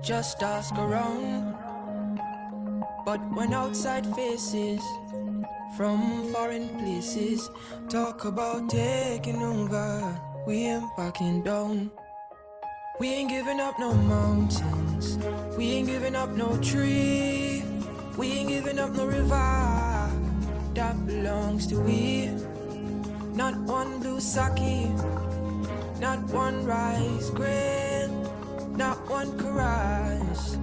just ask around. But when outside faces from foreign places talk about taking over, we ain't backing down. We ain't giving up no mountains, we ain't giving up no tree, we ain't giving up no river that belongs to we. Not one blue sake, not one rice grain, not one caress,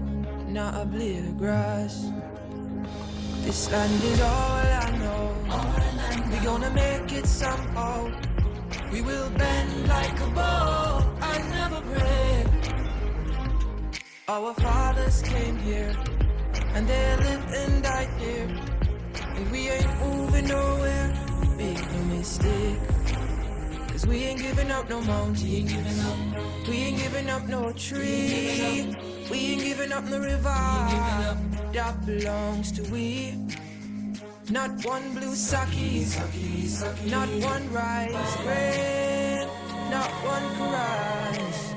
not a blade of grass. This land is all I know. We gonna make it somehow. We will bend like a bow and never break. Our fathers came here and they lived and died here, and we ain't moving nowhere. Make no mistake, 'cause we ain't giving up no mountain, we ain't giving up no tree, we ain't giving up no river that belongs to we. Not one blue sake, not one rice grain, not one caress,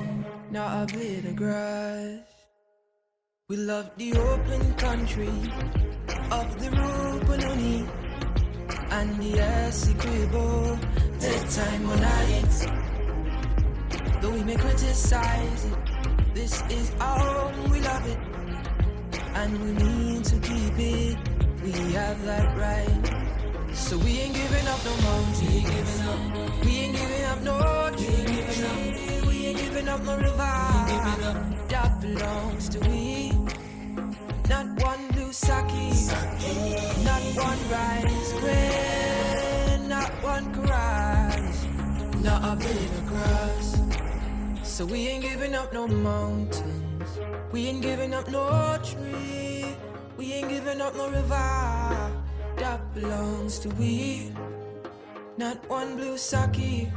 not a blade of grass. We love the open country of the Rupununi and the Essequibo, take time on it. Though we may criticize it, this is our home, we love it, and we need to keep it. We have that right. So we ain't giving up no mountain, we ain't giving up no tree, we ain't giving up no river that belongs to we. Not one blue sake, not one rice grain, not one caress, not a blade of grass. So we ain't giving up no mountains, we ain't giving up no tree, we ain't giving up no river that belongs to we. Not one blue sake,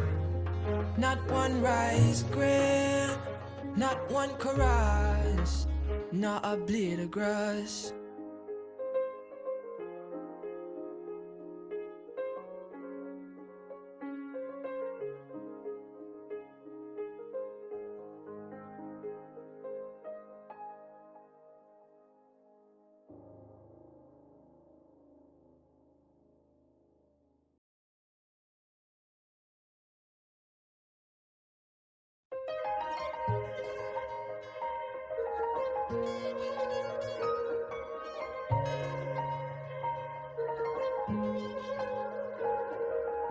not one rice grain, not one caress, not a blade of grass.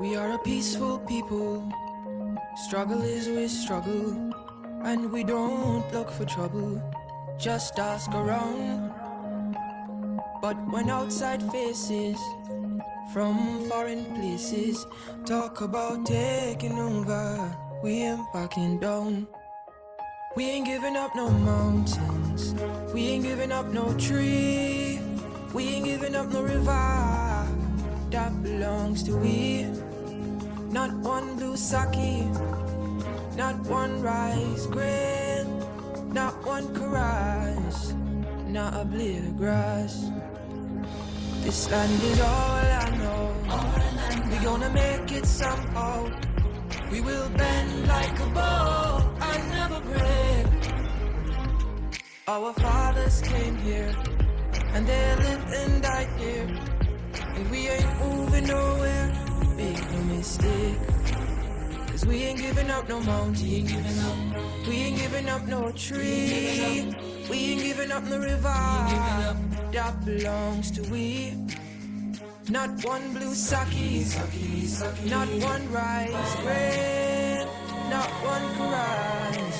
We are a peaceful people, struggle is we struggle, and we don't look for trouble, just ask around. But when outside faces from foreign places talk about taking over, we ain't backing down. We ain't giving up no mountains, we ain't giving up no tree, we ain't giving up no river that belongs to we. Not one blue sake, not one rice grain, not one caress, not a blade of grass. This land is all I know. We gonna make it somehow. We will bend like a bow and never break. Our fathers came here and they lived and died here, and we ain't moving nowhere. Make no mistake, 'cause we ain't giving up no mountain, we ain't giving up no tree, we ain't giving up no river that belongs to we. Not one blue sake, not one rice grain, not one caress,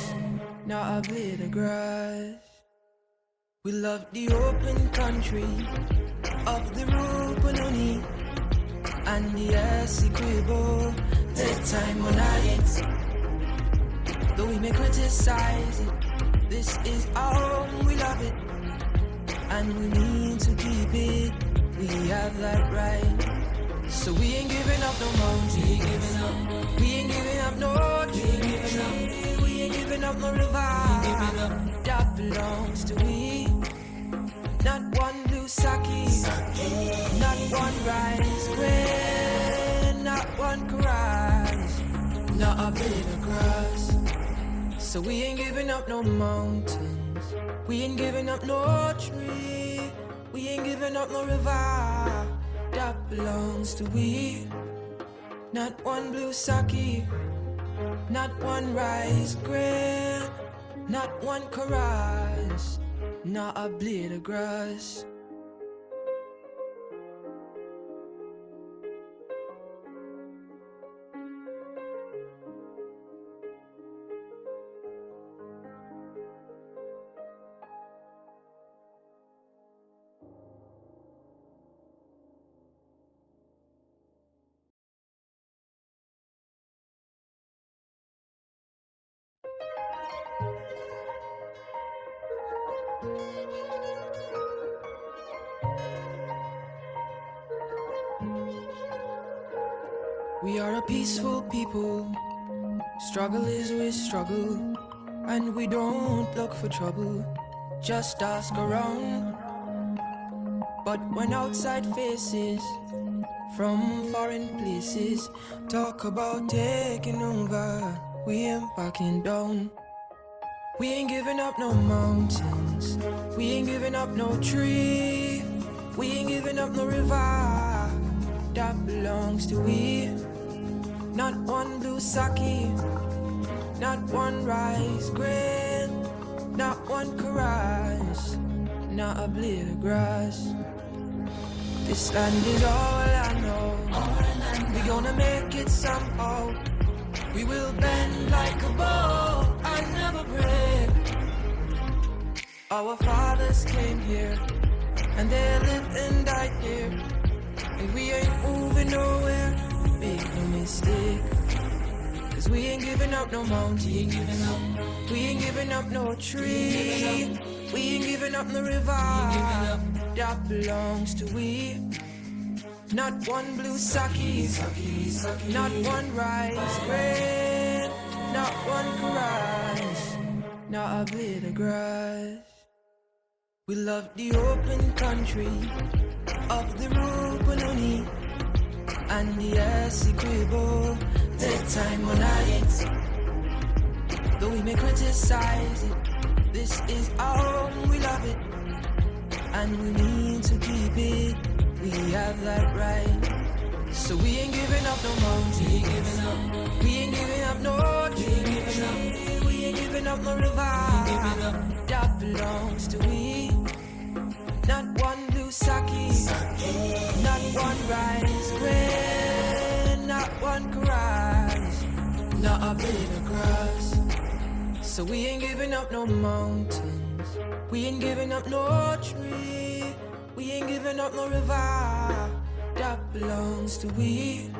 not a blade of grass. We love the open country of the Rupununi and the Essequibo, take time on it. Though we may criticize it, this is our home, we love it, and we need to keep it. We have that right. So we ain't giving up no mountain, we ain't giving up no tree, we ain't giving up no river that belongs to we. Not one blue sake, not one rice grain, not one caress, not a blade of grass. So we ain't giving up no mountains, We ain't giving up no tree. We ain't giving up no river that belongs to we. Not one blue sake, not one rice grain, not one chorus, not a blade of grass. We are a peaceful people. Struggle is we struggle, and we don't look for trouble. Just ask around. But when outside faces from foreign places talk about taking over, we ain't backing down. We ain't giving up no mountains. We ain't giving up no tree. We ain't giving up no river that belongs to we. Not one blue sake, not one rice grain, not one chorus, not a blade of grass. This land is all I know. We gonna make it somehow. We will bend like a bow and never break. Our fathers came here, and they lived and died here, and we ain't moving nowhere. Make no mistake, 'cause we ain't giving up no mountain. We ain't giving up no tree. We ain't giving up no river that belongs to we. Not one blue sake, not one rice grain, not one chorus, not a blade of grass. We love the open country of the Rupununi and the Essequibo, daytime or night. Though we may criticize it, this is our home, we love it, and we need to keep it. We have that right. So we ain't giving up no mountain. We ain't giving up no tree. We ain't giving up no river that belongs to we. Not one blue sake, not one rice grain, not one chorus, not a blade of grass. So we ain't giving up no mountains. We ain't giving up no tree. We ain't giving up no river that belongs to we.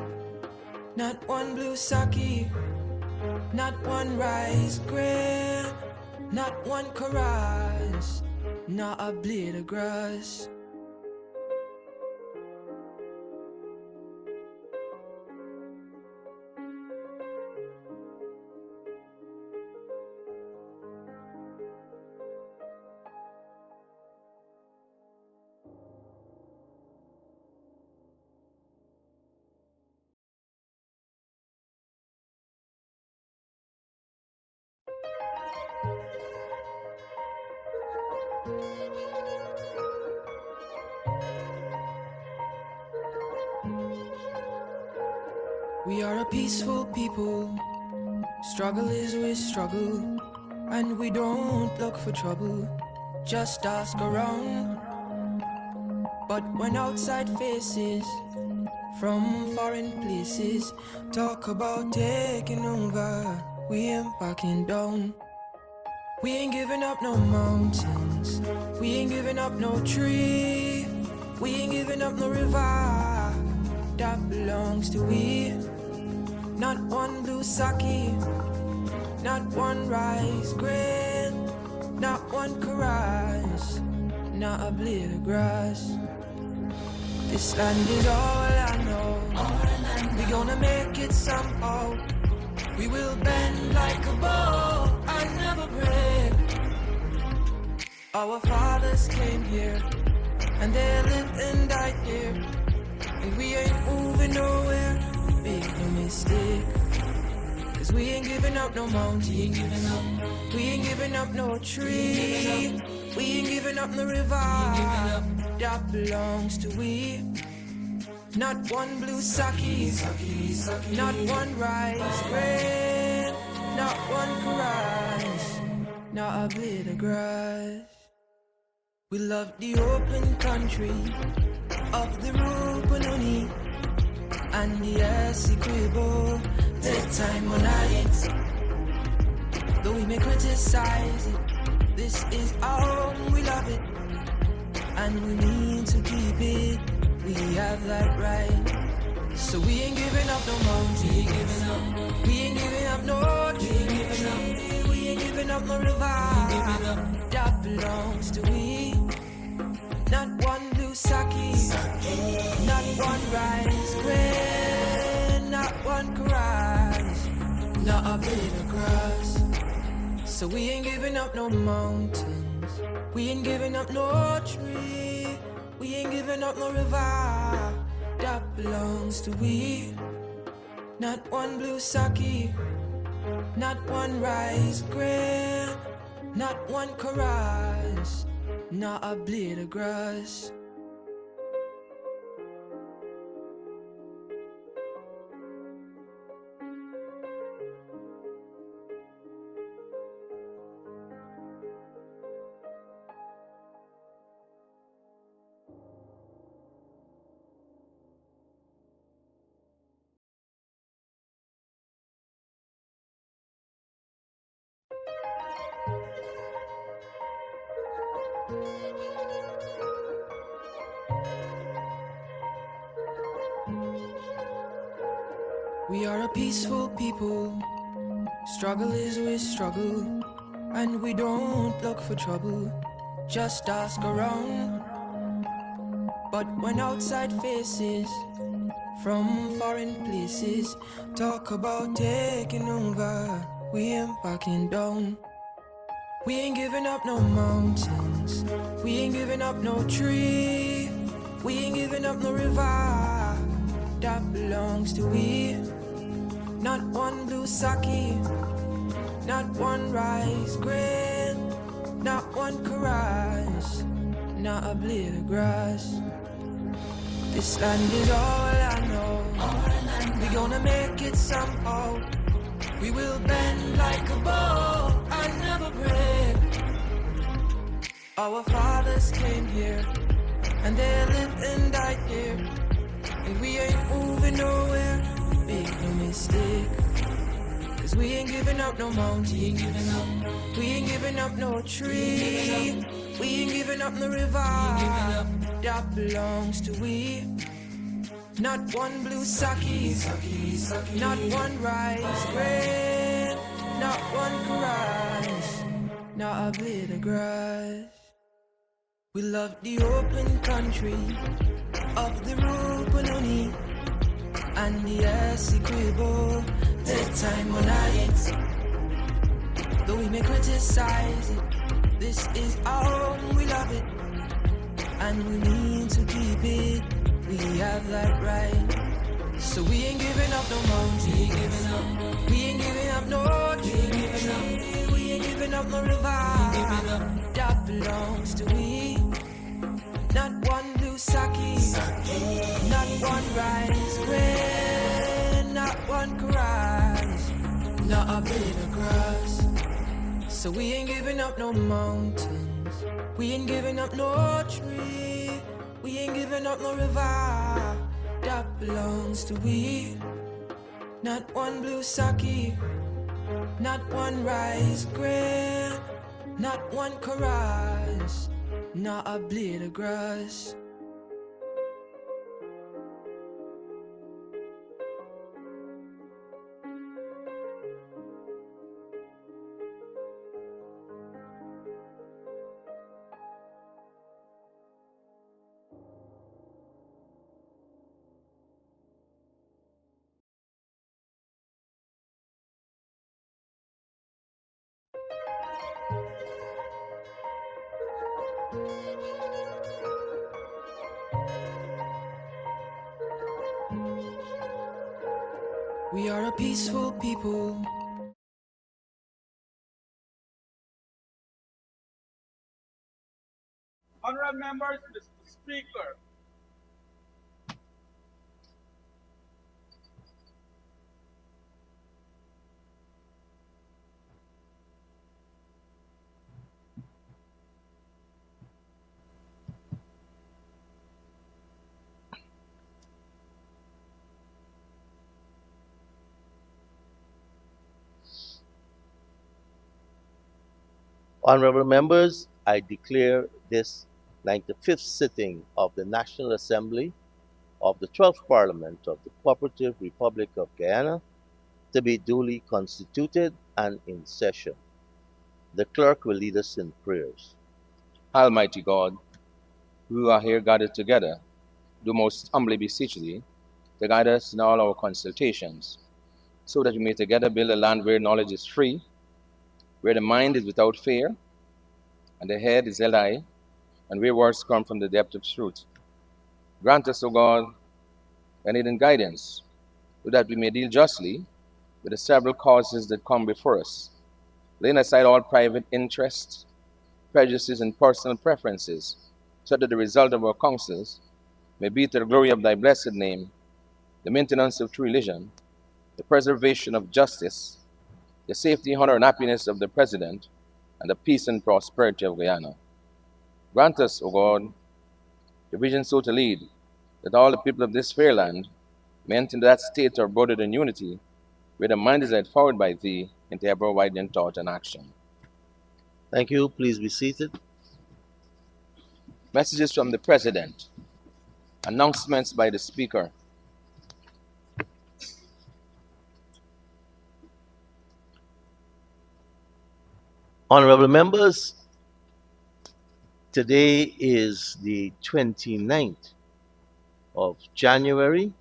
Not one blue sake, not one rice grain, not one chorus, not a blade of grass. We are a peaceful people. Struggle is we struggle, and we don't look for trouble. Just ask around. But when outside faces from foreign places talk about taking over, we ain't backing down. We ain't giving up no mountains. We ain't giving up no tree. We ain't giving up no river that belongs to we. Not one blue sake, not one rice grain, not one chorus, not a blade of grass. This land is all I know. We gonna make it somehow. We will bend like a bow and never break. Our fathers came here, and they lived and died here, and we ain't moving nowhere. Make no mistake, 'cause we ain't giving up no mountain. We ain't giving up no tree. We ain't giving up no river that belongs to we. Not one blue sake, not one rice grain, not one rice, not a blade of grass. We love the open country of the Rupununi and the Essequibo. Take time on it, though we may criticize it. This is our home, we love it, and we need to keep it. We have that right. So we ain't giving up no mountain. We ain't giving up no tree. We ain't giving up no river that belongs to we. Not one blue sake, not one rice grain, not one grass, not a blade of grass. So we ain't giving up no mountains. We ain't giving up no tree. We ain't giving up no river that belongs to we. Not one blue sake, not one rice grain, not one chorus, not a blade of grass. We are a peaceful people. Struggle is we struggle, and we don't look for trouble. Just ask around. But when outside faces from foreign places talk about taking over, we ain't backing down. We ain't giving up no mountains. We ain't giving up no tree. We ain't giving up no river that belongs to we. Not one blue sake, not one rice grain, not one chorus, not a blade of grass. This land is all I know. We gonna make it somehow. We will bend like a bow and never break. Our fathers came here and they lived and died here, and we ain't moving nowhere. Make no mistake, 'cause we ain't giving up no mountain. We ain't giving up no tree. We ain't giving up no river that belongs to we. Not one blue sake, not one rice grain, not one chorus, not a blade of grass. We love the open country of the Rupununi and the Essequibo. Take time on it, though we may criticize it. This is our home, we love it, and we need to keep it. We have that right. So we ain't giving up no mountain. We ain't giving up no tree. We ain't giving up no river that belongs to we. Not one blue sake, not one rice grain, not one grass, not a blade of grass. So we ain't giving up no mountains. We ain't giving up no tree. We ain't giving up no river that belongs to we. Not one blue sake, not one rice grain, not one chorus, not a blade of grass. We are a peaceful people. Honorable members, Mr. Speaker, Honorable members, I declare this 95th sitting of the National Assembly of the 12th Parliament of the Cooperative Republic of Guyana to be duly constituted and in session. The clerk will lead us in prayers. Almighty God, who are here gathered together, do most humbly beseech thee to guide us in all our consultations, so that we may together build a land where knowledge is free, where the mind is without fear, and the head is held high, and where words come from the depth of truth. Grant us, O God, thy aid and guidance, so that we may deal justly with the several causes that come before us, laying aside all private interests, prejudices, and personal preferences, so that the result of our counsels may be to the glory of thy blessed name, the maintenance of true religion, the preservation of justice, the safety, honor, and happiness of the President, and the peace and prosperity of Guyana. Grant us, O God, the vision so to lead that all the people of this fair land may enter into that state of brotherhood and unity where the mind is led forward by thee into ever widening thought and action. Thank you. Please be seated. Messages from the President. Announcements by the Speaker. Honorable members, today is the 29th of January,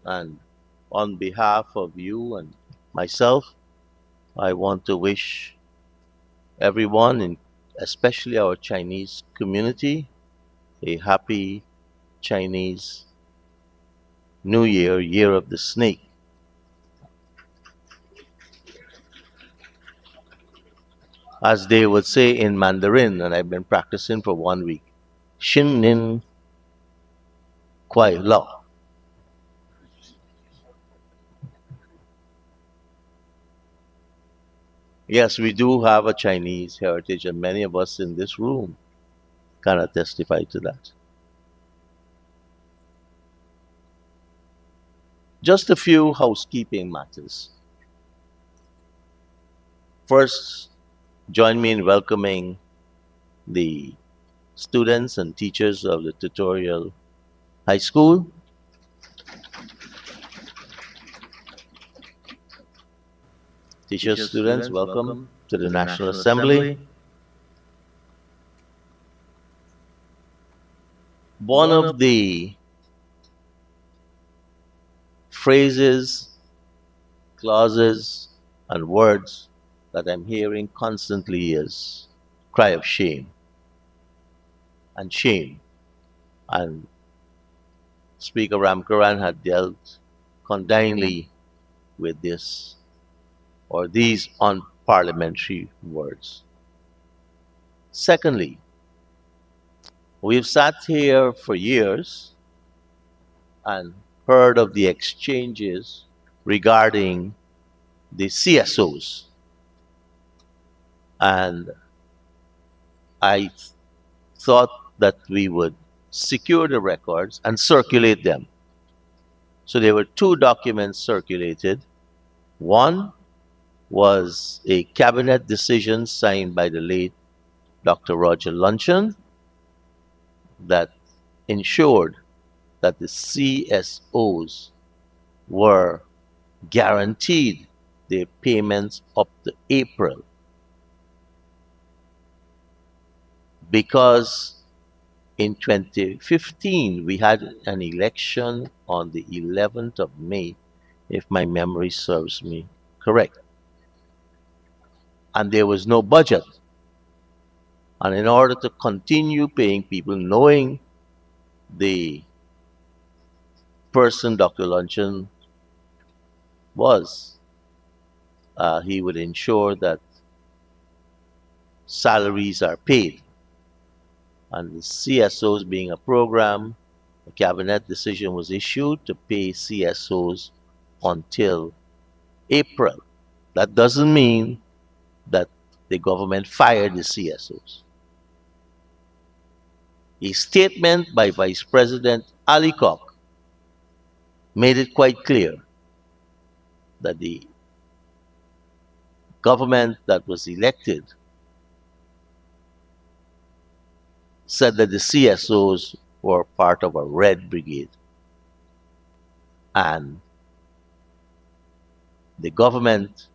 and on behalf of you and myself, I want to wish everyone, and especially our Chinese community, a happy Chinese New Year, Year of the Snake. As they would say in Mandarin, and I've been practicing for 1 week, Xin Nin Kuai Lao. Yes, we do have a Chinese heritage, and many of us in this room kind of testify to that. Just a few housekeeping matters. First, join me in welcoming the students and teachers of the Tutorial High School. Teachers, students, welcome to the National Assembly. One of the phrases, clauses, and words that I'm hearing constantly is cry of shame and shame. And Speaker Ramkaran had dealt condignly with this or these unparliamentary words. Secondly, we've sat here for years and heard of the exchanges regarding the CSOs. And I thought that we would secure the records and circulate them. So there were two documents circulated. One was a cabinet decision signed by the late Dr. Roger Luncheon that ensured that the CSOs were guaranteed their payments up to April because in 2015 we had an election on the 11th of May, if my memory serves me correct. And there was no budget. And in order to continue paying people, knowing the person Dr. Luncheon was, he would ensure that salaries are paid. and the CSOs being a program, a cabinet decision was issued to pay CSOs until April. That doesn't mean that the government fired the CSOs. A statement by Vice President Ali Koch made it quite clear that the government that was elected said that the CSOs were part of a red brigade. And the government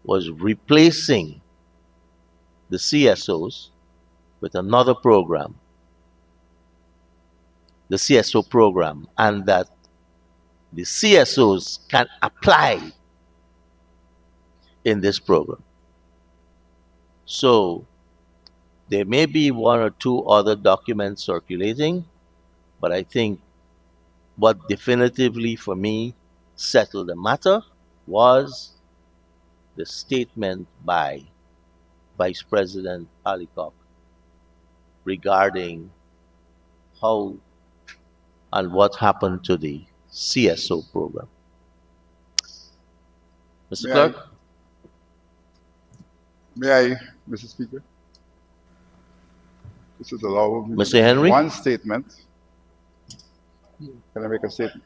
was replacing the CSOs with another program, the CSO program, and that the CSOs can apply in this program. So there may be one or two other documents circulating, but I think what definitively for me settled the matter was the statement by Vice President Ali Koch regarding how and what happened to the CSO program. Mr. May Clerk? May I, Mr. Speaker? This is allow me Mr. Henry? one statement. Can I make a statement?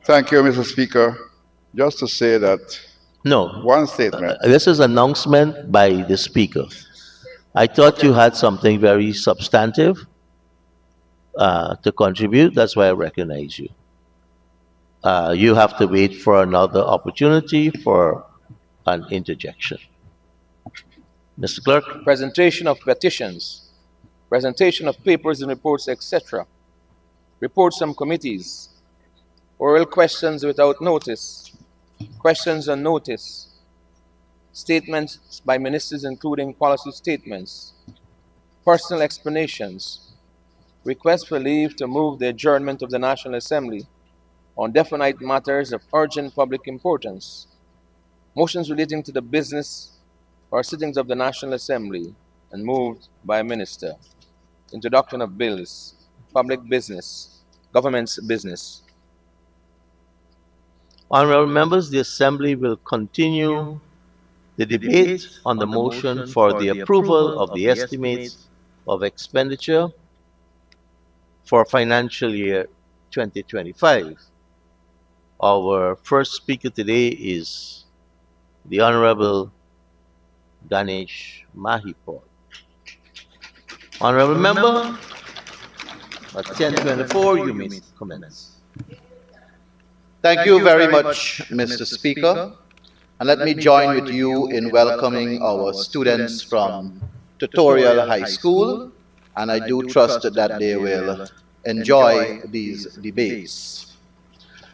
Thank you, Mr. Speaker. Just to say that No. one statement. This is announcement by the Speaker. I thought you had something very substantive to contribute. That's why I recognize you. You have to wait for another opportunity for an interjection. Mr. Clerk? Presentation of petitions, presentation of papers and reports, etc. Reports from committees, oral questions without notice, questions on notice, statements by ministers including policy statements, personal explanations, request for leave to move the adjournment of the National Assembly on definite matters of urgent public importance, motions relating to the business or sittings of the National Assembly and moved by a minister, introduction of bills, public business, government's business. Honorable members, the Assembly will continue the debate on the motion for the approval of the estimates of expenditure for financial year 2025. Our first speaker today is the Honorable Ganesh Mahipur. Honorable member, at 10:24 you may commence. Thank you very much, Mr. Speaker. And let me join with you in welcoming our students from Tutorial High School, and I do trust that they will enjoy these debates.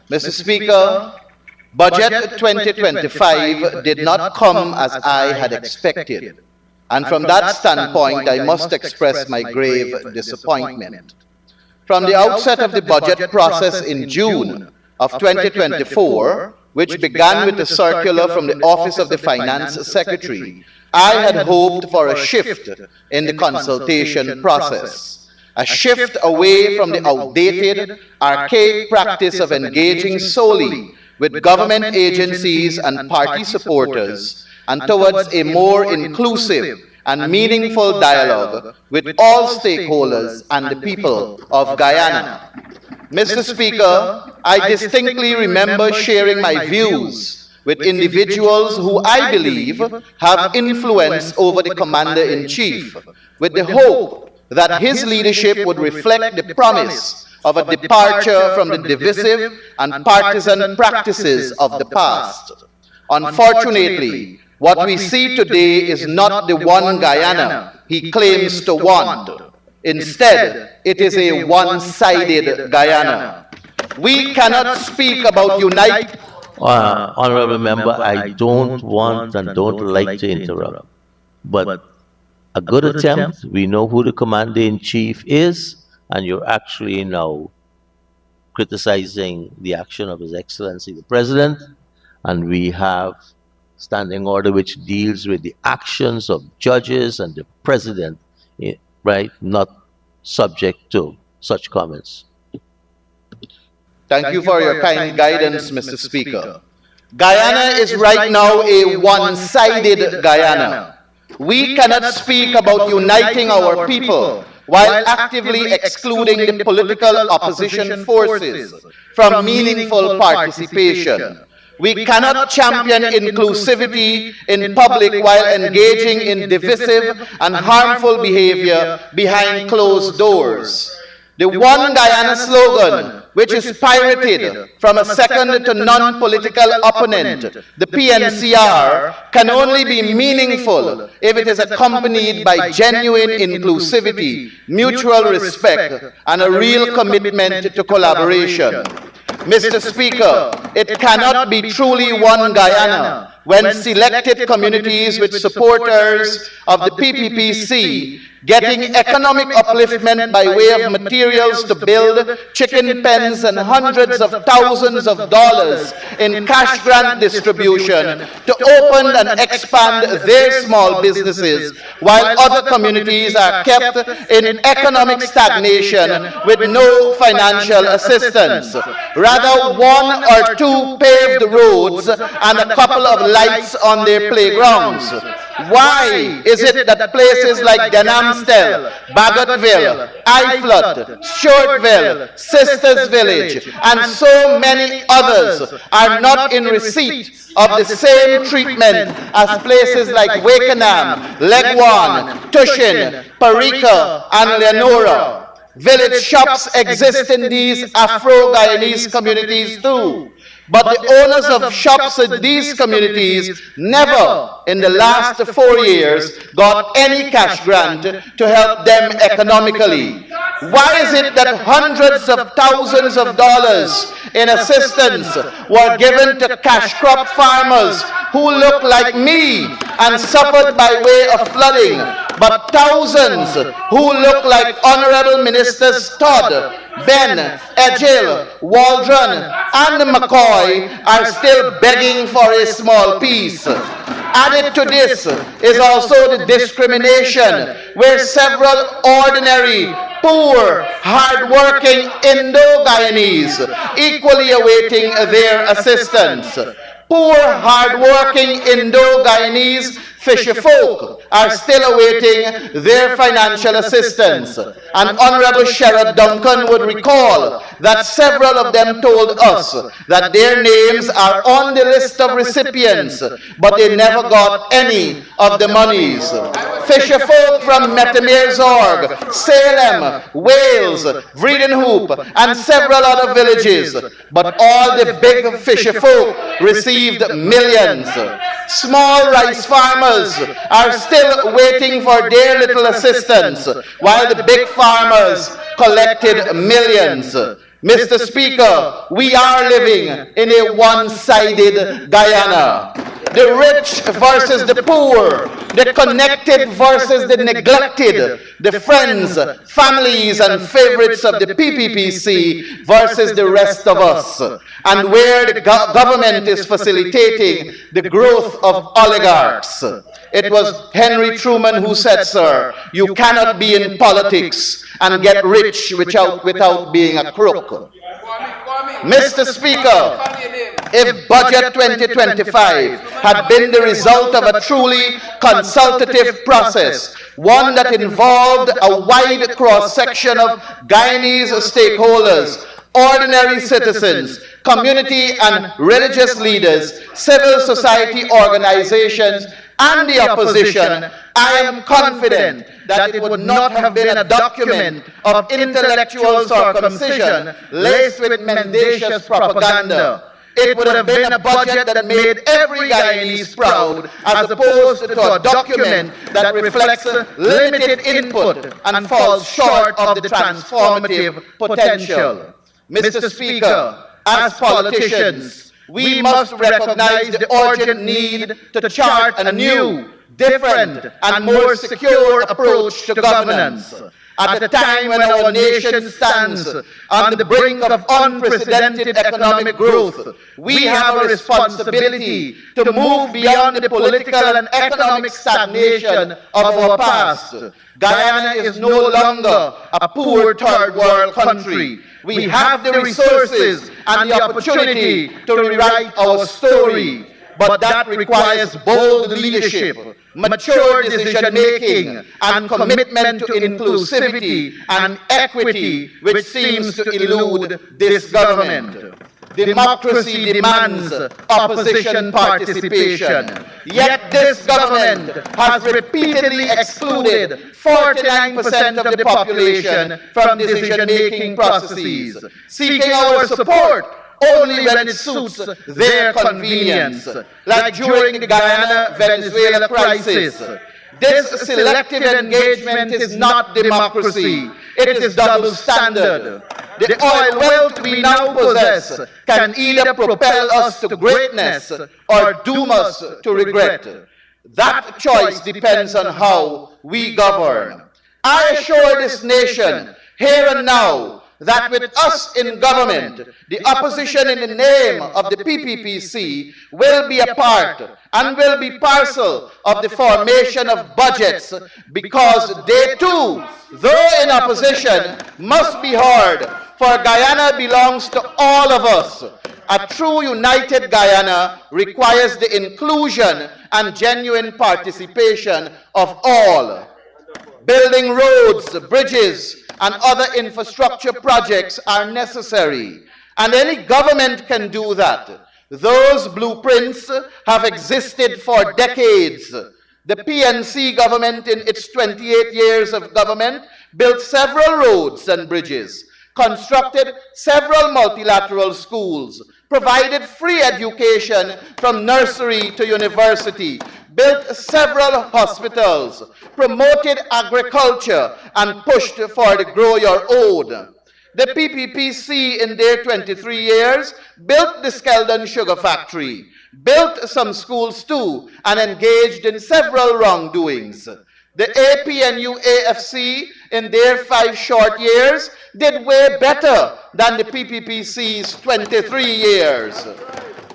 Mr. Speaker, Budget 2025 did not come as I had expected, and from that standpoint, I must express my grave disappointment. From the outset of the budget process in June of 2024, which began with a circular from the Office of the Finance Secretary, I had hoped for a shift in the consultation process, a shift away from the outdated, archaic practice of engaging solely with government agencies and party supporters, and towards a more inclusive and meaningful dialogue with all stakeholders and the people of Guyana. Mr. Speaker, I distinctly remember sharing my views with individuals who I believe have influence over the Commander-in-Chief, with the hope that his leadership would reflect the promise of a departure from the divisive and partisan practices of the past. Unfortunately, what we see today is not the one Guyana he claims to want. Instead, it is a one-sided Guyana. We cannot speak about unite. Honorable member, I don't want and don't like to interrupt, but a good attempt. We know who the Commander-in-Chief is, and you're actually now criticizing the action of His Excellency the President, and we have standing order which deals with the actions of judges and the President right, not subject to such comments. Thank you for your kind guidance, Mr. Speaker. Guyana is right now a one-sided Guyana. We cannot speak about uniting our people while actively excluding the political opposition forces from meaningful participation. We cannot champion inclusivity in public while engaging in divisive and harmful behavior behind closed doors. The One Guyana slogan, which is pirated from a second to non-political opponent, the PNCR, can only be meaningful if it is accompanied by genuine inclusivity, mutual respect, and a real commitment to collaboration. Mr. Speaker, it cannot be truly one Guyana when selected communities with supporters of the PPPC getting economic upliftment by way of materials to build chicken pens and hundreds of thousands of dollars in cash grant distribution to open and expand their small businesses, while other communities are kept in economic stagnation with no financial assistance. Rather, one or two paved roads and a couple of lights on their playgrounds. Why is it that places like Denamstel, Bagottville, Iflot, Shortville, Sisters Village, and so many others are not in receipt of the same treatment as places like Wakenham, Legwan, Tushin, Parika, and Leonora? Village shops exist in these Afro-Guyanese communities too. But the owners of shops in these communities never, in the last 4 years, got any cash grant to help them economically. Why is it that hundreds of thousands of dollars in assistance were given to cash crop farmers who look like me and suffered by way of flooding, but thousands who look like Honorable Ministers Todd, Ben, Edghill, Waldron, and McCoy are still begging for a small piece. Added to this is also the discrimination where several ordinary, poor, hard-working Indo-Guyanese equally awaiting their assistance. Poor, hard-working Indo-Guyanese fisher folk are still awaiting their financial assistance. And Honorable Sherrod Duncan would recall that several of them told us that their names are on the list of recipients, but they never got any of the monies. Fisher folk from Metamere-Zorg, Salem, Wales, Vredenhoop, and several other villages, but all the big fisher folk received millions. Small rice farmers are still waiting for their little assistance, while the big farmers collected millions. Mr. Speaker, we are living in a one-sided Guyana. The rich versus the poor, the connected versus the neglected, the friends, families, and favorites of the PPPC versus the rest of us, and where the government is facilitating the growth of oligarchs. It was Henry Truman who said, sir, you cannot be in politics and get rich without being a crook. Mr. Speaker, if Budget 2025 had been the result of a truly consultative process, one that involved a wide cross-section of Guyanese stakeholders, ordinary citizens, community and religious leaders, civil society organizations, and the opposition, I am confident that it would not have been a document of intellectual circumcision laced with mendacious propaganda. It would have been a budget that made every Guyanese proud, as opposed to a document that reflects limited input and falls short of the transformative potential. Mr. Speaker, as politicians, we must recognize the urgent need to chart a new, different, and more secure approach to governance. at a time when our nation stands on the brink of unprecedented economic growth, we have a responsibility to move beyond the political and economic stagnation of our past. Guyana is no longer a poor third world country. We have the resources and the opportunity to rewrite our story. But that requires bold leadership, mature decision-making, and commitment to inclusivity and equity, which seems to elude this government. Democracy demands opposition participation. Yet this government has repeatedly excluded 49% of the population from decision-making processes, seeking our support only when it suits their convenience, like during the Guyana-Venezuela crisis. This selective engagement is not democracy, it is double standard. The oil wealth we now possess can either propel us to greatness or doom us to regret. That choice depends on how we govern. I assure this nation, here and now, that with us in government, the opposition in the name of the PPPC will be a part and will be parcel of the formation of budgets, because they too, though in opposition, must be heard, for Guyana belongs to all of us. A true united Guyana requires the inclusion and genuine participation of all. Building roads, bridges, and other infrastructure projects are necessary, and any government can do that. Those blueprints have existed for decades. The PNC government, in its 28 years of government, built several roads and bridges, constructed several multilateral schools, provided free education from nursery to university, built several hospitals, promoted agriculture, and pushed for the grow your own. The PPPC in their 23 years built the Skeldon Sugar Factory, built some schools too, and engaged in several wrongdoings. The APNU-AFC in their 5 short years did way better than the PPPC's 23 years.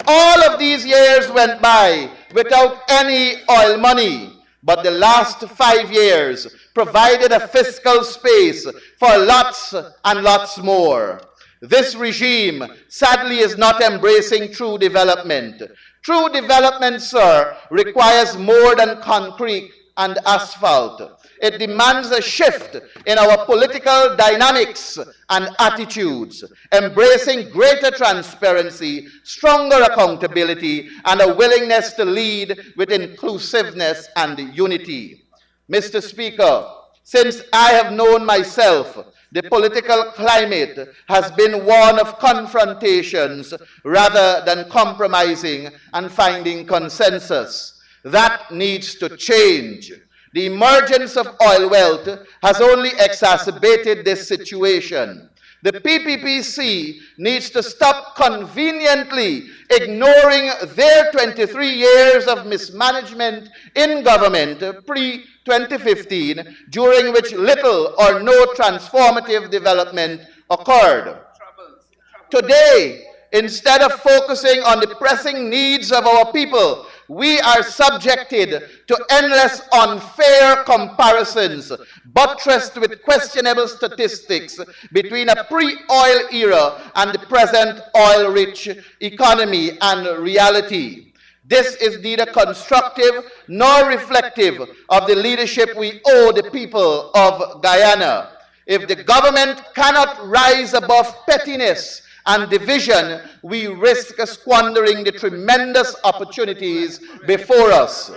All of these years went by without any oil money, but the last 5 years provided a fiscal space for lots and lots more. This regime sadly is not embracing true development. True development, sir, requires more than concrete and asphalt. It demands a shift in our political dynamics and attitudes, embracing greater transparency, stronger accountability, and a willingness to lead with inclusiveness and unity. Mr. Speaker, since I have known myself, the political climate has been one of confrontations rather than compromising and finding consensus. That needs to change. The emergence of oil wealth has only exacerbated this situation. The PPPC needs to stop conveniently ignoring their 23 years of mismanagement in government pre-2015, during which little or no transformative development occurred. Today, instead of focusing on the pressing needs of our people, we are subjected to endless unfair comparisons, buttressed with questionable statistics between a pre-oil era and the present oil-rich economy and reality. This is neither constructive nor reflective of the leadership we owe the people of Guyana. If the government cannot rise above pettiness and division, we risk squandering the tremendous opportunities before us.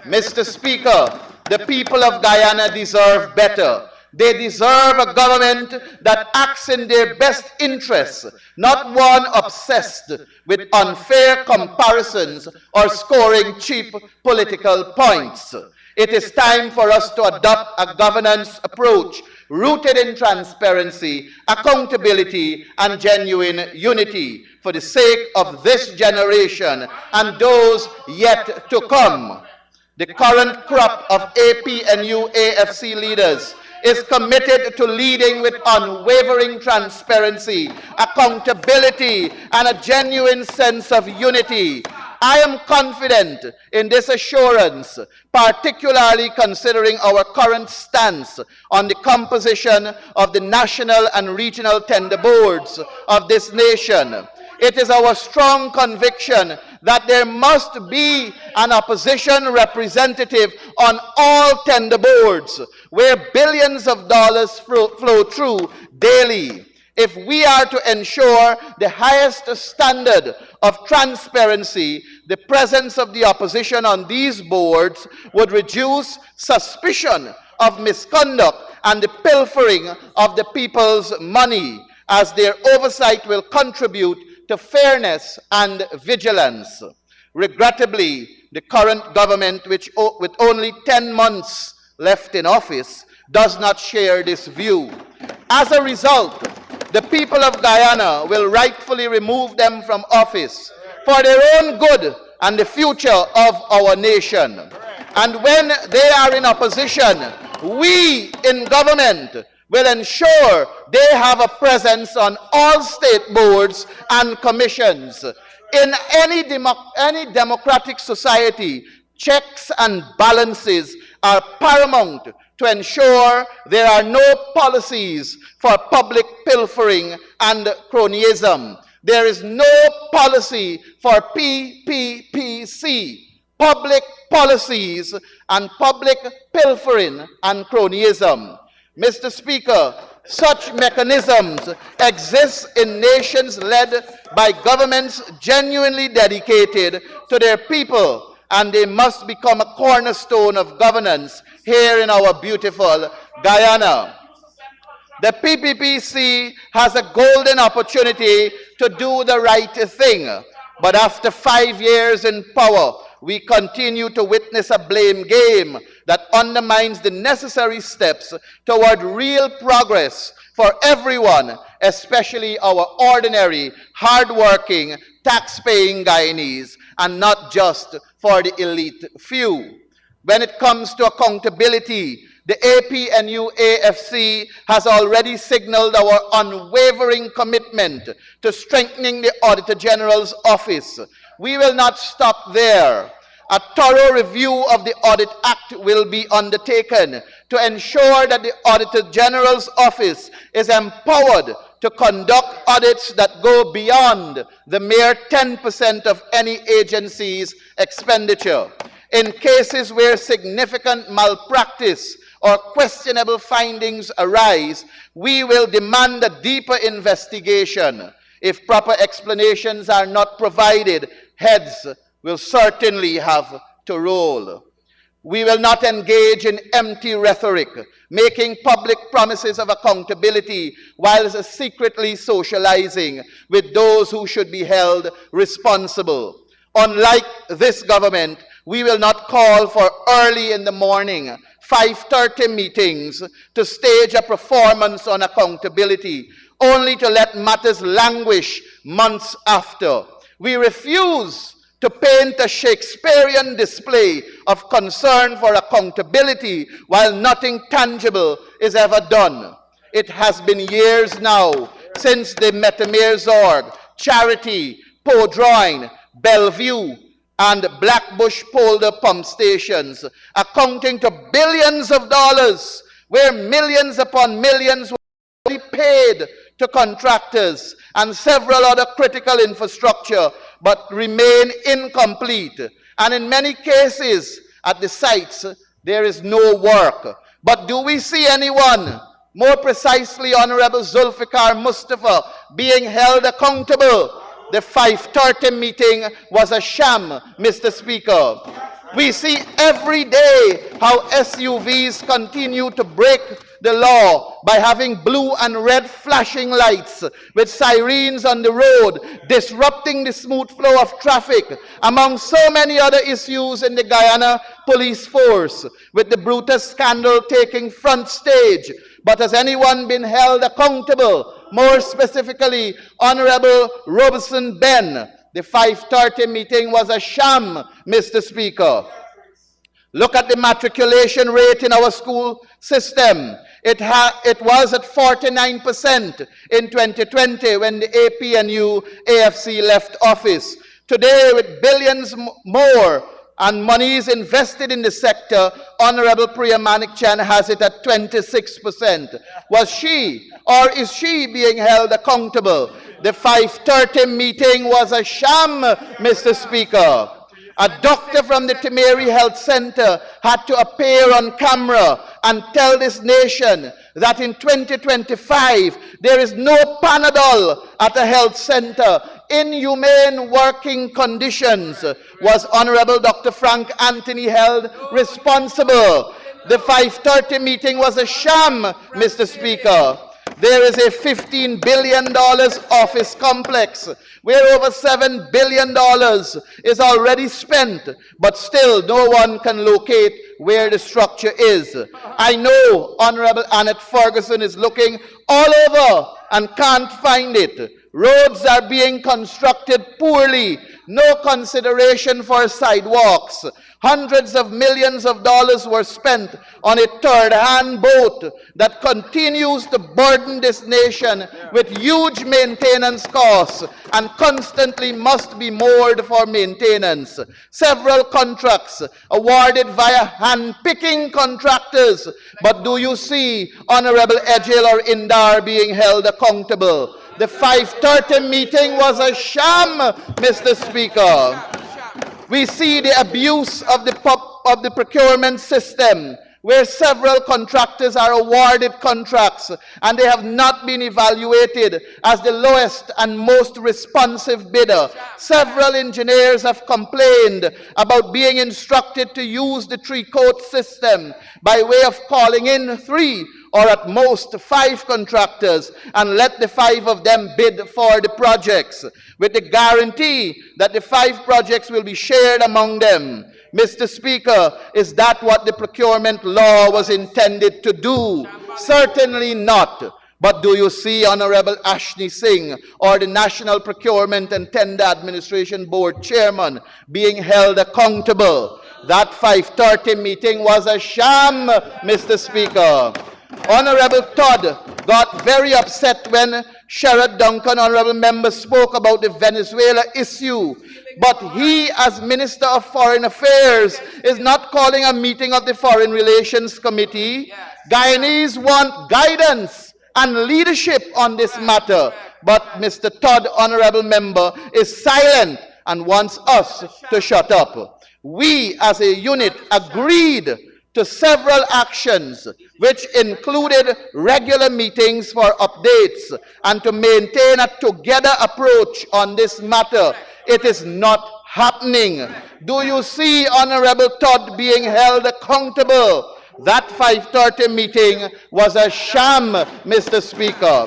Mr. Speaker, the people of Guyana deserve better. They deserve a government that acts in their best interests, not one obsessed with unfair comparisons or scoring cheap political points. It is time for us to adopt a governance approach rooted in transparency, accountability, and genuine unity for the sake of this generation and those yet to come. The current crop of APNU-AFC leaders is committed to leading with unwavering transparency, accountability, and a genuine sense of unity. I am confident in this assurance, particularly considering our current stance on the composition of the national and regional tender boards of this nation. It is our strong conviction that there must be an opposition representative on all tender boards where billions of dollars flow through daily. If we are to ensure the highest standard of transparency, the presence of the opposition on these boards would reduce suspicion of misconduct and the pilfering of the people's money, as their oversight will contribute to fairness and vigilance. Regrettably, the current government, which with only 10 months left in office, does not share this view. As a result, the people of Guyana will rightfully remove them from office for their own good and the future of our nation. And when they are in opposition, we in government will ensure they have a presence on all state boards and commissions. In any democratic society, checks and balances are paramount to ensure there are no policies for public pilfering and cronyism. There is no policy for PPPC, public policies and public pilfering and cronyism. Mr. Speaker, such mechanisms exist in nations led by governments genuinely dedicated to their people, and they must become a cornerstone of governance here in our beautiful Guyana. The PPPC has a golden opportunity to do the right thing, but after 5 years in power, we continue to witness a blame game that undermines the necessary steps toward real progress for everyone, especially our ordinary, hardworking, tax-paying Guyanese, and not just for the elite few. When it comes to accountability, the APNU-AFC has already signaled our unwavering commitment to strengthening the Auditor General's office. We will not stop there. A thorough review of the Audit Act will be undertaken to ensure that the Auditor General's office is empowered to conduct audits that go beyond the mere 10% of any agency's expenditure. In cases where significant malpractice or questionable findings arise, we will demand a deeper investigation. If proper explanations are not provided, heads will certainly have to roll. We will not engage in empty rhetoric, making public promises of accountability while secretly socializing with those who should be held responsible. Unlike this government, we will not call for early in the morning 5:30 meetings to stage a performance on accountability, only to let matters languish months after. We refuse to paint a Shakespearean display of concern for accountability while nothing tangible is ever done. It has been years now since the Metamere-Zorg, Charity, Podroin, Bellevue, and Blackbush polder pump stations, accounting to billions of dollars, where millions upon millions were already paid to contractors and several other critical infrastructure, but remain incomplete. And in many cases, at the sites, there is no work. But do we see anyone, more precisely Honorable Zulfikar Mustafa, being held accountable? The 5:30 meeting was a sham, Mr. Speaker. We see every day how SUVs continue to break the law by having blue and red flashing lights with sirens on the road, disrupting the smooth flow of traffic, among so many other issues in the Guyana police force, with the Brutus scandal taking front stage. But has anyone been held accountable? More specifically, Honorable Robertson Ben. The 5:30 meeting was a sham, Mr. Speaker. Look at the matriculation rate in our school system. It was at 49% in 2020 when the APNU AFC left office. Today, with billions more and monies invested in the sector, Honorable Priya Manikchand has it at 26%. Was she or is she being held accountable? The 5:30 meeting was a sham, Mr. Speaker. A doctor from the Timeri Health Center had to appear on camera and tell this nation that in 2025 there is no Panadol at a health center. Inhumane working conditions. Was Honorable Dr. Frank Anthony held responsible? The 5:30 meeting was a sham, Mr. Speaker. There is a $15 billion office complex where over $7 billion is already spent, but still no one can locate where the structure is. I know Honorable Annette Ferguson is looking all over and can't find it. Roads are being constructed poorly, no consideration for sidewalks. Hundreds of millions of dollars were spent on a third-hand boat that continues to burden this nation with huge maintenance costs and constantly must be moored for maintenance. Several contracts awarded via hand-picking contractors. But do you see Honorable Ejil or Indar being held accountable? The 5:30 meeting was a sham, Mr. Speaker. We see the abuse of the procurement system, where several contractors are awarded contracts and they have not been evaluated as the lowest and most responsive bidder. Several engineers have complained about being instructed to use the three-coat system by way of calling in 3 or at most 5 contractors and let the 5 of them bid for the projects with the guarantee that the 5 projects will be shared among them. Mr. Speaker, is that what the procurement law was intended to do? Certainly not. But do you see Honorable Ashni Singh or the National Procurement and Tender Administration Board Chairman being held accountable? That 5:30 meeting was a sham, Mr. Speaker. Honorable Todd got very upset when Sherrod Duncan, honorable member, spoke about the Venezuela issue. But he, as Minister of Foreign Affairs, is not calling a meeting of the Foreign Relations Committee. Guyanese want guidance and leadership on this matter. But Mr. Todd, honorable member, is silent and wants us to shut up. We, as a unit, agreed to several actions, which included regular meetings for updates and to maintain a together approach on this matter. It is not happening. Do you see Honorable Todd being held accountable? That 5:30 meeting was a sham, Mr. Speaker.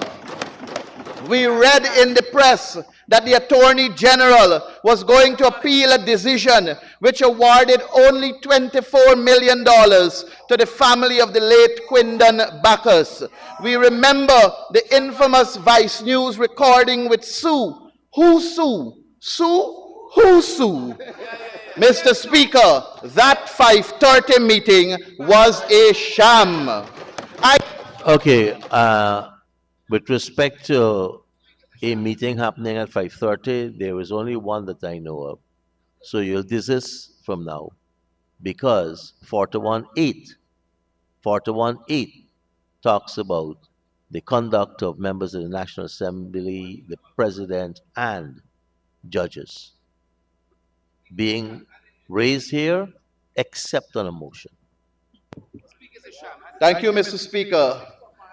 We read in the press that the Attorney General was going to appeal a decision which awarded only $24 million to the family of the late Quindon Bacchus. We remember the infamous Vice News recording with Sue. Who Sue? Sue? Who Sue? Mr. Speaker, that 5:30 meeting was a sham. Okay, with respect to a meeting happening at 5:30, there is only one that I know of. So you'll desist from now because 418 talks about the conduct of members of the National Assembly, the President, and judges being raised here except on a motion. Thank you, Mr. Speaker.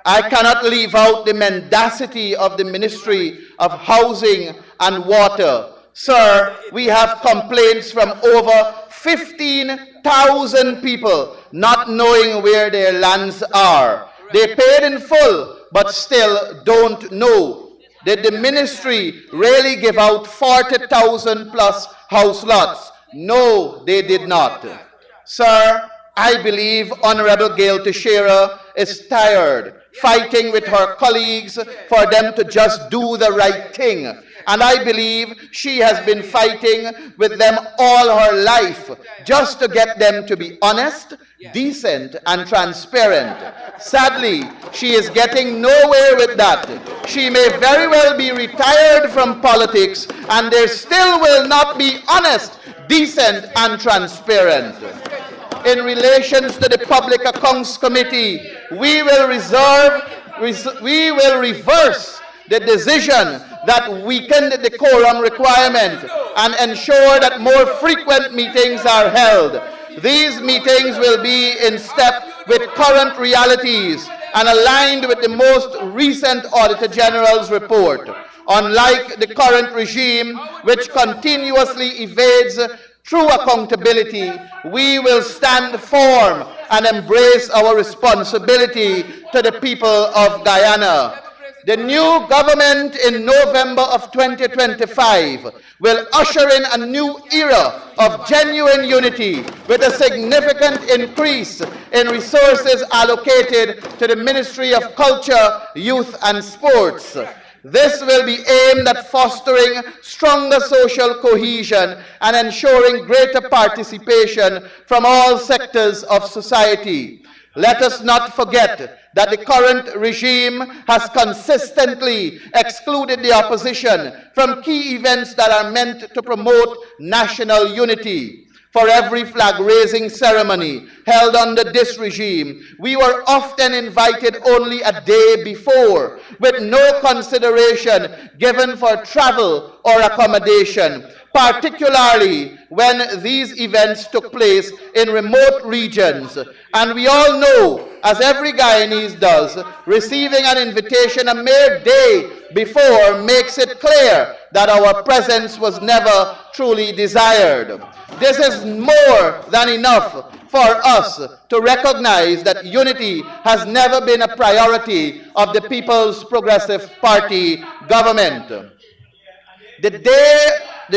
I cannot leave out the mendacity of the Ministry of Housing and Water. Sir, we have complaints from over 15,000 people not knowing where their lands are. They paid in full, but still don't know. Did the ministry really give out 40,000 plus house lots? No, they did not. Sir, I believe Honorable Gail Teixeira is tired fighting with her colleagues for them to just do the right thing. And I believe she has been fighting with them all her life just to get them to be honest, decent, and transparent. Sadly, she is getting nowhere with that. She may very well be retired from politics, and there still will not be honest, decent, and transparent. In relations to the Public Accounts Committee, we will reverse the decision that weakened the quorum requirement and ensure that more frequent meetings are held. These meetings will be in step with current realities and aligned with the most recent Auditor General's report. Unlike the current regime, which continuously evades true accountability, we will stand firm and embrace our responsibility to the people of Guyana. The new government in November of 2025 will usher in a new era of genuine unity with a significant increase in resources allocated to the Ministry of Culture, Youth and Sports. This will be aimed at fostering stronger social cohesion and ensuring greater participation from all sectors of society. Let us not forget that the current regime has consistently excluded the opposition from key events that are meant to promote national unity. For every flag-raising ceremony held under this regime, we were often invited only a day before, with no consideration given for travel or accommodation, particularly when these events took place in remote regions. And we all know, as every Guyanese does, receiving an invitation a mere day before makes it clear that our presence was never truly desired. This is more than enough for us to recognize that unity has never been a priority of the People's Progressive Party government. The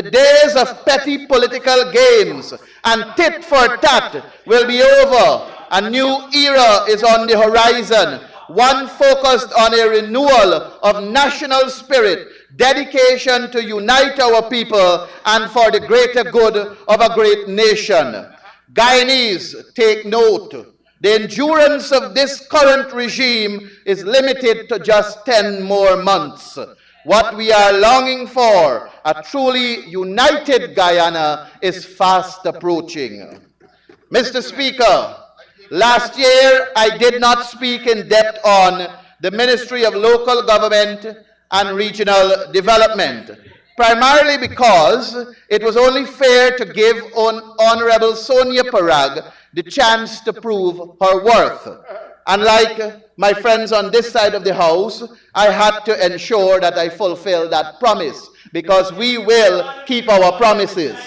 days of petty political games and tit for tat will be over. A new era is on the horizon, one focused on a renewal of national spirit, dedication to unite our people and for the greater good of a great nation. Guyanese, take note. The endurance of this current regime is limited to just 10 more months. What we are longing for, a truly united Guyana, is fast approaching. Mr. Speaker, last year I did not speak in depth on the Ministry of Local Government and Regional Development, primarily because it was only fair to give Honorable Sonia Parag the chance to prove her worth. Unlike my friends on this side of the house, I had to ensure that I fulfill that promise, because we will keep our promises.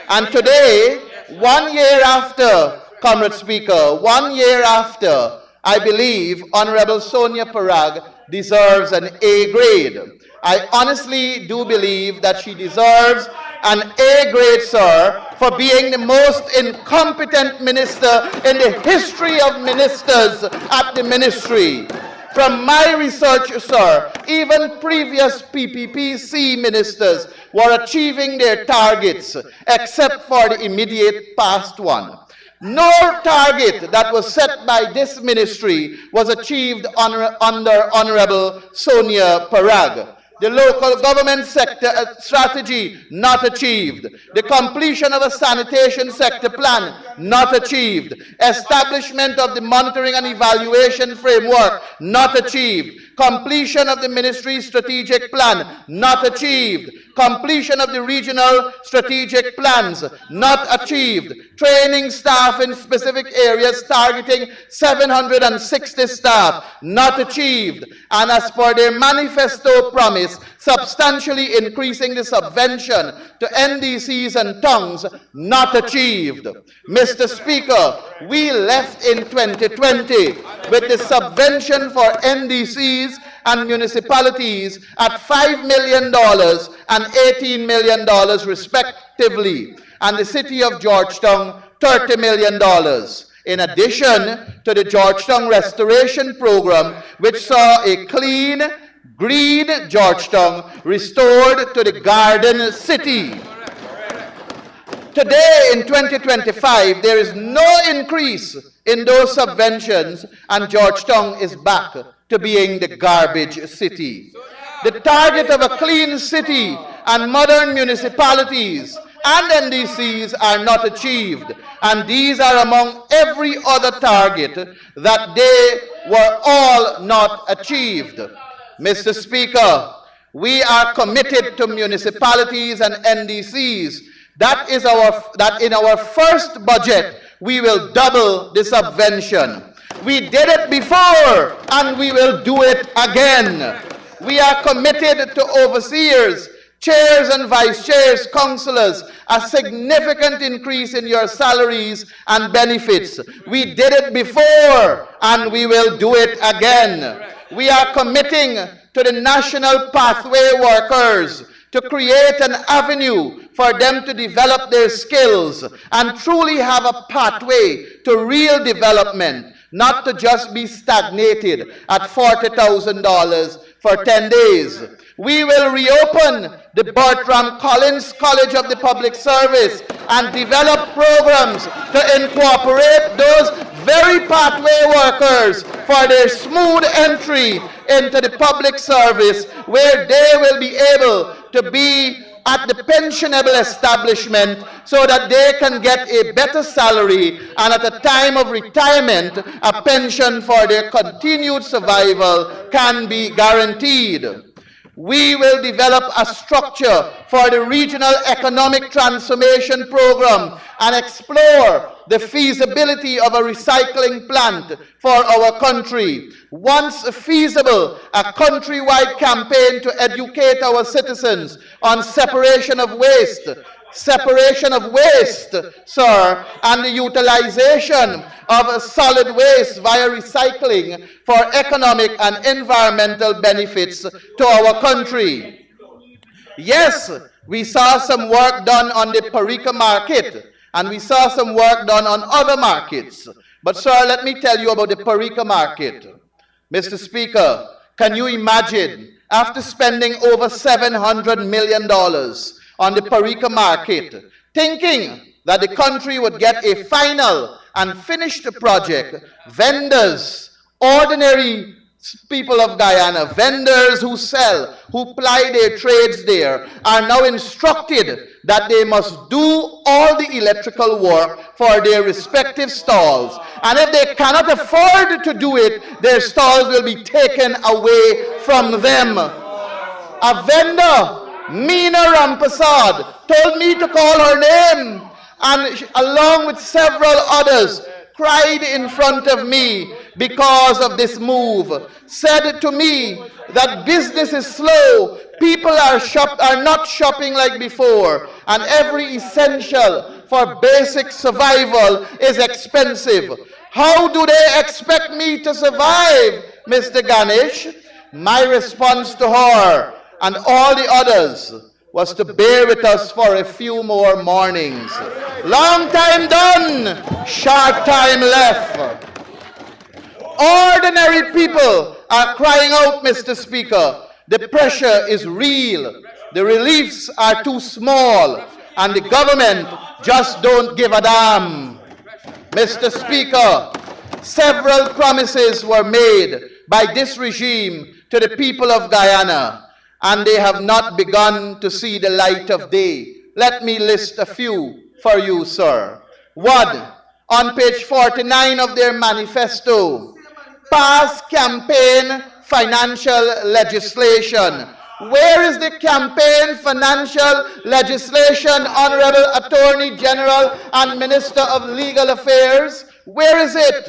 And today, 1 year after, Comrade Speaker, 1 year after, I believe Honorable Sonia Parag deserves an A grade. I honestly do believe that she deserves an A grade, sir, for being the most incompetent minister in the history of ministers at the ministry. From my research, sir, even previous PPPC ministers were achieving their targets, except for the immediate past one. No target that was set by this ministry was achieved under Honorable Sonia Parag. The local government sector strategy, not achieved. The completion of a sanitation sector plan, not achieved. Establishment of the monitoring and evaluation framework, not achieved. Completion of the ministry's strategic plan, not achieved. Completion of the regional strategic plans, not achieved. Training staff in specific areas targeting 760 staff, not achieved. And as per their manifesto promise, substantially increasing the subvention to NDCs and tongues, not achieved. Mr. Speaker, we left in 2020 with the subvention for NDCs and municipalities at $5 million and $18 million respectively, and the city of Georgetown $30 million. In addition to the Georgetown Restoration Program, which saw a clean, Green Georgetown restored to the Garden City. Today in 2025, there is no increase in those subventions, and Georgetown is back to being the garbage city. The target of a clean city and modern municipalities and NDCs are not achieved, and these are among every other target that they were all not achieved. Mr. Speaker, we are committed to municipalities and NDCs. That in our first budget, we will double the subvention. We did it before, and we will do it again. We are committed to overseers, chairs and vice chairs, councillors, a significant increase in your salaries and benefits. We did it before, and we will do it again. We are committing to the National Pathway workers to create an avenue for them to develop their skills and truly have a pathway to real development, not to just be stagnated at $40,000 for 10 days. We will reopen the Bertram Collins College of the Public Service and develop programs to incorporate those very pathway workers for their smooth entry into the public service, where they will be able to be at the pensionable establishment so that they can get a better salary, and at the time of retirement, a pension for their continued survival can be guaranteed. We will develop a structure for the Regional Economic Transformation Program and explore the feasibility of a recycling plant for our country. Once feasible, a countrywide campaign to educate our citizens on separation of waste, sir, and the utilization of solid waste via recycling for economic and environmental benefits to our country. Yes, we saw some work done on the Parika market, and we saw some work done on other markets. But sir, let me tell you about the Parika market. Mr. Speaker, can you imagine, after spending over $700 million on the Parika market, thinking that the country would get a final and finished project, vendors, ordinary people of Guyana, vendors who sell, who ply their trades there, are now instructed that they must do all the electrical work for their respective stalls. And if they cannot afford to do it, their stalls will be taken away from them. A vendor, Meena Rampasad, told me to call her name, and along with several others, cried in front of me because of this move, said to me that business is slow, people are not shopping like before, and every essential for basic survival is expensive. How do they expect me to survive, Mr. Ganesh? My response to her and all the others was to bear with us for a few more mornings. Long time done, short time left. Ordinary people are crying out, Mr. Speaker. The pressure is real. The reliefs are too small, and the government just don't give a damn. Mr. Speaker, several promises were made by this regime to the people of Guyana, and they have not begun to see the light of day. Let me list a few for you, sir. 1, on page 49 of their manifesto, pass campaign financial legislation. Where is the campaign financial legislation, Honorable Attorney General and Minister of Legal Affairs? Where is it?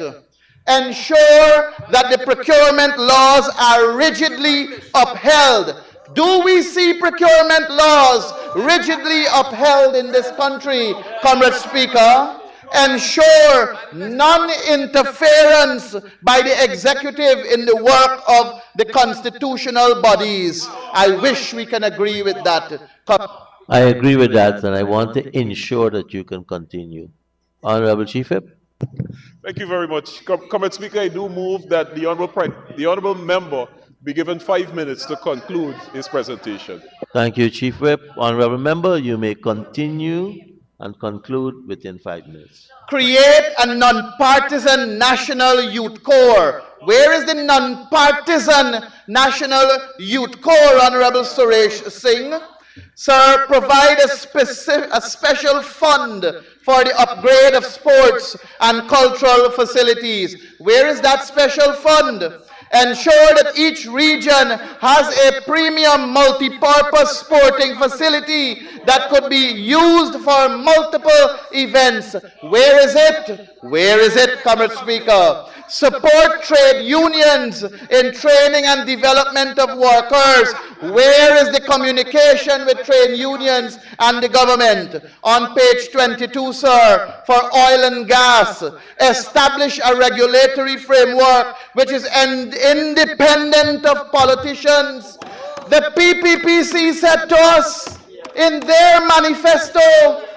Ensure that the procurement laws are rigidly upheld. Do we see procurement laws rigidly upheld in this country, Comrade Speaker? Ensure non-interference by the executive in the work of the constitutional bodies. I wish we can agree with that. I agree with that, and I want to ensure that you can continue. Honorable Chief Whip. Thank you very much. Comrade Speaker, I do move that the honorable member be given 5 minutes to conclude his presentation. Thank you, Chief Whip. Honorable Member, you may continue and conclude within 5 minutes. Create a non-partisan national youth corps. Where is the non-partisan national youth corps, Honorable Suresh Singh? Sir, provide a special fund for the upgrade of sports and cultural facilities. Where is that special fund? Ensure that each region has a premium multi-purpose sporting facility that could be used for multiple events. Where is it? Where is it, Comrade Speaker? Support trade unions in training and development of workers. Where is the communication with trade unions and the government? On page 22, sir, for oil and gas, establish a regulatory framework which is independent of politicians. The PPPC said to us in their manifesto,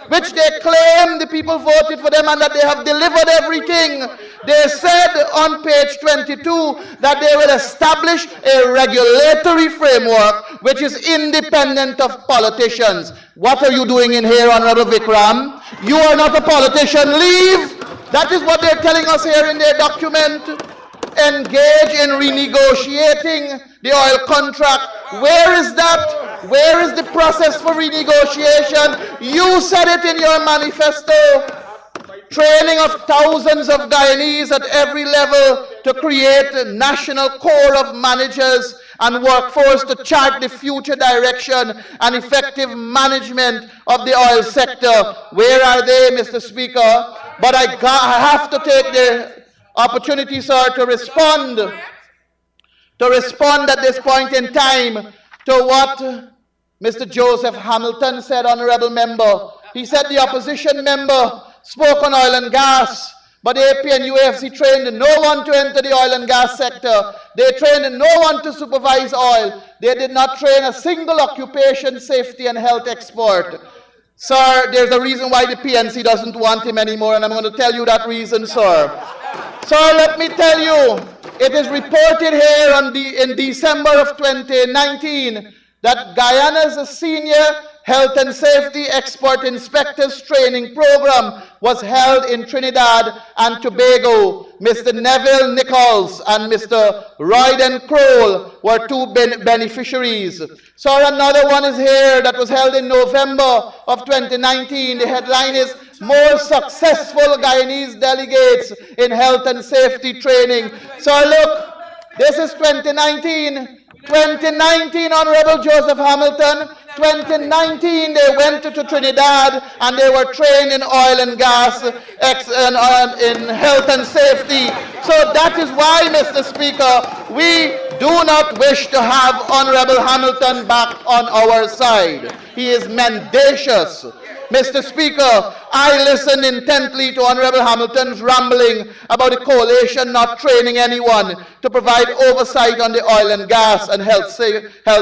which they claim the people voted for them and that they have delivered everything. They said on page 22 that they will establish a regulatory framework which is independent of politicians. What are you doing in here, Honorable Vikram? You are not a politician. Leave! That is what they're telling us here in their document. Engage in renegotiating the oil contract. Where is that? Where is the process for renegotiation? You said it in your manifesto. Training of thousands of Guyanese at every level to create a national corps of managers and workforce to chart the future direction and effective management of the oil sector. Where are they, Mr. Speaker? But I have to take the opportunity, sir, to respond at this point in time to what Mr. Joseph Hamilton said, Honorable Member. He said the opposition member spoke on oil and gas, but AP and UAFC trained no one to enter the oil and gas sector. They trained no one to supervise oil. They did not train a single occupation, safety and health expert. Sir, there's a reason why the PNC doesn't want him anymore, and I'm going to tell you that reason, sir. Sir, let me tell you, it is reported here in December of 2019 that Guyana's senior health and safety expert inspectors training program was held in Trinidad and Tobago. Mr. Neville Nichols and Mr. Royden Kroll were two beneficiaries. Sir, another one is here that was held in November of 2019. The headline is More Successful Guyanese Delegates in Health and Safety Training. So look, this is 2019. 2019, Honorable Joseph Hamilton. 2019, they went to Trinidad and they were trained in oil and gas, in health and safety. So that is why, Mr. Speaker, we do not wish to have Honorable Hamilton back on our side. He is mendacious. Mr. Speaker, I listened intently to Honorable Hamilton's rambling about the coalition not training anyone to provide oversight on the oil and gas and health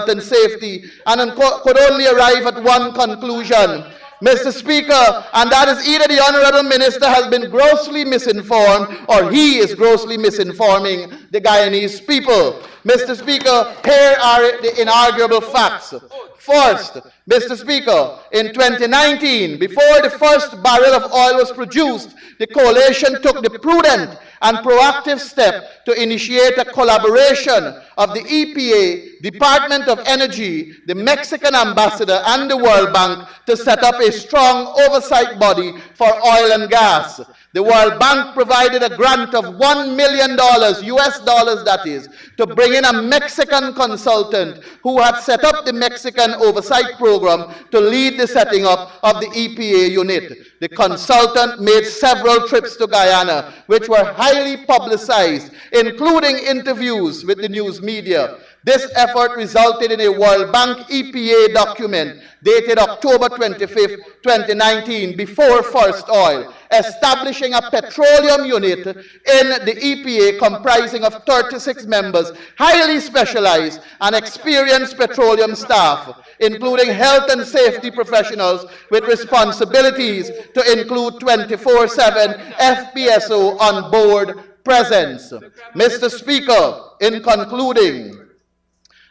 and safety, and could only arrive at one conclusion, Mr. Speaker, and that is either the Honorable Minister has been grossly misinformed or he is grossly misinforming the Guyanese people. Mr. Speaker, here are the inarguable facts. First, Mr. Speaker, in 2019, before the first barrel of oil was produced, the coalition took the prudent and proactive step to initiate a collaboration of the EPA, Department of Energy, the Mexican ambassador, and the World Bank to set up a strong oversight body for oil and gas. The World Bank provided a grant of $1 million, US dollars that is, to bring in a Mexican consultant who had set up the Mexican oversight program to lead the setting up of the EPA unit. The consultant made several trips to Guyana, which were highly publicized, including interviews with the news media. This effort resulted in a World Bank EPA document dated October 25, 2019, before first oil, establishing a petroleum unit in the EPA comprising of 36 members, highly specialized and experienced petroleum staff, including health and safety professionals with responsibilities to include 24/7 FPSO on board presence. Mr. Speaker, in concluding,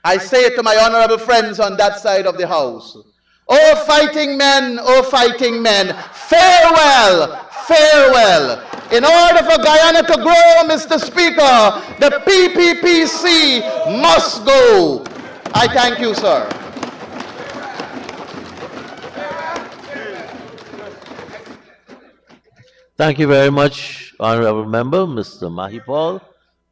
I say it to my honorable friends on that side of the house. Oh, fighting men, farewell, farewell. In order for Guyana to grow, Mr. Speaker, the PPPC must go. I thank you, sir. Thank you very much, Honorable Member, Mr. Mahipal.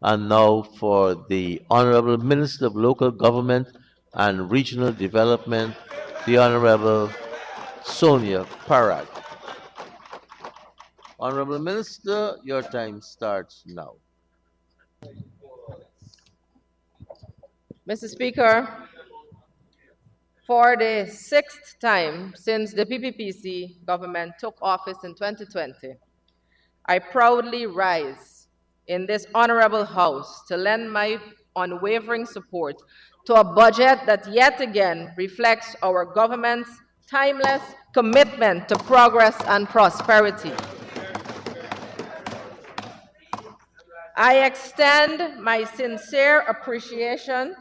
And now for the Honorable Minister of Local Government and Regional Development, the Honorable Sonia Parag. Honorable Minister, your time starts now. Mr. Speaker, for the 6th time since the PPPC government took office in 2020, I proudly rise in this honorable house to lend my unwavering support to a budget that yet again reflects our government's timeless commitment to progress and prosperity. I extend my sincere appreciation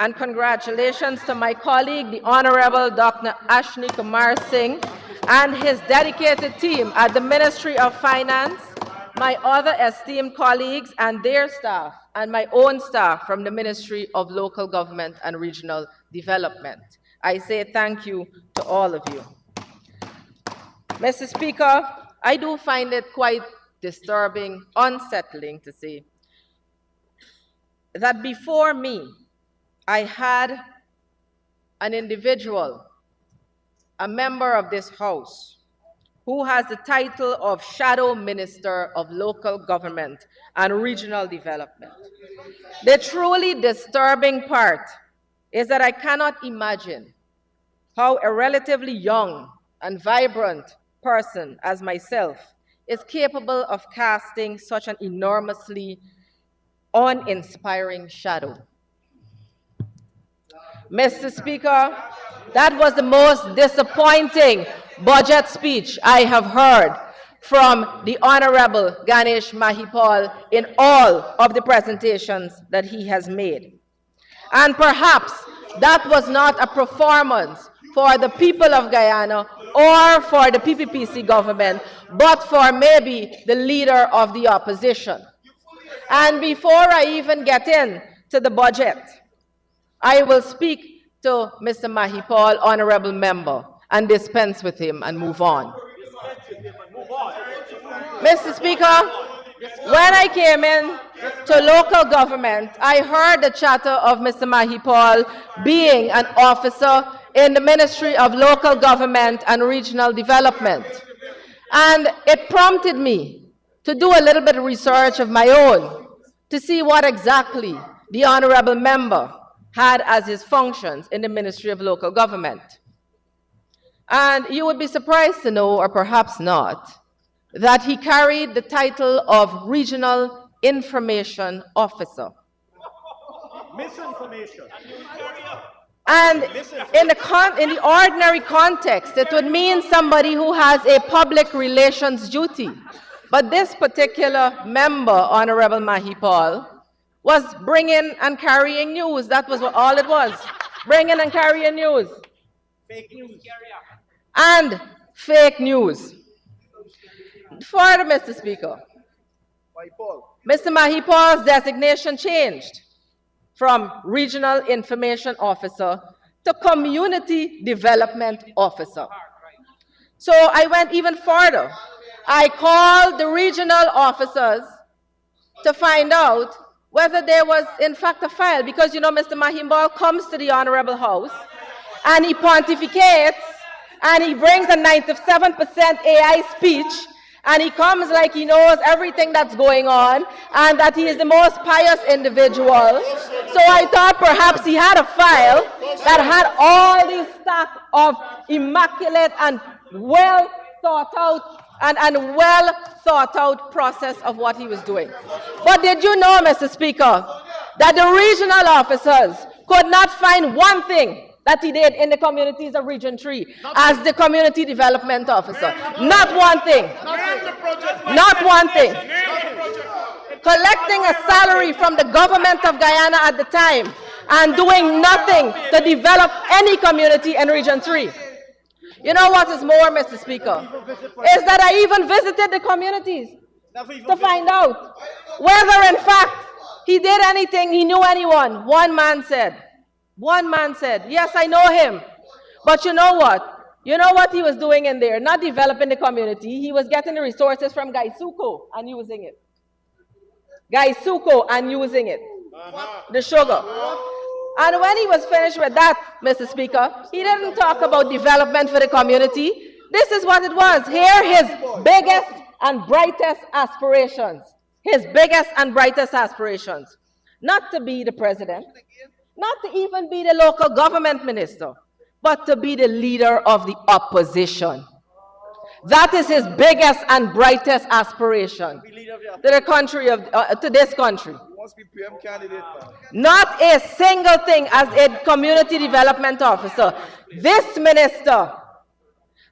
and congratulations to my colleague, the Honorable Dr. Ashni Kumar Singh, and his dedicated team at the Ministry of Finance, my other esteemed colleagues and their staff, and my own staff from the Ministry of Local Government and Regional Development. I say thank you to all of you. Mr. Speaker, I do find it quite disturbing, unsettling to say that before me, I had an individual, a member of this House, who has the title of Shadow Minister of Local Government and Regional Development. The truly disturbing part is that I cannot imagine how a relatively young and vibrant person as myself is capable of casting such an enormously uninspiring shadow. Mr. Speaker, that was the most disappointing budget speech I have heard from the Honorable Ganesh Mahipal in all of the presentations that he has made. And perhaps that was not a performance for the people of Guyana or for the PPPC government, but for maybe the leader of the opposition. And before I even get into the budget, I will speak to Mr. Mahipal, honorable member, and dispense with him and move on. Mr. Speaker, when I came in to local government, I heard the chatter of Mr. Mahipal being an officer in the Ministry of Local Government and Regional Development. And it prompted me to do a little bit of research of my own to see what exactly the honorable member had as his functions in the Ministry of Local Government. And you would be surprised to know, or perhaps not, that he carried the title of Regional Information Officer. Misinformation. And in the ordinary context, it would mean somebody who has a public relations duty. But this particular member, Honorable Mahipal, was bringing and carrying news. That was all it was. Bringing and carrying news. Fake news. And fake news. Further, Mr. Speaker, Mr. Mahipal's designation changed from Regional Information Officer to Community Development Officer. So I went even further. I called the regional officers to find out whether there was in fact a file, because you know Mr. Mahipal comes to the Honorable House and he pontificates and he brings a 97% AI speech and he comes like he knows everything that's going on and that he is the most pious individual. So I thought perhaps he had a file that had all these stack of immaculate and well thought out and well thought out process of what he was doing. But did you know, Mr. Speaker, that the regional officers could not find one thing that he did in the communities of Region 3 as the community development officer? Not one thing. Not one thing. Collecting a salary from the government of Guyana at the time and doing nothing to develop any community in Region 3. You know what is more, Mr. Speaker, is that I even visited the communities to find out whether in fact he did anything, he knew anyone. One man said, yes, I know him. But you know what? You know what he was doing in there? Not developing the community. He was getting the resources from Gaisuko and using it. The sugar. And when he was finished with that, Mr. Speaker, he didn't talk about development for the community. This is what it was. Here, his biggest and brightest aspirations. Not to be the president, not to even be the local government minister, but to be the leader of the opposition. That is his biggest and brightest aspiration to the country to this country. Not a single thing as a community development officer. This minister,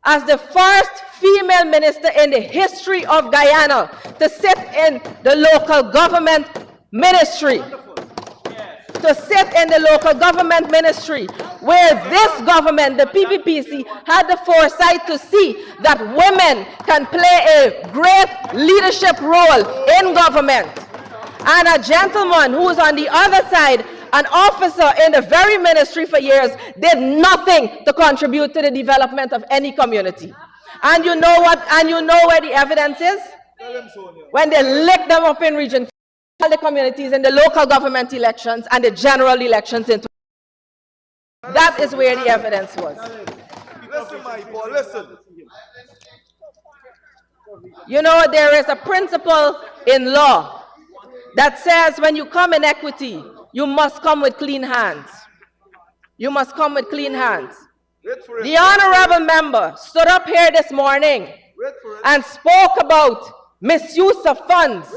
as the first female minister in the history of Guyana to sit in the local government ministry, where this government, the PPPC, had the foresight to see that women can play a great leadership role in government. And a gentleman who was on the other side, an officer in the very ministry for years, did nothing to contribute to the development of any community. And you know what? And you know where the evidence is? When they licked them up in Region 4, the communities in the local government elections and the general elections in. That is where the evidence was. Listen, my boy, listen. You know, there is a principle in law that says when you come in equity, you must come with clean hands. The honorable member stood up here this morning and spoke about misuse of funds.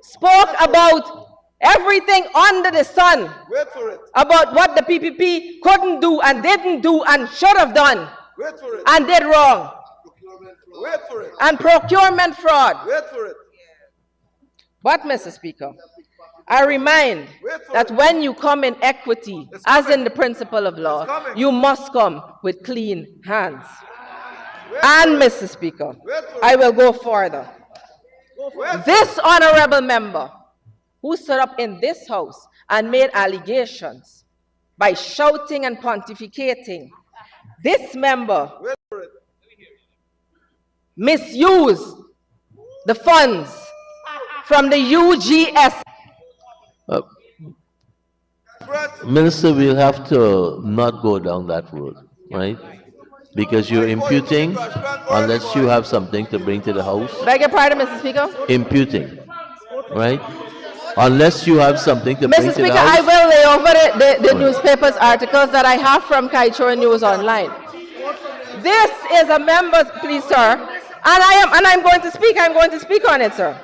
Spoke about everything under the sun. About what the PPP couldn't do and didn't do and should have done and did wrong. And procurement fraud. But, Mr. Speaker, I remind that when you come in equity, as in the principle of law, you must come with clean hands. And, Mr. Speaker, I will go further. This honorable member who stood up in this house and made allegations by shouting and pontificating, this member misused the funds from the UGS. Minister, we'll have to not go down that road, right? Because you're imputing, unless you have something to bring to the House. Beg your pardon, Mr. Speaker? Imputing, right? Unless you have something to bring Mr. to the Speaker, House. I will lay over the newspapers articles that I have from Kaichor News Online. This is a member, please, sir, and I'm going to speak on it, sir.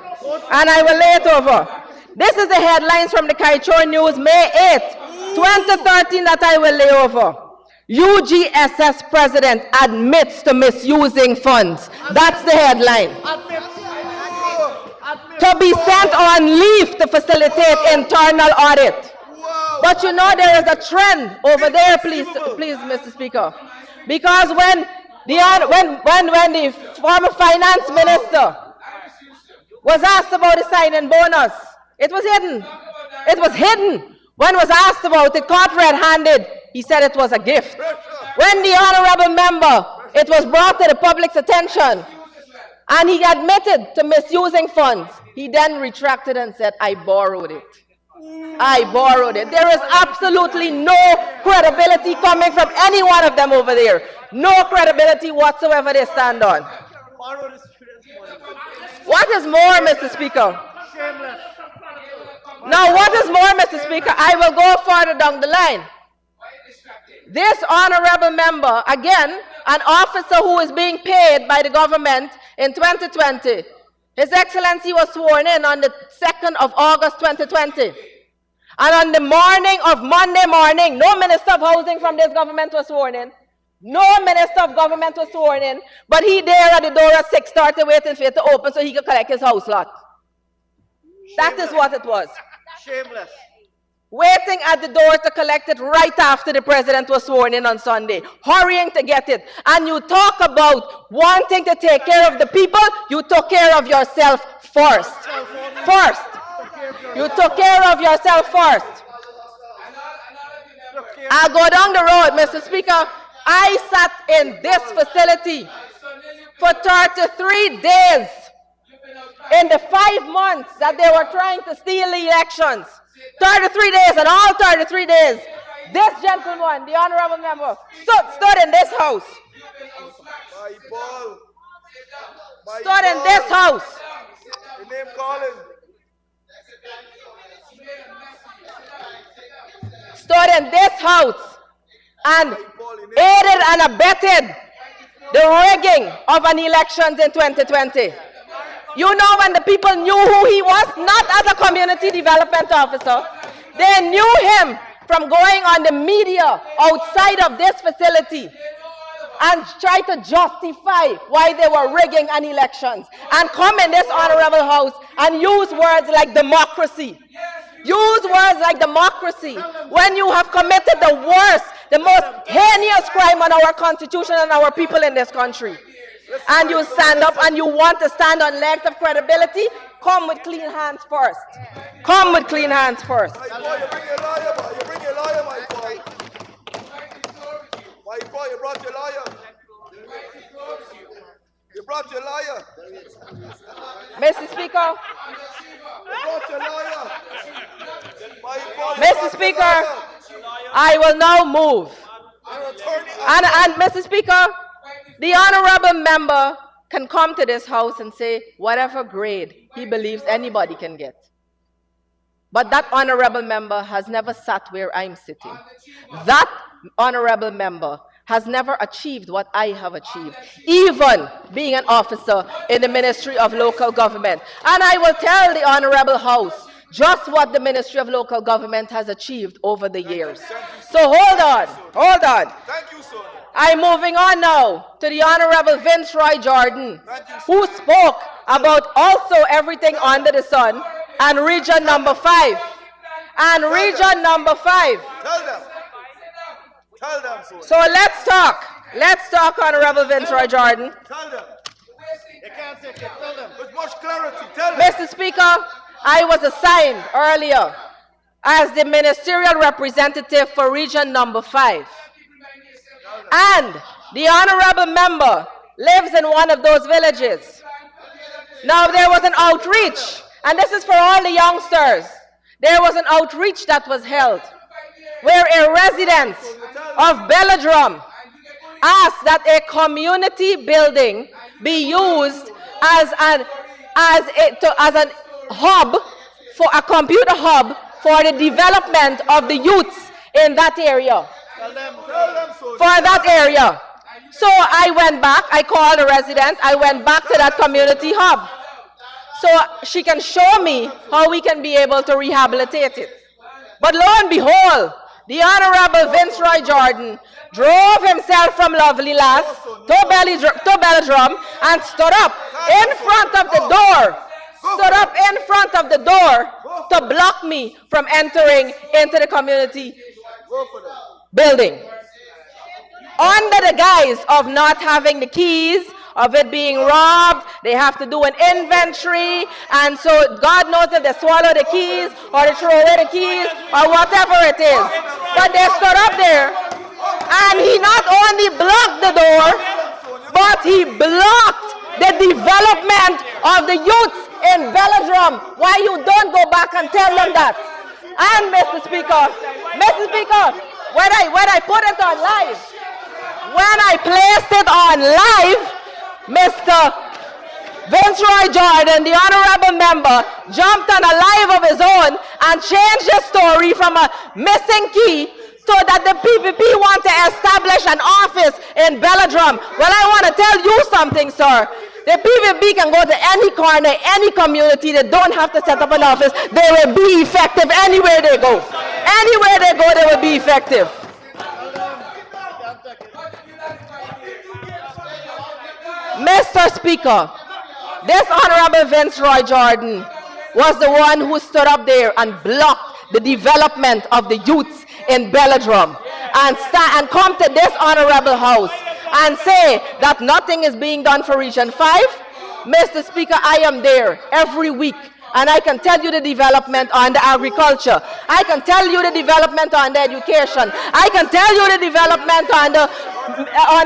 And I will lay it over. This is the headlines from the Kaichor News, May 8, 2013, that I will lay over. UGSS president admits to misusing funds. That's the headline. To be sent on leave to facilitate internal audit. But you know there is a trend over there, please, Mr. Speaker. Because when the former finance minister was asked about the sign-in bonus, it was hidden. When was asked about it, caught red-handed, he said it was a gift. When the honorable member, it was brought to the public's attention, and he admitted to misusing funds, he then retracted and said, I borrowed it. There is absolutely no credibility coming from any one of them over there. No credibility whatsoever they stand on. What is more, Mr. Speaker? Now, what is more, Mr. Speaker? I will go further down the line. This honorable member, again, an officer who is being paid by the government in 2020, His Excellency was sworn in on the 2nd of August 2020. And on the morning of Monday morning, no Minister of Housing from this government was sworn in. No Minister of Government was sworn in. But he there at the door at 6:30 waiting for it to open so he could collect his house lot. That is what it was. Shameless. waiting at the door to collect it right after the president was sworn in on Sunday, hurrying to get it. And you talk about wanting to take care of the people, you took care of yourself first. First. You took care of yourself first. I'll go down the road, Mr. Speaker. I sat in this facility for 33 days in the 5 months that they were trying to steal the elections. 33 days, and all 33 days, this gentleman, the honorable member, stood in this house. Stood in this house. Your name calling. Stood in this house and aided and abetted the rigging of an elections in 2020. You know, when the people knew who he was, not as a community development officer, they knew him from going on the media outside of this facility and try to justify why they were rigging an elections and come in this honorable house and use words like democracy. Use words like democracy when you have committed the worst, the most heinous crime on our constitution and our people in this country. And you stand up and you want to stand on legs of credibility, come with clean hands first. Come with clean hands first. My boy, you bring your lawyer, boy. You bring your lawyer, my boy. My boy, you brought your lawyer. You brought your lawyer. Mr. Speaker. You brought your lawyer. My boy, Mr. Speaker, I will now move. And Mr. Speaker, the honorable member can come to this house and say whatever grade he believes anybody can get. But that honorable member has never sat where I'm sitting. That honorable member has never achieved what I have achieved, even being an officer in the Ministry of Local Government. And I will tell the honorable house just what the Ministry of Local Government has achieved over the years. So hold on. Thank you, sir. I'm moving on now to the Honorable Vince Roy Jordan, who spoke about also everything under the sun and region number 5. And region number 5. Tell them. Tell them, sir. So let's talk. Let's talk, Honorable Vince Roy Jordan. Tell them. You can't take it. Tell them. With much clarity. Tell them. Mr. Speaker, I was assigned earlier as the ministerial representative for region number 5. And the honorable member lives in one of those villages. Now there was an outreach, and this is for all the youngsters. There was an outreach that was held where a resident of Belladrum asked that a community building be used as an hub, for a computer hub for the development of the youths in that area. For that area. So I went back, I called the resident, I went back to that community hub. So she can show me how we can be able to rehabilitate it. But lo and behold, the Honorable Vince Roy Jordan drove himself from Lovely Lass to Belladrum and stood up in front of the door. Stood up in front of the door to block me from entering into the community building. Under the guise of not having the keys, of it being robbed, they have to do an inventory, and so God knows if they swallow the keys or they throw away the keys or whatever it is. But they stood up there, and he not only blocked the door, but he blocked the development of the youths in Belladrum. Why you don't go back and tell them that? And Mr. Speaker, when I put it on live, when I placed it on live, Mr. Vince Roy Jordan, the honorable member, jumped on a live of his own and changed the story from a missing key so that the PPP want to establish an office in Belladrum. Well, I want to tell you something, sir. The PPP can go to any corner, any community. They don't have to set up an office. They will be effective anywhere they go. Anywhere they go, they will be effective. Mr. Speaker, this Honorable Vince Roy Jordan was the one who stood up there and blocked the development of the youths in Belladrum and come to this honorable house and say that nothing is being done for Region 5, Mr. Speaker, I am there every week. And I can tell you the development on the agriculture. I can tell you the development on the education. I can tell you the development on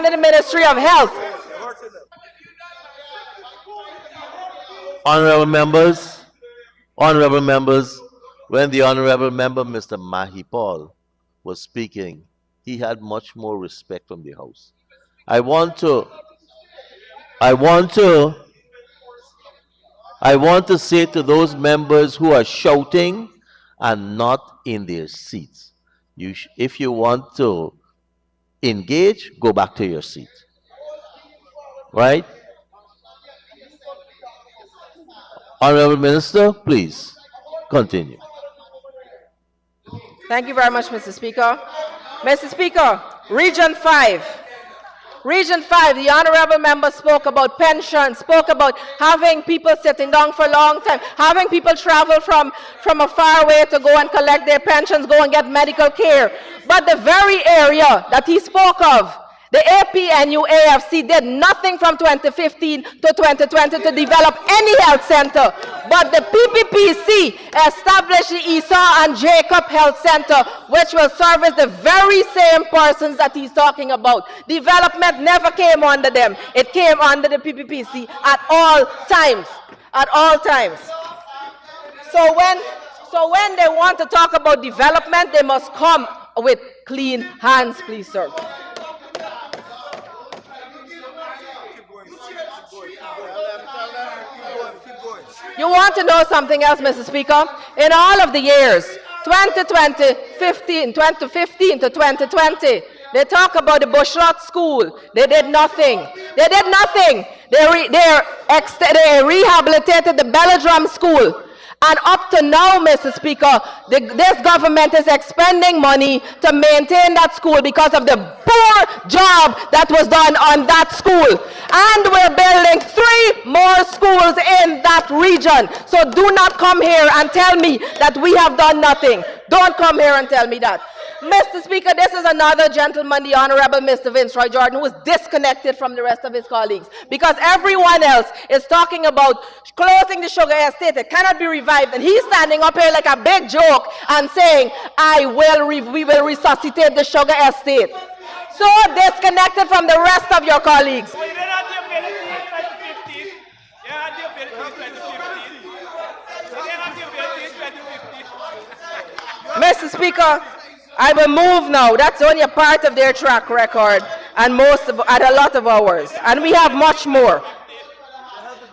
the Ministry of Health. Honorable members, when the honorable member, Mr. Mahi Paul, was speaking, he had much more respect from the House. I want to say to those members who are shouting and not in their seats, if you want to engage, go back to your seat. Right? Honorable Minister, please continue. Thank you very much, Mr. Speaker. Mr. Speaker, Region 5. Region 5, the honorable member spoke about pensions, spoke about having people sitting down for a long time, having people travel from a far way to go and collect their pensions, go and get medical care. But the very area that he spoke of, the APNU AFC did nothing from 2015 to 2020 to develop any health center. But the PPPC established the Esau and Jacob Health Center, which will service the very same persons that he's talking about. Development never came under them. It came under the PPPC at all times. At all times. So when they want to talk about development, they must come with clean hands, please, sir. You want to know something else, Mr. Speaker? In all of the years, 2015 to 2020, they talk about the Bushrot School. They did nothing. They did nothing. They rehabilitated the Belladrum School. And up to now, Mr. Speaker, this government is expending money to maintain that school because of the poor job that was done on that school. And we're building 3 more schools in that region. So do not come here and tell me that we have done nothing. Don't come here and tell me that. Mr. Speaker, this is another gentleman, the Honorable Mr. Vince Roy Jordan, who is disconnected from the rest of his colleagues. Because everyone else is talking about closing the sugar estate. It cannot be revived. And he's standing up here like a big joke and saying, we will resuscitate the sugar estate. So disconnected from the rest of your colleagues. Mr. Speaker, I will move now. That's only a part of their track record and a lot of ours. And we have much more.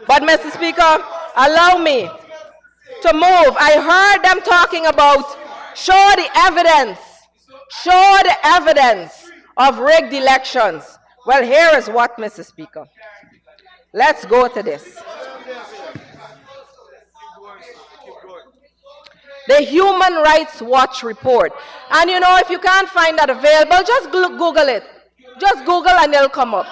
But Mr. Speaker, allow me to move. I heard them talking about show the evidence of rigged elections. Well, here is what, Mr. Speaker. Let's go to this. The Human Rights Watch report. And you know, if you can't find that available, just Google it. Just Google and it'll come up.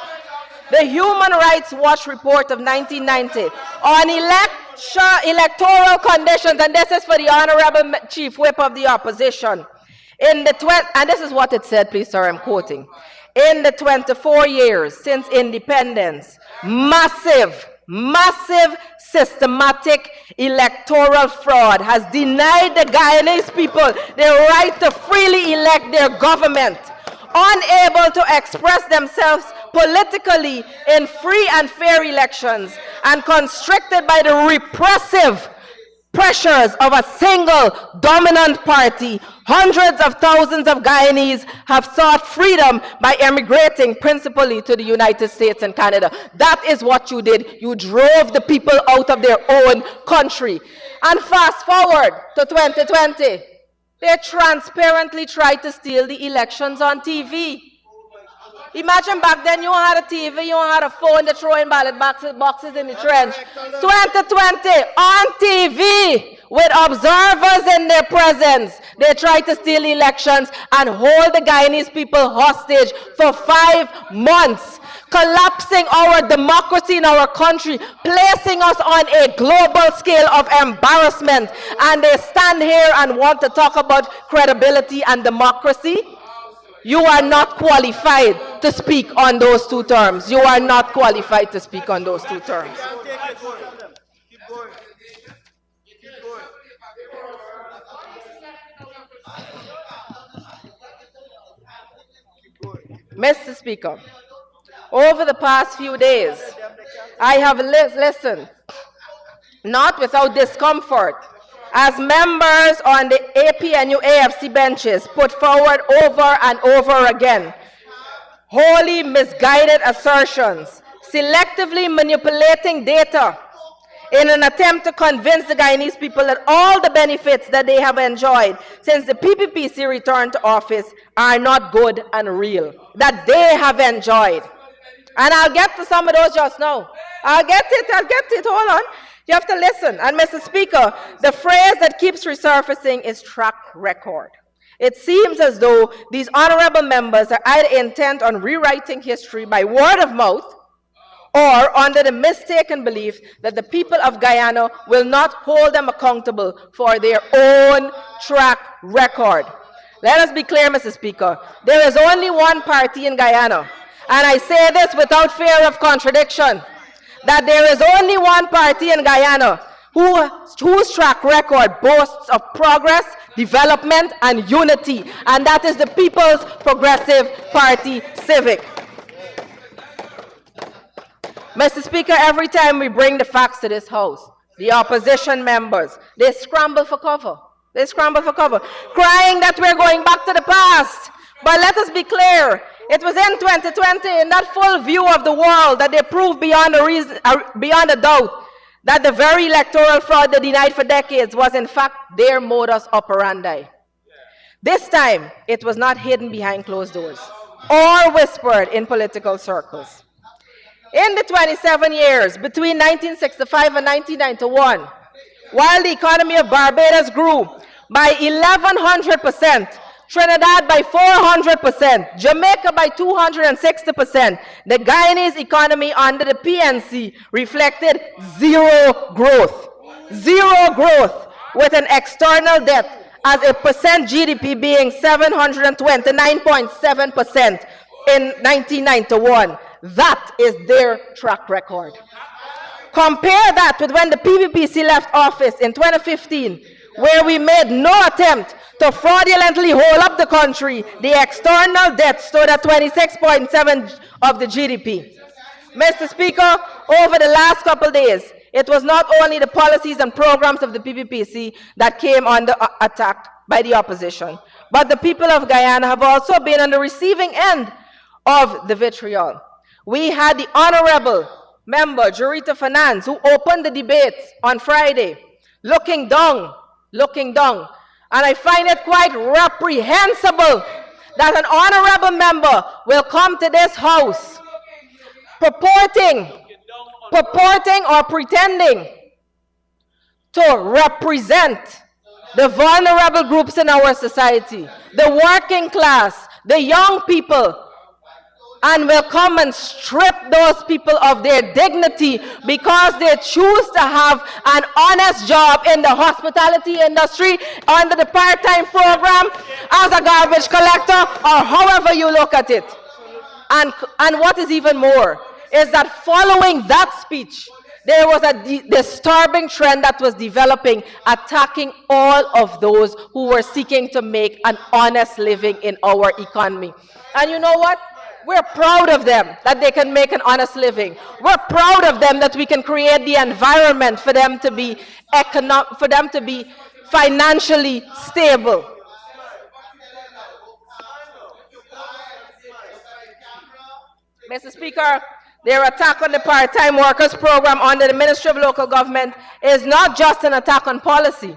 The Human Rights Watch report of 1990 on electoral conditions, and this is for the Honorable Chief Whip of the Opposition. And this is what it said, please, sir, I'm quoting. In the 24 years since independence, massive systematic electoral fraud has denied the Guyanese people their right to freely elect their government, unable to express themselves politically in free and fair elections, and constricted by the repressive pressures of a single dominant party. Hundreds of thousands of Guyanese have sought freedom by emigrating principally to the United States and Canada. That is what you did. You drove the people out of their own country. And fast forward to 2020, they transparently tried to steal the elections on TV. Imagine back then you had a TV, you had a phone, they're throwing ballot boxes in the trench. 2020, on TV, with observers in their presence, they try to steal elections and hold the Guyanese people hostage for 5 months, collapsing our democracy in our country, placing us on a global scale of embarrassment. And they stand here and want to talk about credibility and democracy. You are not qualified to speak on those two terms. You are not qualified to speak on those two terms. Mr. Speaker, over the past few days, I have listened, not without discomfort, as members on the APNU AFC benches put forward over and over again wholly misguided assertions, selectively manipulating data in an attempt to convince the Guyanese people that all the benefits that they have enjoyed since the PPPC returned to office are not good and real, that they have enjoyed. And I'll get to some of those just now. I'll get it, hold on. You have to listen. And Mr. Speaker, the phrase that keeps resurfacing is track record. It seems as though these honorable members are either intent on rewriting history by word of mouth or under the mistaken belief that the people of Guyana will not hold them accountable for their own track record. Let us be clear, Mr. Speaker. There is only one party in Guyana, and I say this without fear of contradiction, that there is only one party in Guyana whose track record boasts of progress, development, and unity, and that is the People's Progressive Party Civic. Mr. Speaker, every time we bring the facts to this House, the opposition members, they scramble for cover. They scramble for cover, crying that we're going back to the past. But let us be clear, it was in 2020, in that full view of the world, that they proved beyond a doubt that the very electoral fraud they denied for decades was in fact their modus operandi. This time, it was not hidden behind closed doors or whispered in political circles. In the 27 years between 1965 and 1991, while the economy of Barbados grew by 1,100%, Trinidad by 400%, Jamaica by 260%, the Guyanese economy under the PNC reflected zero growth. Zero growth, with an external debt as a percent GDP being 729.7% in 1991. That is their track record. Compare that with when the PPPC left office in 2015, where we made no attempt to fraudulently hold up the country. The external debt stood at 26.7% of the GDP. Mr. Speaker, over the last couple days, it was not only the policies and programs of the PPPC that came under attack by the opposition, but the people of Guyana have also been on the receiving end of the vitriol. We had the Honorable Member, Jurita Finance, who opened the debates on Friday, looking down. And I find it quite reprehensible that an honorable member will come to this House purporting or pretending to represent the vulnerable groups in our society, the working class, the young people, and will come and strip those people of their dignity because they choose to have an honest job in the hospitality industry, under the part-time program, as a garbage collector, or however you look at it. And what is even more is that following that speech, there was a disturbing trend that was developing, attacking all of those who were seeking to make an honest living in our economy. And you know what? We're proud of them that they can make an honest living. We're proud of them that we can create the environment for them to be financially stable. Mr. Speaker, their attack on the part-time workers program under the Ministry of Local Government is not just an attack on policy.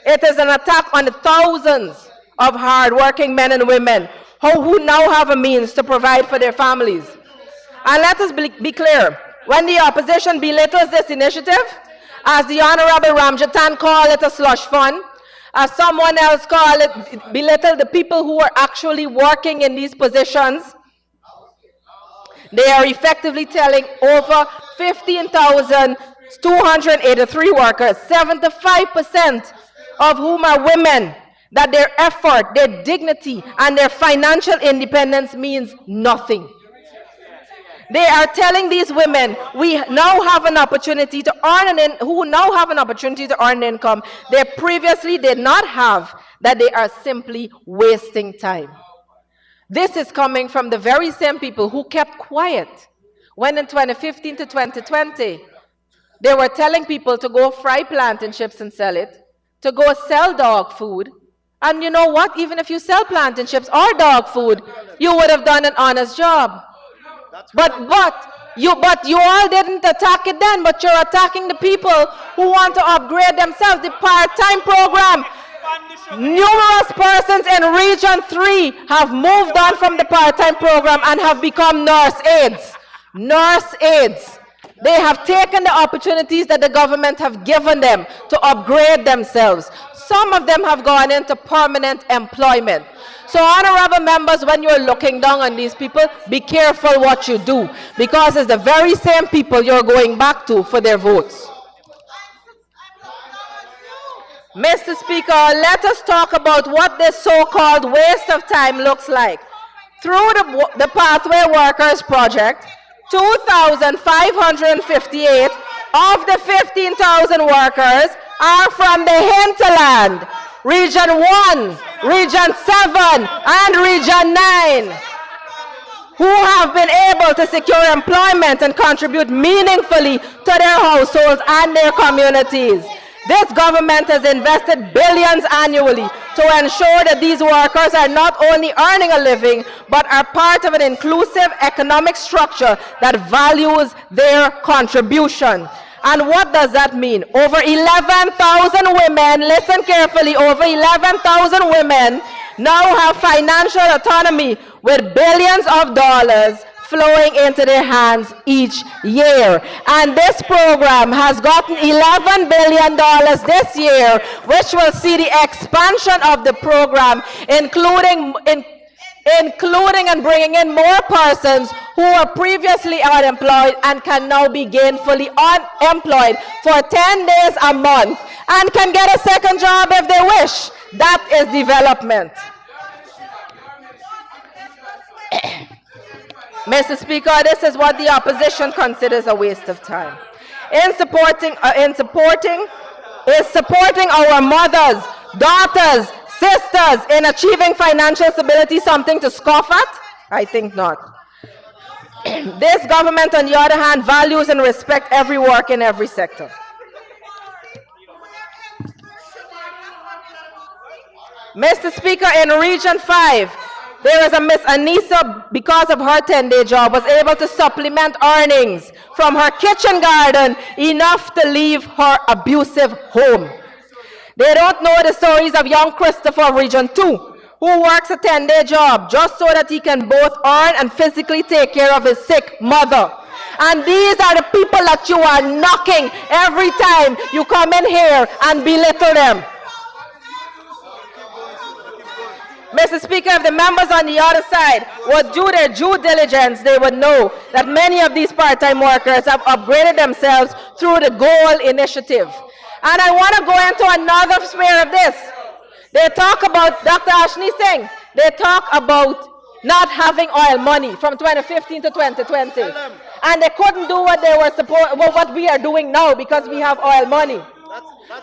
It is an attack on the thousands of hard-working men and women who now have a means to provide for their families. And let us be clear, when the opposition belittles this initiative As the Honorable Ramjatan called it, a slush fund. As someone else called it, belittle the people who are actually working in these positions. They are effectively telling over 15,283 workers, 75% of whom are women, that their effort, their dignity, and their financial independence means nothing. They are telling these women, we now have an opportunity to earn who now have an opportunity to earn income they previously did not have, that they are simply wasting time. This is coming from the very same people who kept quiet when in 2015 to 2020, they were telling people to go fry plantain chips and sell it, to go sell dog food. And you know what? Even if you sell plantain chips or dog food, you would have done an honest job. But you all didn't attack it then, but you're attacking the people who want to upgrade themselves. The part-time program. Numerous persons in Region 3 have moved on from the part-time program and have become nurse aides. Nurse aides. They have taken the opportunities that the government have given them to upgrade themselves. Some of them have gone into permanent employment. So, honorable members, when you're looking down on these people, be careful what you do, because it's the very same people you're going back to for their votes. Mr. Speaker, let us talk about what this so-called waste of time looks like. Through the Pathway Workers Project, 2,558 of the 15,000 workers are from the hinterland, Region 1, Region 7, and Region 9, who have been able to secure employment and contribute meaningfully to their households and their communities. This government has invested billions annually to ensure that these workers are not only earning a living, but are part of an inclusive economic structure that values their contribution. And what does that mean? Over 11,000 women, listen carefully, over 11,000 women now have financial autonomy with billions of dollars flowing into their hands each year. And this program has gotten $11 billion this year, which will see the expansion of the program, including and bringing in more persons who were previously unemployed and can now be gainfully unemployed for 10 days a month and can get a second job if they wish. That is development. Mr. Speaker, this is what the opposition considers a waste of time. Supporting our mothers, daughters, sisters in achieving financial stability something to scoff at? I think not. This government, on the other hand, values and respects every work in every sector. Mr. Speaker, in Region 5, there is a Miss Anissa, because of her 10-day job, was able to supplement earnings from her kitchen garden enough to leave her abusive home. They don't know the stories of young Christopher of Region 2, who works a 10-day job just so that he can both earn and physically take care of his sick mother. And these are the people that you are knocking every time you come in here and belittle them. Mr. Speaker, if the members on the other side would do their due diligence, they would know that many of these part-time workers have upgraded themselves through the GOAL initiative. And I want to go into another sphere of this. They talk about, Dr. Ashni Singh, they talk about not having oil money from 2015 to 2020. And they couldn't do what they were what we are doing now because we have oil money.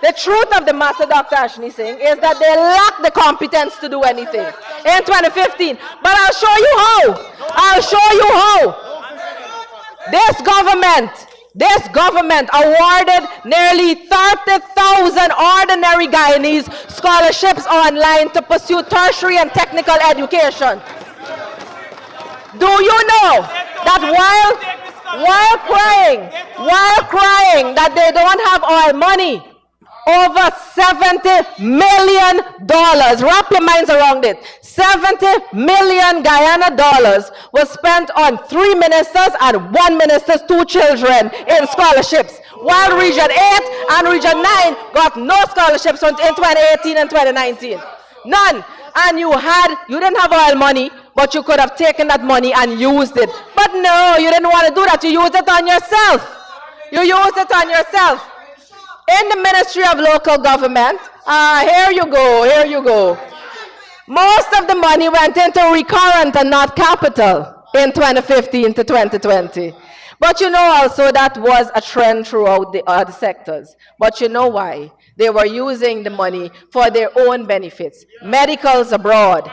The truth of the matter, Dr. Ashni Singh, is that they lack the competence to do anything in 2015. But I'll show you how. I'll show you how. This government awarded nearly 30,000 ordinary Guyanese scholarships online to pursue tertiary and technical education. Do you know that while crying that they don't have oil money, over $70 million, wrap your minds around it, 70 million Guyana dollars was spent on 3 ministers and 1 minister's 2 children in scholarships. while Region 8 and Region 9 got no scholarships in 2018 and 2019. None. And you didn't have oil money, but you could have taken that money and used it. But no, you didn't want to do that. You used it on yourself. You used it on yourself. In the Ministry of Local Government, here you go. Most of the money went into recurrent and not capital in 2015 to 2020. But you know also that was a trend throughout the other sectors. But you know why? They were using the money for their own benefits. Medicals abroad.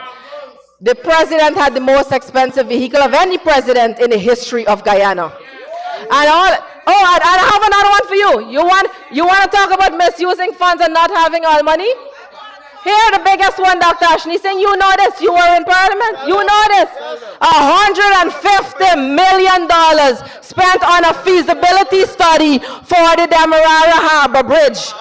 The president had the most expensive vehicle of any president in the history of Guyana. And I have another one for you. You want to talk about misusing funds and not having all money? Here, the biggest one, Dr. Ashney Singh, you know this. You were in Parliament. You know this. $150 million spent on a feasibility study for the Demerara Harbor Bridge.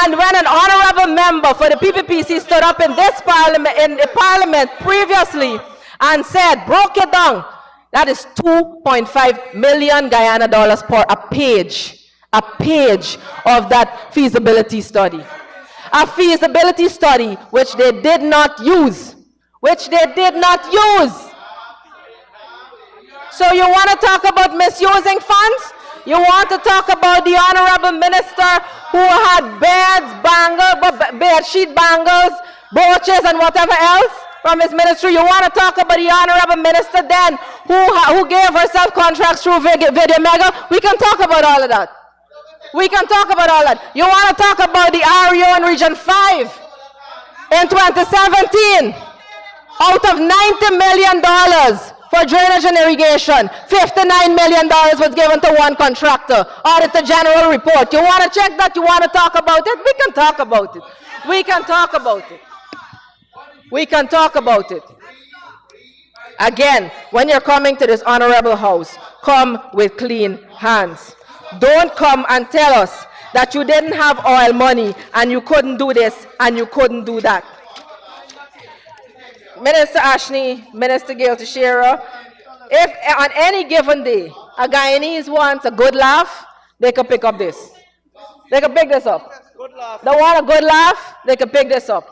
And when an honorable member for the PPPC stood up in this parliament, in the parliament previously, and said, broke it down, that is 2.5 million Guyana dollars per a page of that feasibility study. A feasibility study which they did not use. So you want to talk about misusing funds? You want to talk about the honorable minister who had bed sheet bangles, brooches, and whatever else from his ministry? You want to talk about the honorable minister then who gave herself contracts through Video Mega? We can talk about all of that. You want to talk about the REO in Region 5 in 2017? Out of $90 million for drainage and irrigation, $59 million was given to one contractor. Auditor General report. You want to check that? You want to talk about it? We can talk about it. Again, when you're coming to this honorable house, come with clean hands. Don't come and tell us that you didn't have oil money and you couldn't do this and you couldn't do that. Minister Ashney, Minister Gail Teixeira, if on any given day a Guyanese wants a good laugh, they can pick up this. They can pick this up. They want a good laugh, they can pick this up.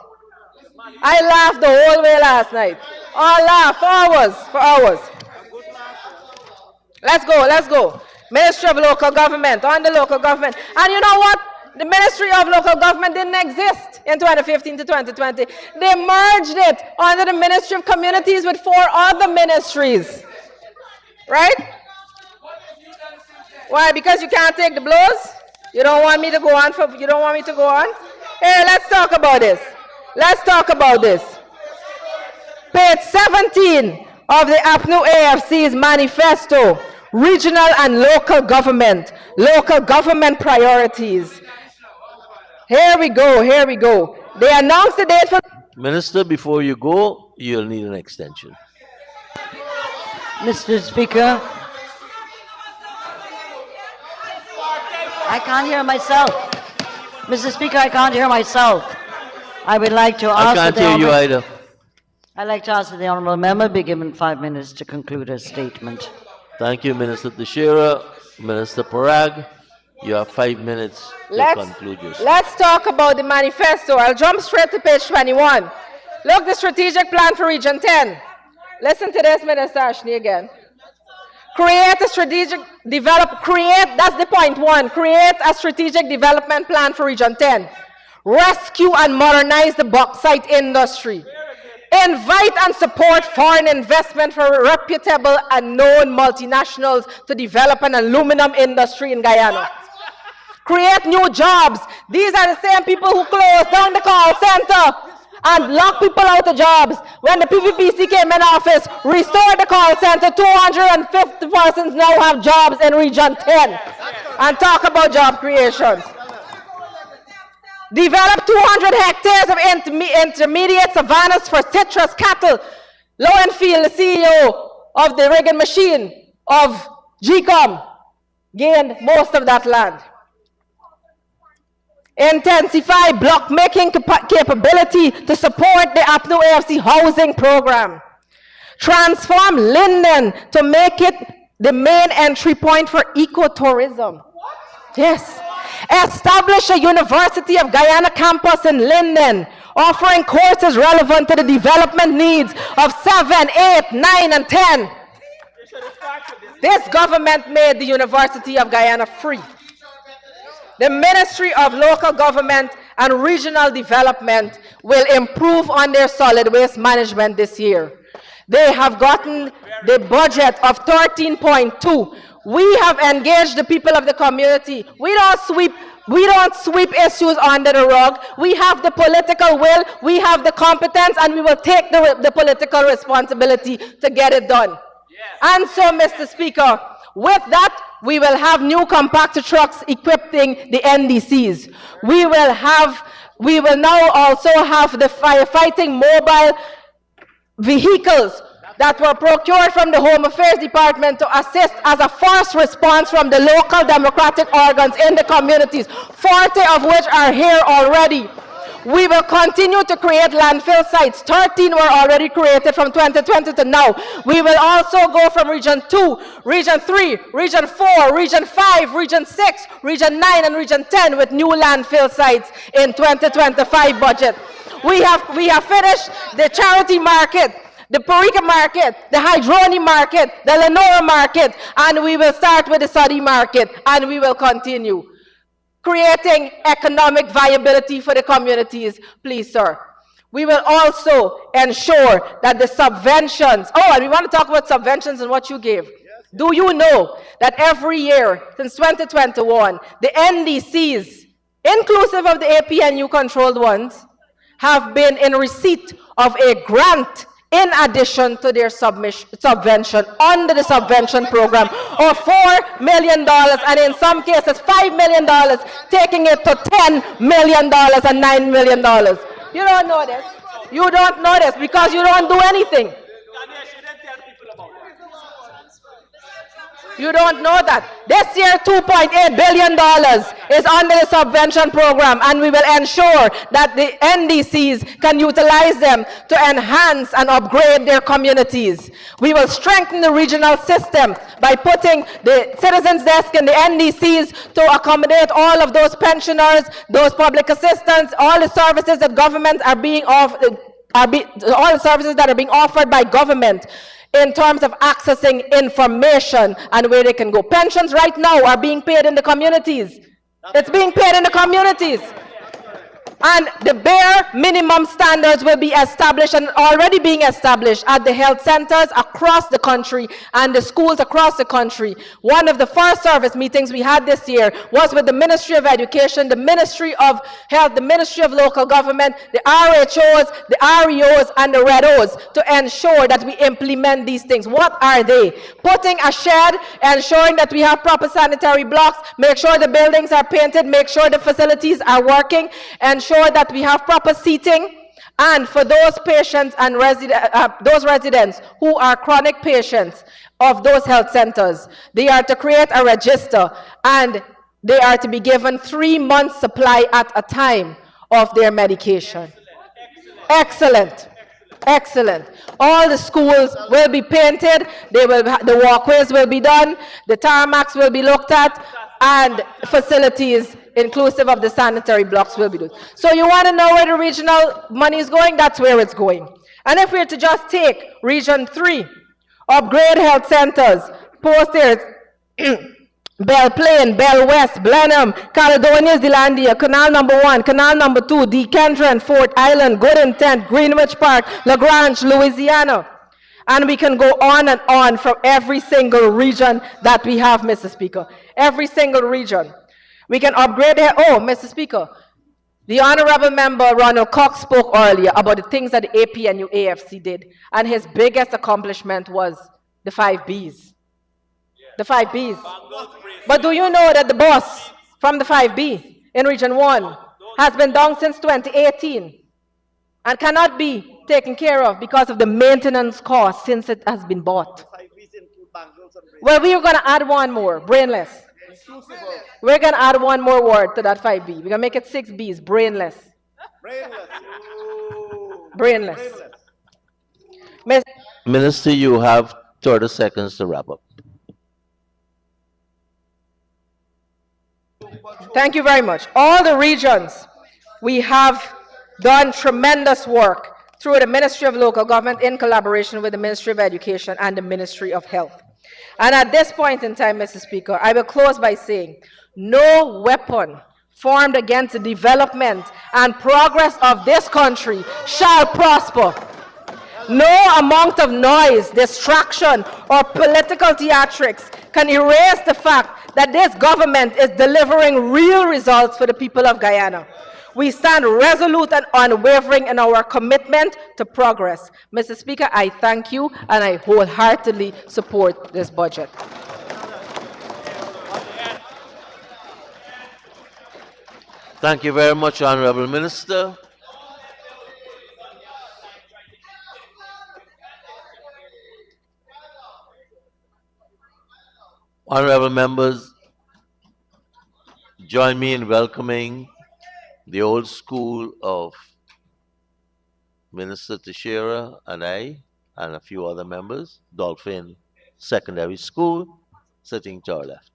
I laughed the whole way last night. All laugh for hours. Let's go. Ministry of Local Government, on the local government. And you know what? The Ministry of Local Government didn't exist in 2015 to 2020. They merged it under the Ministry of Communities with 4 other ministries. Right? Why? Because you can't take the blows? You don't want me to go on? Hey, let's talk about this. Page 17 of the APNU AFC's manifesto, regional and local government priorities. Here we go. They announced the date for... Minister, before you go, you'll need an extension. Mr. Speaker, I can't hear myself. Mr. Speaker, I can't hear myself. I would like to ask... I can't hear you either. I'd like to ask that the honourable member be given 5 minutes to conclude her statement. Thank you, Minister Teixeira. Minister Parag, you have 5 minutes to conclude your statement. Let's talk about the manifesto. I'll jump straight to page 21. Look, the strategic plan for Region 10. Listen to this, Minister Ashney, again. That's the point 1. Create a strategic development plan for Region 10. Rescue and modernize the bauxite industry. Invite and support foreign investment for reputable and known multinationals to develop an aluminum industry in Guyana. Create new jobs. These are the same people who closed down the call center and locked people out of jobs. When the PPPC came in office, restored the call center, 250 persons now have jobs in Region 10. And talk about job creation. Develop 200 hectares of intermediate savannas for citrus cattle. Lowenfield, the CEO of the rigging machine of GCOM, gained most of that land. Intensify block making capability to support the APNU AFC housing program. Transform Linden to make it the main entry point for ecotourism. Yes. Establish a University of Guyana campus in Linden, offering courses relevant to the development needs of 7, 8, 9, and 10. This government made the University of Guyana free. The Ministry of Local Government and Regional Development will improve on their solid waste management this year. They have gotten the budget of 13.2. We have engaged the people of the community. We don't sweep issues under the rug. We have the political will, we have the competence, and we will take the political responsibility to get it done. And so, Mr. Speaker, with that, we will have new compactor trucks equipping the NDCs. We will now also have the firefighting mobile vehicles that were procured from the Home Affairs Department to assist as a first response from the local democratic organs in the communities, 40 of which are here already. We will continue to create landfill sites. 13 were already created from 2020 to now. We will also go from Region 2, Region 3, Region 4, Region 5, Region 6, Region 9, and Region 10 with new landfill sites in 2025 budget. We have finished the charity market, the Parika market, the Hydroni market, the Lenora market, and we will start with the Saudi market, and we will continue creating economic viability for the communities, please, sir. We will also ensure that the subventions, and we want to talk about subventions and what you gave. Yes. Do you know that every year since 2021, the NDCs, inclusive of the APNU controlled ones, have been in receipt of a grant in addition to their subvention under the subvention program of $4 million, and in some cases $5 million, taking it to $10 million and $9 million. You don't know this. You don't know this because you don't do anything. You don't know that. This year, $2.8 billion is under the subvention program, and we will ensure that the NDCs can utilize them to enhance and upgrade their communities. We will strengthen the regional system by putting the citizens' desk in the NDCs to accommodate all of those pensioners, those public assistants, all the services that government are being offered, all the services that are being offered by government in terms of accessing information and where they can go. Pensions right now are being paid in the communities. It's being paid in the communities. And the bare minimum standards will be established and already being established at the health centers across the country and the schools across the country. One of the first service meetings we had this year was with the Ministry of Education, the Ministry of Health, the Ministry of Local Government, the RHOs, the REOs, and the REDOs to ensure that we implement these things. What are they? Putting a shed, ensuring that we have proper sanitary blocks, make sure the buildings are painted, make sure the facilities are working, ensure that we have proper seating, and for those patients and those residents who are chronic patients of those health centers, they are to create a register and they are to be given 3 months supply at a time of their medication. Excellent. Excellent. All the schools will be painted, the walkways will be done, the tarmacs will be looked at, and facilities inclusive of the sanitary blocks will be done. So you want to know where the regional money is going? That's where it's going. And if we're to just take Region 3, upgrade health centers, post there, Belle Plaine, Belle West, Blenheim, Caledonia, Zealandia, Canal Number 1, Canal Number 2, Decandron, Fort Island, Good Intent, Greenwich Park, Lagrange, Louisiana. And we can go on and on from every single region that we have, Mr. Speaker. Every single region. We can upgrade there. Oh, Mr. Speaker, the Honorable Member Ronald Cox spoke earlier about the things that the APNU AFC did, and his biggest accomplishment was the 5 Bs. The 5 Bs. But do you know that the bus from the 5B in Region 1 has been down since 2018 and cannot be taken care of because of the maintenance cost since it has been bought? Well, we are going to add one more, brainless. We're going to add one more word to that 5B. We're going to make it 6 Bs, brainless. Brainless. Minister, you have 30 seconds to wrap up. Thank you very much. All the regions, we have done tremendous work through the Ministry of Local Government in collaboration with the Ministry of Education and the Ministry of Health. And at this point in time, Mr. Speaker, I will close by saying, no weapon formed against the development and progress of this country shall prosper. No amount of noise, distraction, or political theatrics can erase the fact that this government is delivering real results for the people of Guyana. We stand resolute and unwavering in our commitment to progress. Mr. Speaker, I thank you and I wholeheartedly support this budget. Thank you very much, Honorable Minister. Honorable members, join me in welcoming the old school of Minister Teixeira and I, and a few other members, Dolphin Secondary School, sitting to our left.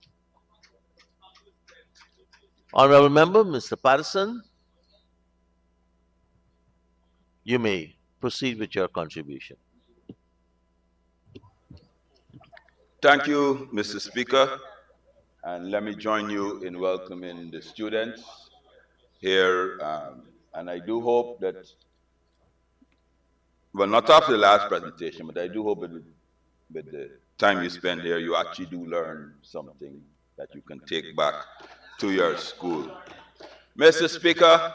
Honorable Member, Mr. Patterson, you may proceed with your contribution. Thank you, Mr. Speaker, and let me join you in welcoming the students here, and I do hope that, well, not after the last presentation, but I do hope that with the time you spend here, you actually do learn something that you can take back to your school. Mr. Speaker,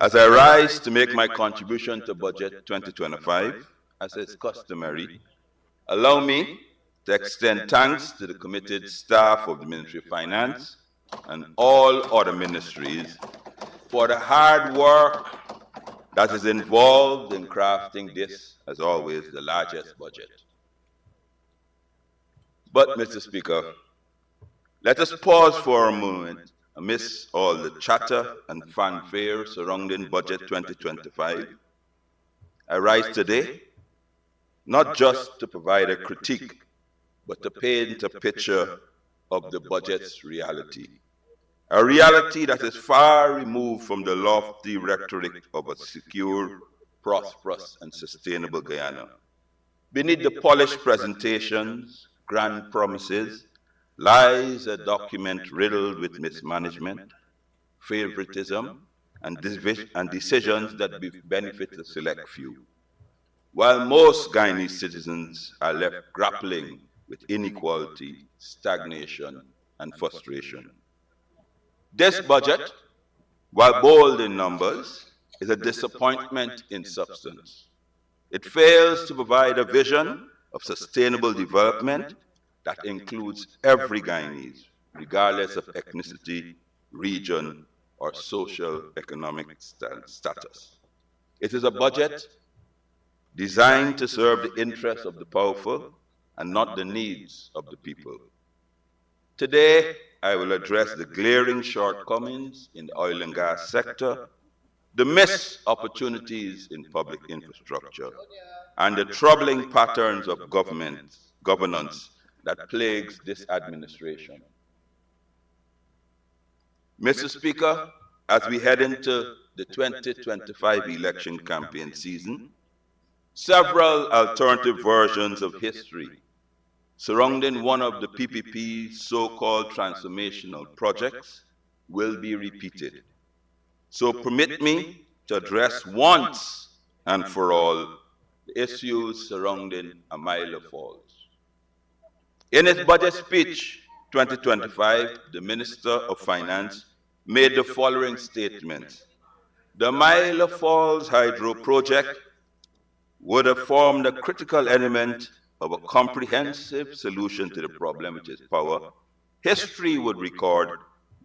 as I rise to make my contribution to Budget 2025, as is customary, allow me to extend thanks to the committed staff of the Ministry of Finance and all other ministries for the hard work that is involved in crafting this, as always, the largest budget. But, Mr. Speaker, let us pause for a moment amidst all the chatter and fanfare surrounding Budget 2025. I rise today not just to provide a critique, but to paint a picture of the budget's reality. A reality that is far removed from the lofty rhetoric of a secure, prosperous, and sustainable Guyana. Beneath the polished presentations, grand promises, lies a document riddled with mismanagement, favoritism, and decisions that benefit a select few, while most Guyanese citizens are left grappling with inequality, stagnation, and frustration. This budget, while bold in numbers, is a disappointment in substance. It fails to provide a vision of sustainable development that includes every Guyanese, regardless of ethnicity, region, or social economic status. It is a budget designed to serve the interests of the powerful and not the needs of the people. Today, I will address the glaring shortcomings in the oil and gas sector, the missed opportunities in public infrastructure, and the troubling patterns of governance that plagues this administration. Mr. Speaker, as we head into the 2025 election campaign season, several alternative versions of history surrounding one of the PPP's so-called transformational projects will be repeated. So permit me to address once and for all the issues surrounding Amaila Falls. In his budget speech 2025, the Minister of Finance made the following statement: the Amaila Falls Hydro Project would have formed a critical element of a comprehensive solution to the problem, which is power. History would record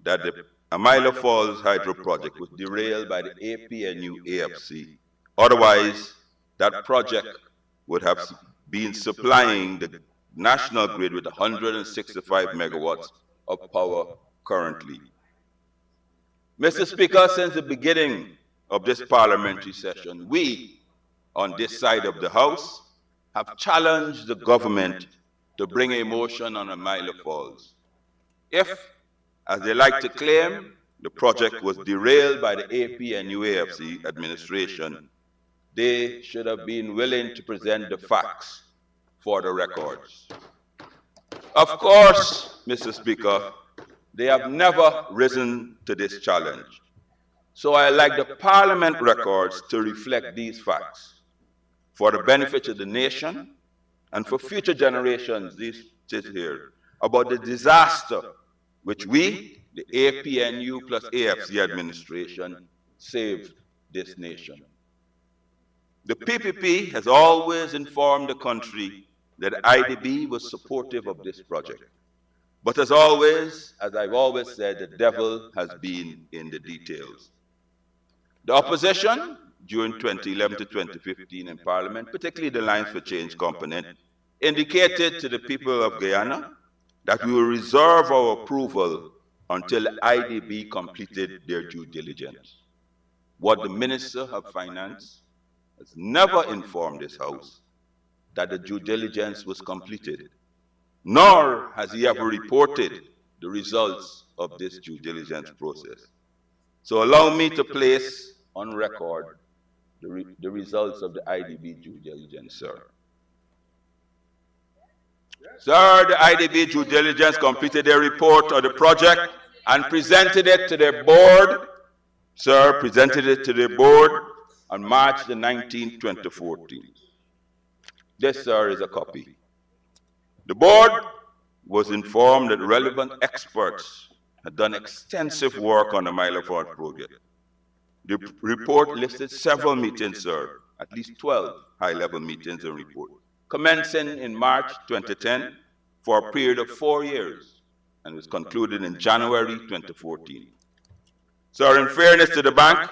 that the Amaila Falls Hydro Project was derailed by the APNU AFC. Otherwise, that project would have been supplying the national grid with 165 megawatts of power currently. Mr. Speaker, since the beginning of this parliamentary session, we, on this side of the House, have challenged the government to bring a motion on Amaila Falls. If As they like to claim, the project was derailed by the APNU-AFC administration. They should have been willing to present the facts for the records. Of course, Mr. Speaker, they have never risen to this challenge. So I like the Parliament records to reflect these facts for the benefit of the nation and for future generations, these sit here, about the disaster which we, the APNU plus AFC administration, saved this nation. The PPP has always informed the country that IDB was supportive of this project. But as always, as I've always said, the devil has been in the details. The opposition during 2011 to 2015 in Parliament, particularly the Lines for Change component, indicated to the people of Guyana that we will reserve our approval until IDB completed their due diligence. What the Minister of Finance has never informed this House that the due diligence was completed, nor has he ever reported the results of this due diligence process. So allow me to place on record the results of the IDB due diligence, sir. Sir, the IDB due diligence completed their report of the project and presented it to their board. Sir, presented it to the board on March the 19th, 2014. This, sir, is a copy. The board was informed that relevant experts had done extensive work on the Mileford project. The report listed several meetings, sir, at least 12 high-level meetings and report, commencing in March 2010 for a period of 4 years, and was concluded in January 2014. Sir, in fairness to the bank,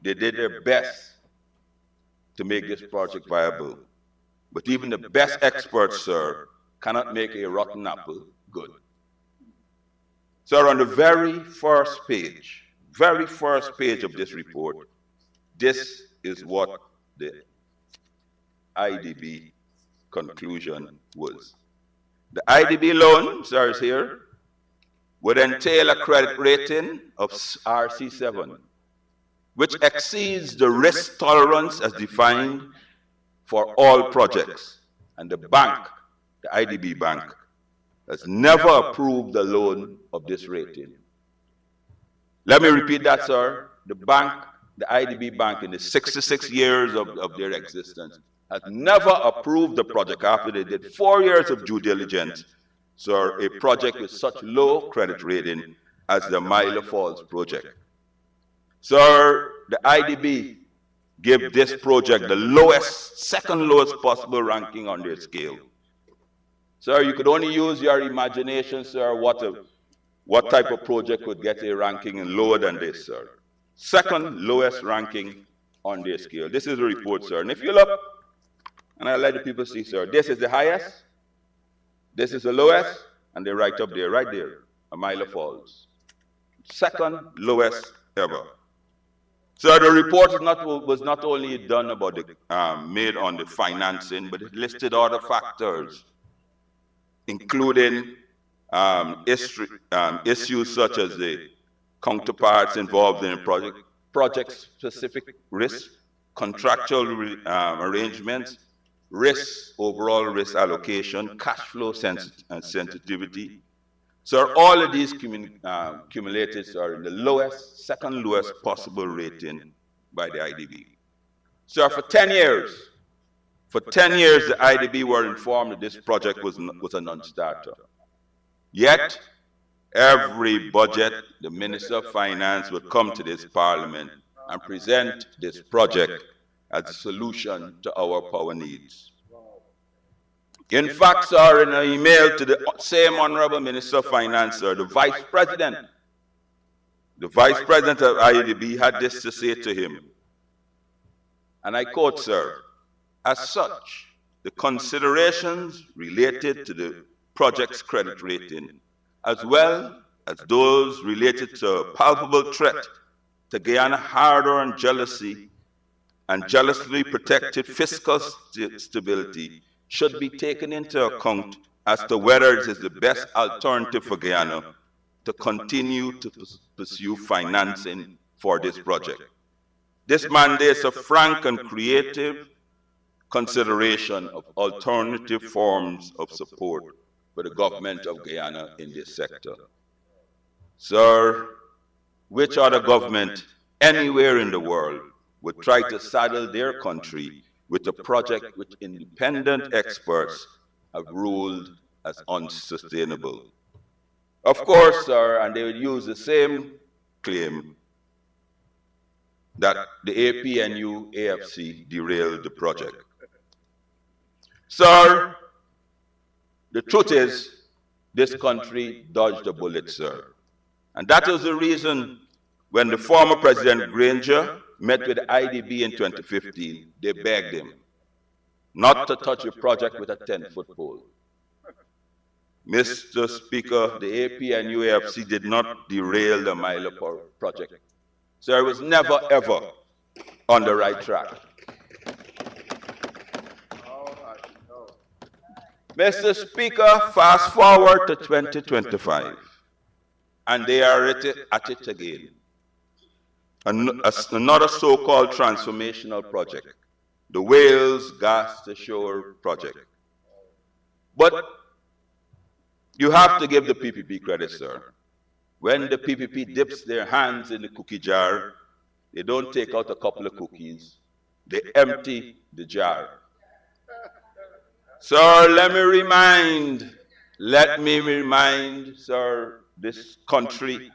they did their best to make this project viable. But even the best experts, sir, cannot make a rotten apple good. Sir, on the very first page of this report, this is what the IDB conclusion was. The IDB loan, sir, is here, would entail a credit rating of RC7, which exceeds the risk tolerance as defined for all projects. And the bank, the IDB bank, has never approved the loan of this rating. Let me repeat that, sir. The bank, the IDB bank, in the 66 years of their existence, has never approved the project after they did 4 years of due diligence, sir, a project with such low credit rating as the Myla Falls project. Sir, the IDB gave this project the lowest, second lowest possible ranking on their scale. Sir, you could only use your imagination, sir, what type of project would get a ranking lower than this, sir. Second lowest ranking on their scale. This is the report, sir. And if you look, and I let the people see, sir, this is the highest, this is the lowest, and they're right up there, right there, Myla Falls. Second lowest ever. So the report was not only done about the, made on the financing, but it listed other factors, including issues such as the counterparts involved in the project-specific risk, contractual arrangements, risk, overall risk allocation, cash flow sensitivity. So all of these cumulated are in the lowest, second lowest possible rating by the IDB. So for 10 years, the IDB were informed that this project was a non-starter. Yet, every budget, the Minister of Finance would come to this Parliament and present this project as a solution to our power needs. In fact, sir, in an email to the same Honorable Minister of Finance, sir, the Vice President of IDB had this to say to him, and I quote, sir, as such, the considerations related to the project's credit rating, as well as those related to a palpable threat to Guyana hard-earned jealousy and jealously protected fiscal stability, should be taken into account as to whether it is the best alternative for Guyana to continue to pursue financing for this project. This mandates a frank and creative consideration of alternative forms of support for the government of Guyana in this sector. Sir, which other government anywhere in the world would try to saddle their country with a project which independent experts have ruled as unsustainable? Of course, sir, and they would use the same claim that the APNU AFC derailed the project. Sir, the truth is, this country dodged a bullet, sir. And that is the reason when the former President Granger met with the IDB in 2015, they begged him not to touch a project with a 10-foot pole. Mr. Speaker, the APNU AFC did not derail the Milo project. So it was never, ever on the right track. Mr. Speaker, fast forward to 2025, and they are at it again. Another so-called transformational project, the Wales Gas to Shore project. But you have to give the PPP credit, sir. When the PPP dips their hands in the cookie jar, they don't take out a couple of cookies, they empty the jar. Sir, let me remind, sir, this country,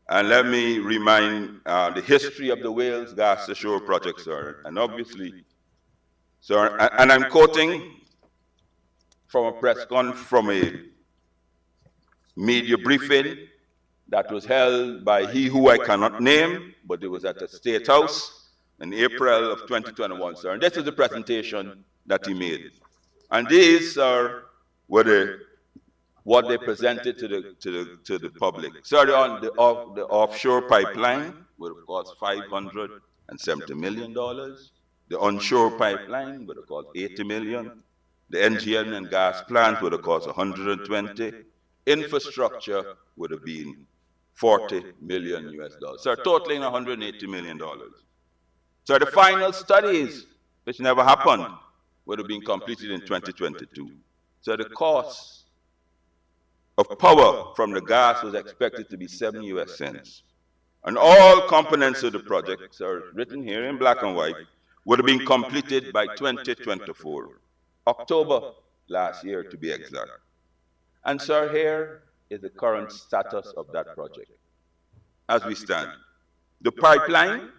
and let me remind the history of the Wales Gas to Shore project, sir. And obviously, sir, and I'm quoting from a media briefing that was held by he who I cannot name, but it was at the State House in April of 2021, sir. And this is the presentation that he made. And these are what they presented to the public. So the offshore pipeline would have cost $570 million. The onshore pipeline would have cost $80 million. The NGL and gas plant would have cost $120. Infrastructure would have been $40 million US. So totaling $180 million. So the final studies, which never happened, would have been completed in 2022. So the cost of power from the gas was expected to be 7 US cents. And all components of the project, are written here in black and white, would have been completed by 2024, October last year to be exact. And sir, here is the current status of that project. As we stand, the pipeline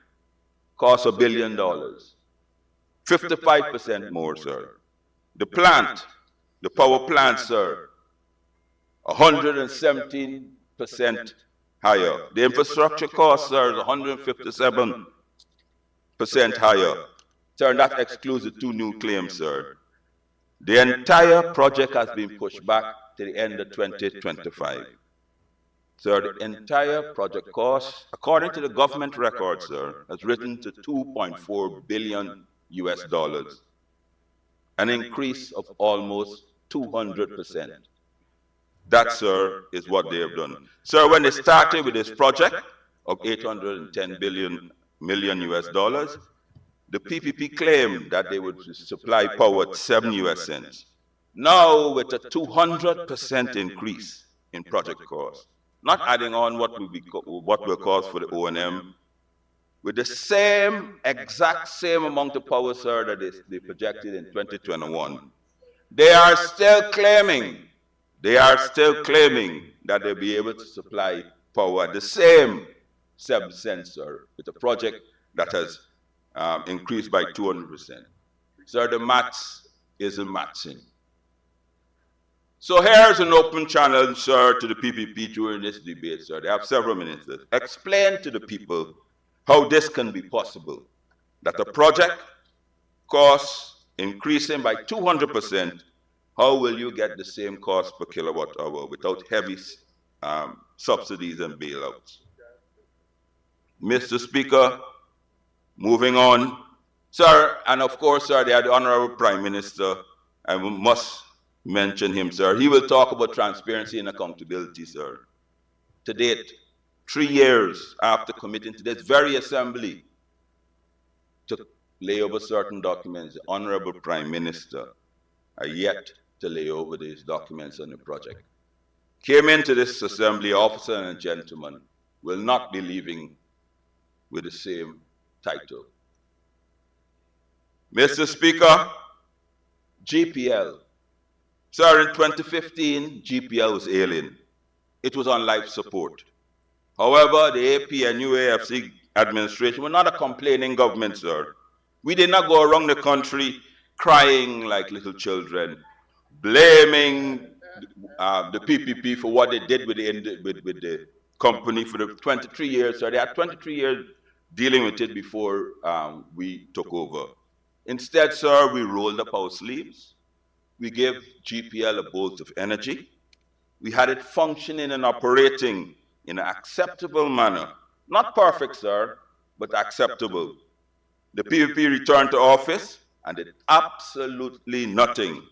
costs $1 billion. 55% more, sir. The plant, the power plant, sir, 117% higher. The infrastructure cost, sir, is 157% higher. Sir, and that excludes the 2 new claims, sir. The entire project has been pushed back to the end of 2025. Sir, the entire project cost, according to the government records, sir, has risen to $2.4 billion US, an increase of almost 200%. That, sir, is what they have done. Sir, when they started with this project of $810 million US, the PPP claimed that they would supply power at 7 US cents. Now, with a 200% increase in project cost, not adding on what will cost for the O&M, with the exact same amount of power, sir, that they projected in 2021, they are still claiming that they'll be able to supply power at the same 7 cents, sir, with a project that has increased by 200%. Sir, the maths isn't matching. So here's an open channel, sir, to the PPP during this debate, sir. They have several minutes. Explain to the people how this can be possible, that the project costs increasing by 200%, how will you get the same cost per kilowatt hour without heavy subsidies and bailouts? Mr. Speaker, moving on. Sir, and of course, sir, the Honorable Prime Minister, I must mention him, sir. He will talk about transparency and accountability, sir. to date, 3 years after committing to this very assembly to lay over certain documents, the Honorable Prime Minister are yet to lay over these documents on the project. Came into this assembly, officer and gentleman will not be leaving with the same title. Mr. Speaker, GPL. Sir, in 2015, GPL was ailing. It was on life support. However, the AP and UAFC administration were not a complaining government, sir. We did not go around the country crying like little children, blaming the PPP for what they did with the company for the 23 years. So they had 23 years dealing with it before we took over. Instead, sir, we rolled up our sleeves. We gave GPL a bolt of energy. We had it functioning and operating in an acceptable manner. Not perfect, sir, but acceptable. The PPP returned to office and did absolutely nothing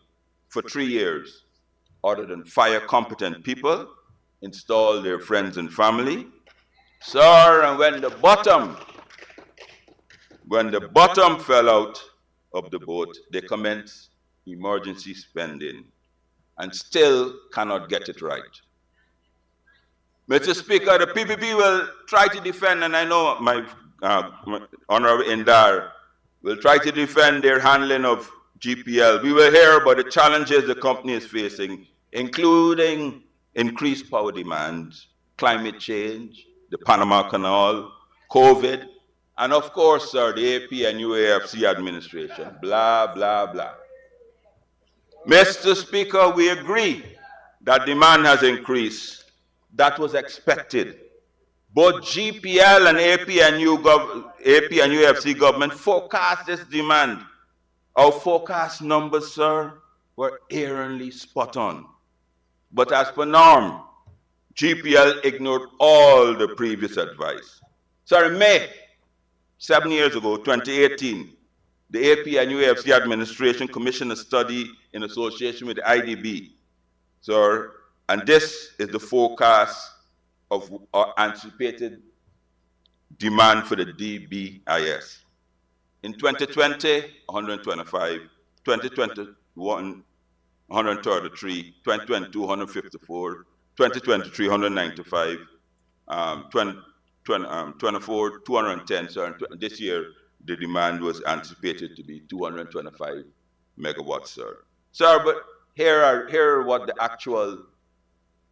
for 3 years, other than fire competent people, install their friends and family. Sir, and when the bottom fell out of the boat, they commenced emergency spending and still cannot get it right. Mr. Speaker, the PPP will try to defend, and I know my Honorable Indar will try to defend their handling of GPL. We will hear about the challenges the company is facing, including increased power demand, climate change, the Panama Canal, COVID, and of course, sir, the AP and UAFC administration, blah, blah, blah. Mr. Speaker, we agree that demand has increased. That was expected. Both GPL and AP and UAFC government forecast this demand. Our forecast numbers, sir, were erringly spot on. But as per norm, GPL ignored all the previous advice. Sir, in May, 7 years ago, 2018, the AP and UAFC administration commissioned a study in association with the IDB. Sir, and this is the forecast of our anticipated demand for the DBIS. In 2020, 125, 2021, 133, 2022, 154, 2023, 195, 2024, 210. So this year, the demand was anticipated to be 225 megawatts, sir. Sir, but here are what the actual,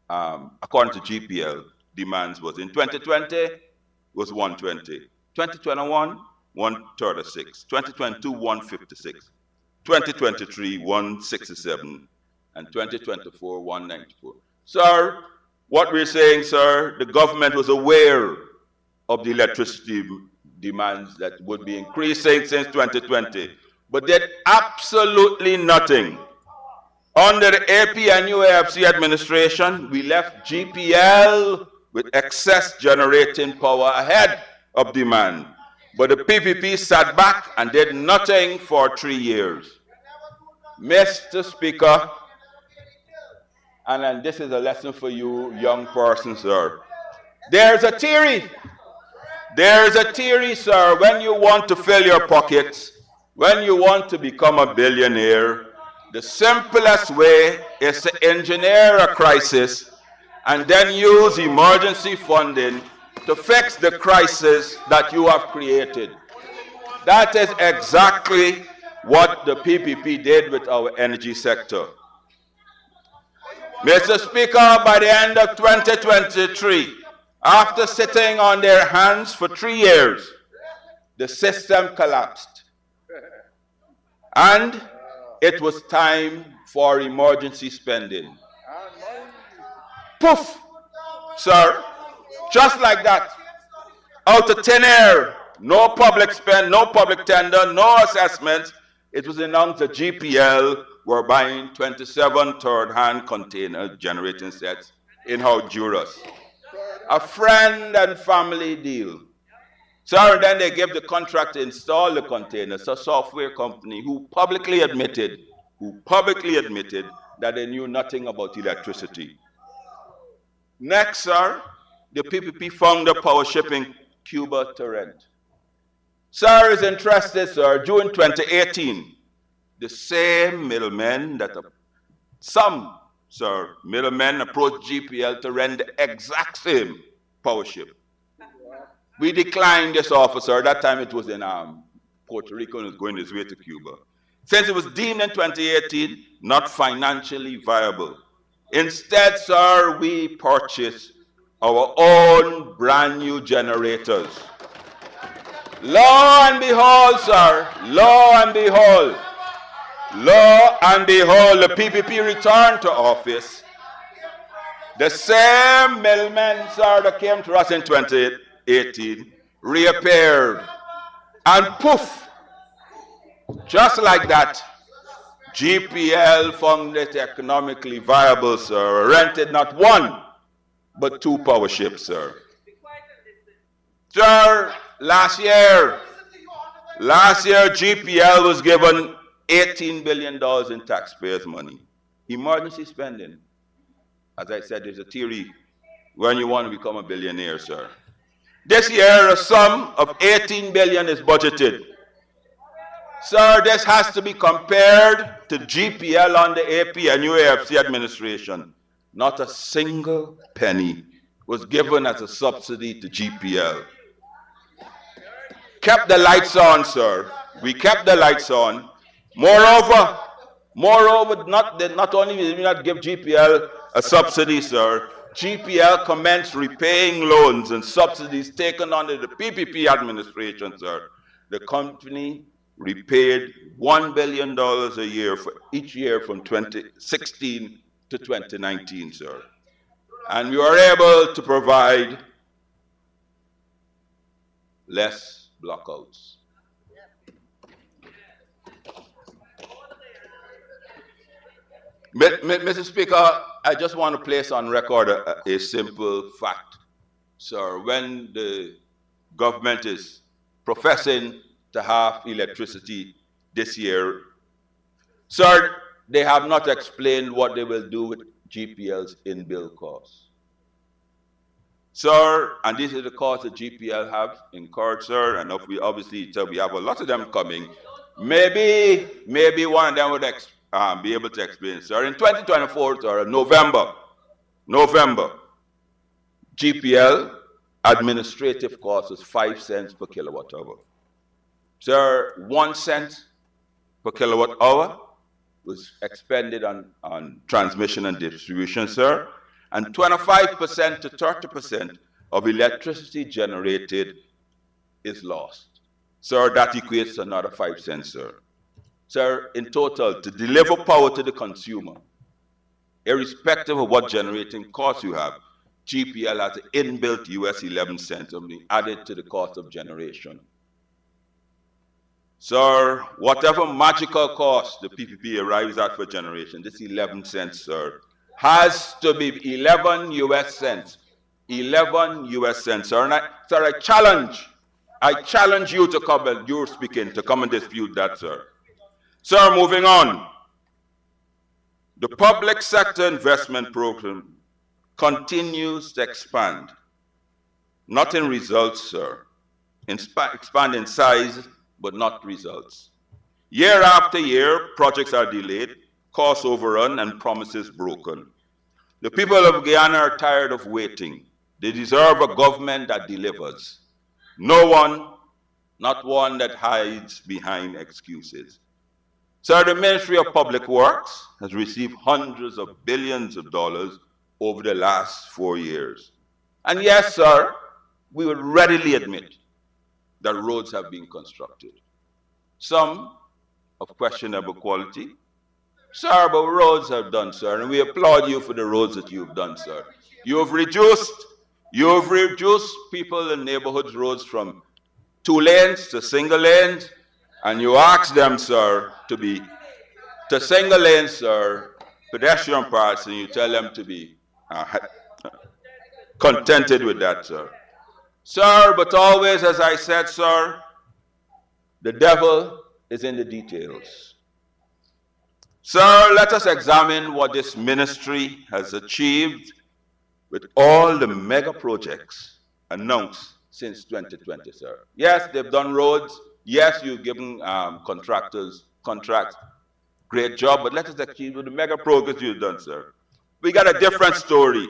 according to GPL, demands was. In 2020, was 120. 2021, 136. 2022, 156. 2023, 167. And 2024, 194. Sir, what we're saying, sir, the government was aware of the electricity demands that would be increasing since 2020, but did absolutely nothing. Under the AP and UAFC administration, we left GPL with excess generating power ahead of demand. But the PPP sat back and did nothing for 3 years. Mr. Speaker, and this is a lesson for you young persons, sir. There's a theory, sir, when you want to fill your pockets, when you want to become a billionaire, the simplest way is to engineer a crisis and then use emergency funding to fix the crisis that you have created. That is exactly what the PPP did with our energy sector. Mr. Speaker, by the end of 2023, after sitting on their hands for 3 years, the system collapsed. And it was time for emergency spending. Poof, sir, just like that, out of thin air, no public spend, no public tender, no assessments, it was announced that GPL were buying 27 third-hand container generating sets in Honduras. A friend and family deal. So then they gave the contract to install the containers to a software company who publicly admitted that they knew nothing about electricity. Next, sir, the PPP found a power ship in Cuba to rent. Sir is interested, sir, June 2018, the same middlemen that some, sir, middlemen approached GPL to rent the exact same power ship. We declined this offer, sir. That time it was in Puerto Rico and was going its way to Cuba. Since it was deemed in 2018 not financially viable. Instead, sir, we purchased our own brand new generators. Lo and behold, sir, lo and behold, the PPP returned to office. The same middlemen, sir, that came to us in 2018 reappeared. And poof, just like that, GPL found it economically viable, sir, rented not one, but two power ships, sir. Sir, last year, GPL was given $18 billion in taxpayers' money. Emergency spending. As I said, there's a theory when you want to become a billionaire, sir. This year, a sum of $18 billion is budgeted. Sir, this has to be compared to GPL under AP and UAFC administration. Not a single penny was given as a subsidy to GPL. Kept the lights on, sir. We kept the lights on. Moreover, not only did we not give GPL a subsidy, sir, GPL commenced repaying loans and subsidies taken under the PPP administration, sir. The company repaid $1 billion a year for each year from 2016 to 2019, sir. And we were able to provide less blackouts. Mr. Speaker, I just want to place on record a simple fact. Sir, when the government is professing to have electricity this year, sir, they have not explained what they will do with GPL's in-bill costs. Sir, and this is the cost that GPL have incurred, sir, and obviously, sir, we have a lot of them coming. Maybe one of them would be able to explain, sir. In 2024, sir, November, GPL administrative cost was 5 cents per kilowatt hour. Sir, 1 cent per kilowatt hour was expended on transmission and distribution, sir, and 25% to 30% of electricity generated is lost. Sir, that equates to another 5 cents, sir. Sir, in total, to deliver power to the consumer, irrespective of what generating costs you have, GPL has an inbuilt US 11 cents only added to the cost of generation. Sir, whatever magical cost the PPP arrives at for generation, this 11 cents, sir, has to be 11 US cents. 11 US cents, sir. And I challenge you to come, and you're speaking, to come and dispute that, sir. Sir, moving on. The public sector investment program continues to expand. Not in results, sir. Expand in size, but not results. Year after year, projects are delayed, costs overrun, and promises broken. The people of Guyana are tired of waiting. They deserve a government that delivers. No one, not one that hides behind excuses. Sir, the Ministry of Public Works has received hundreds of billions of dollars over the last 4 years. And yes, sir, we will readily admit that roads have been constructed. Some of questionable quality. Sir, but roads have done, sir, and we applaud you for the roads that you've done, sir. You've reduced people in neighborhoods roads from 2 lanes to single lanes, and you ask them, sir, to single lanes, sir, pedestrian parts, and you tell them to be contented with that, sir. Sir, but always, as I said, sir, the devil is in the details. Sir, let us examine what this ministry has achieved with all the mega projects announced since 2020, sir. Yes, they've done roads. Yes, you've given contractors contracts. Great job, but let us achieve the mega progress you've done, sir. We got a different story,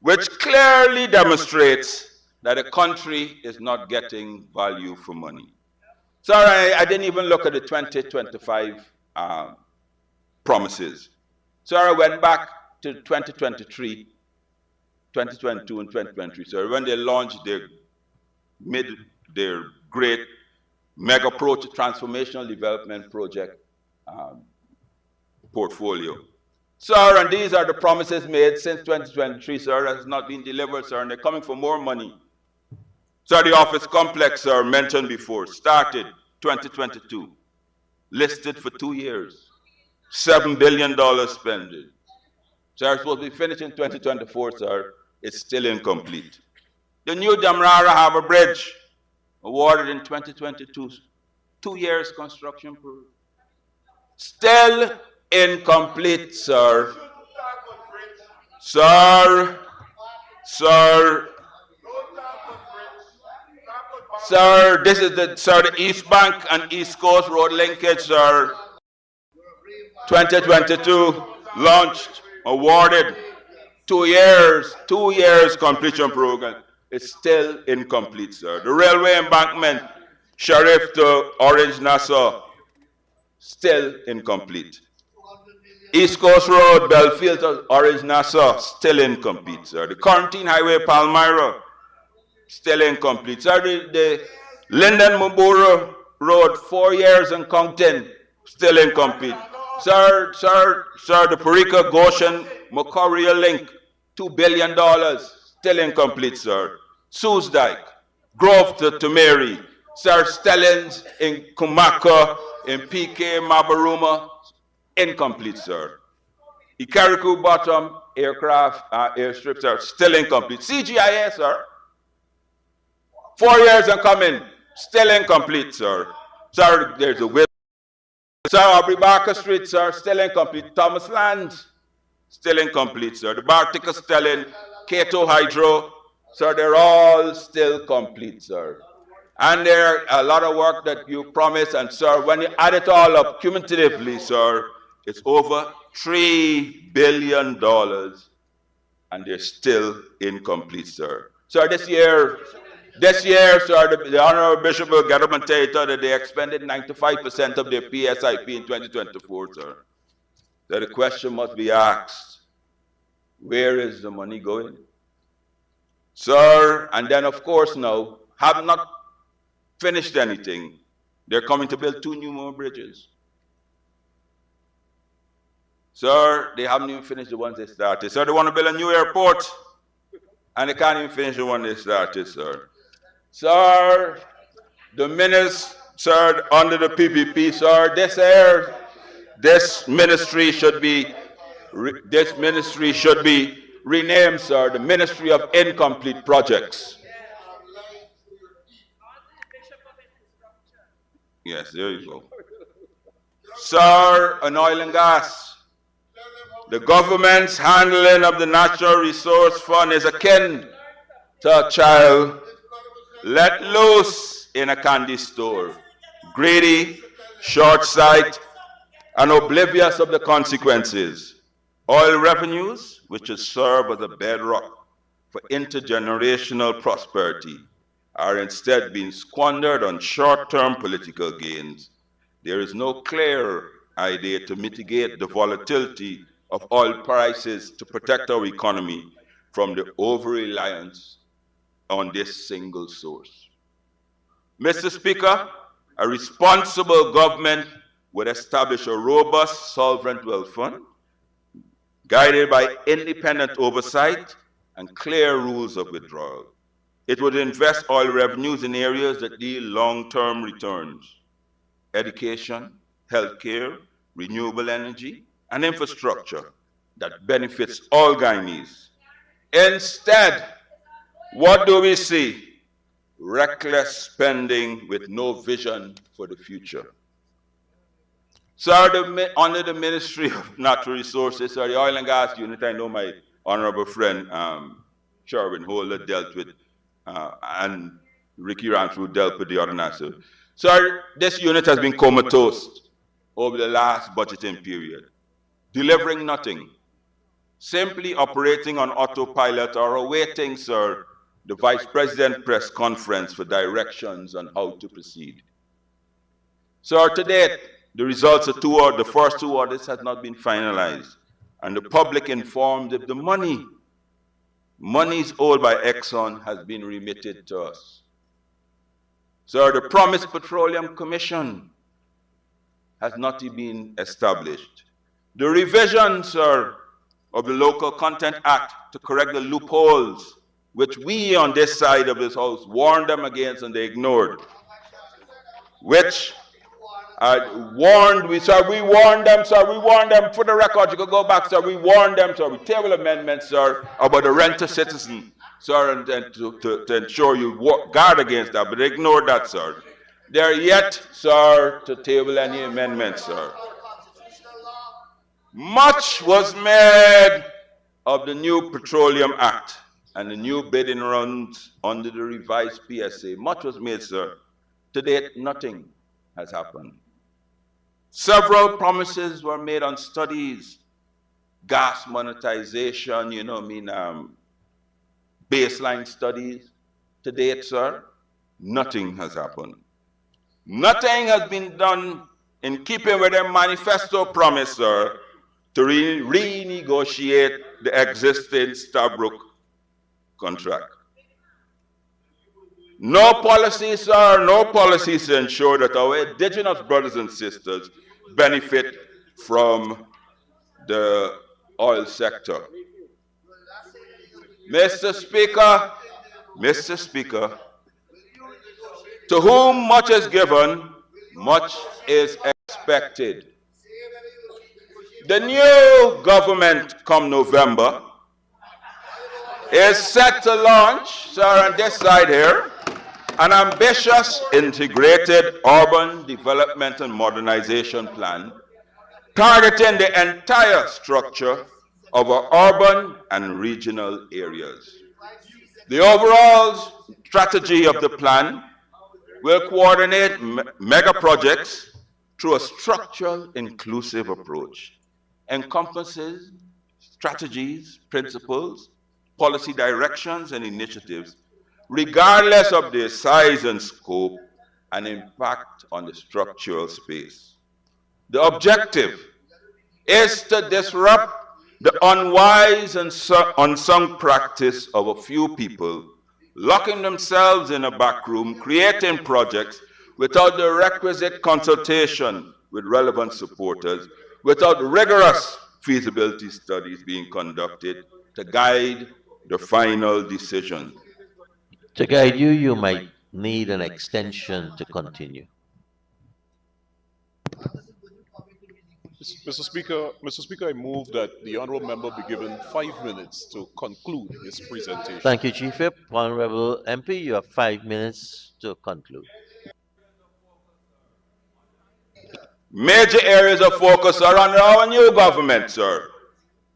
which clearly demonstrates that the country is not getting value for money. Sorry, I didn't even look at the 2025 promises. So I went back to 2023, 2022, and 2023. So when they launched their great mega project transformational development project portfolio. Sir, and these are the promises made since 2023, sir, that has not been delivered, sir, and they're coming for more money. Sir, the office complex, sir, mentioned before, started 2022, listed for 2 years, $7 billion spending. Sir, it's supposed to be finished in 2024, sir. It's still incomplete. The new Damrara Harbor Bridge, awarded in 2022, 2 years construction period. Still incomplete, sir. Sir, this is the East Bank and East Coast Road linkage, sir. 2022, launched, awarded, 2 years completion program. It's still incomplete, sir. The railway embankment, Sheriff to Orange Nassau, still incomplete. East Coast Road, Belfield to Orange Nassau, still incomplete, sir. The Quarantine Highway, Palmyra, still incomplete. Sir, the Linden Muburu Road, 4 years and counting, still incomplete. Sir, the Parika Goshen Macquarie link, $2 billion, still incomplete, sir. Sue's Dyke, Grove to Mary, Sir Stellings in Kumaka, in PK Mabaruma, incomplete, sir. Ikariku Bottom aircraft airstrips are still incomplete. CGIS, sir, 4 years and coming, still incomplete, sir. Sir, there's a will. Sir, Aubrey Barker Street, sir, still incomplete. Thomas Land, still incomplete, sir. The Bartica Stelling, Cato Hydro, sir, they're all still complete, sir. And there are a lot of work that you promised, and sir, when you add it all up cumulatively, sir, it's over $3 billion, and they're still incomplete, sir. Sir, this year, sir, the Honorable Bishop of Government that they expended 95% of their PSIP in 2024, sir. So the question must be asked, where is the money going? Sir, and then of course now, have not finished anything. They're coming to build 2 more bridges. Sir, they haven't even finished the ones they started. Sir, they want to build a new airport, and they can't even finish the one they started, sir. Sir, the minister, sir, under the PPP, sir, this ministry should be renamed, sir, the Ministry of Incomplete Projects. Yes, there you go. Sir, on oil and gas, the government's handling of the Natural Resource Fund is akin to a child let loose in a candy store, greedy, short-sighted, and oblivious of the consequences. Oil revenues, which should serve as a bedrock for intergenerational prosperity, are instead being squandered on short-term political gains. There is no clear idea to mitigate the volatility of oil prices to protect our economy from the over-reliance on this single source. Mr. Speaker, a responsible government would establish a robust sovereign wealth fund guided by independent oversight and clear rules of withdrawal. It would invest oil revenues in areas that yield long-term returns: education, healthcare, renewable energy, and infrastructure that benefits all Guyanese. Instead, what do we see? Reckless spending with no vision for the future. Sir, under the Ministry of Natural Resources, or the Oil and Gas Unit, I know my honorable friend, Sherwin Holder dealt with, and Ricky Ransford dealt with the other national. So this unit has been comatose over the last budgeting period, delivering nothing, simply operating on autopilot or awaiting, sir, the Vice President press conference for directions on how to proceed. So to date, the results of the first two audits have not been finalized, and the public informed that the monies owed by Exxon has been remitted to us. So the promised Petroleum Commission has not been established. The revision, sir, of the Local Content Act to correct the loopholes, which we on this side of this house warned them against and they ignored, which we warned them, for the record, you can go back, sir, we warned them, sir, we table amendments, sir, about the rent-to-citizen, sir, and to ensure you guard against that, but they ignored that, sir. They're yet, sir, to table any amendments, sir. Much was made of the new Petroleum Act and the new bidding rounds under the revised PSA. Much was made, sir. To date, nothing has happened. Several promises were made on studies, gas monetization, baseline studies. To date, sir, nothing has happened. Nothing has been done in keeping with their manifesto promise, sir, to renegotiate the existing Stabrook contract. No policies, sir, no policies to ensure that our indigenous brothers and sisters benefit from the oil sector. Mr. Speaker, to whom much is given, much is expected. The new government come November is set to launch, sir, on this side here, an ambitious integrated urban development and modernization plan targeting the entire structure of our urban and regional areas. The overall strategy of the plan will coordinate mega projects through a structural, inclusive approach, encompasses strategies, principles, policy directions, and initiatives, regardless of their size and scope and impact on the structural space. The objective is to disrupt the unwise and unsung practice of a few people locking themselves in a back room, creating projects without the requisite consultation with relevant supporters, without rigorous feasibility studies being conducted to guide the final decision. To guide you, you might need an extension to continue. Mr. Speaker, I move that the honourable member be given 5 minutes to conclude his presentation. Thank you, Chief Whip. Honorable MP, you have 5 minutes to conclude. Major areas of focus are under our new government, sir.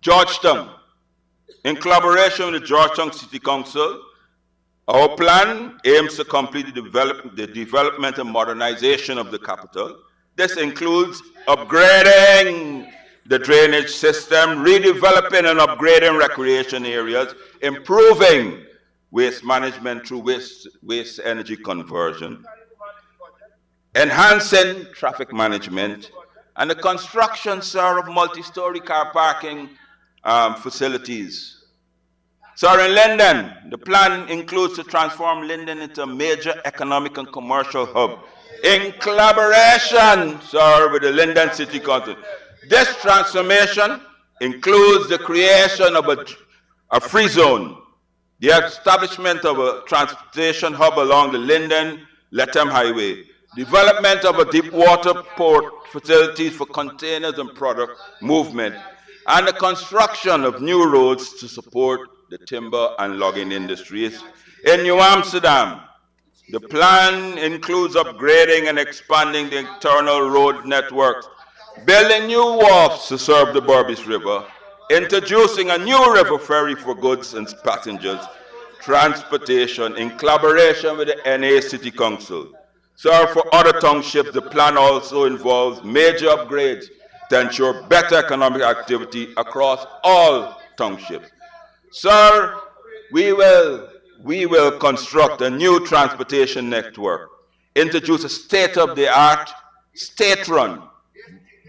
Georgetown, in collaboration with the Georgetown City Council, our plan aims to complete the development and modernization of the capital. This includes upgrading the drainage system, redeveloping and upgrading recreation areas, improving waste management through waste energy conversion, enhancing traffic management, and the construction, sir, of multi-story car parking facilities. Sir, in Linden, the plan includes to transform Linden into a major economic and commercial hub in collaboration, sir, with the Linden City Council. This transformation includes the creation of a free zone, the establishment of a transportation hub along the Linden-Lethem Highway, development of a deep water port facilities for containers and product movement, and the construction of new roads to support the timber and logging industries. In New Amsterdam, the plan includes upgrading and expanding the internal road network, building new wharfs to serve the Burbis River, introducing a new river ferry for goods and passengers, transportation in collaboration with the NA City Council. So for other townships, the plan also involves major upgrades to ensure better economic activity across all townships. Sir, we will construct a new transportation network, introduce a state-of-the-art, state-run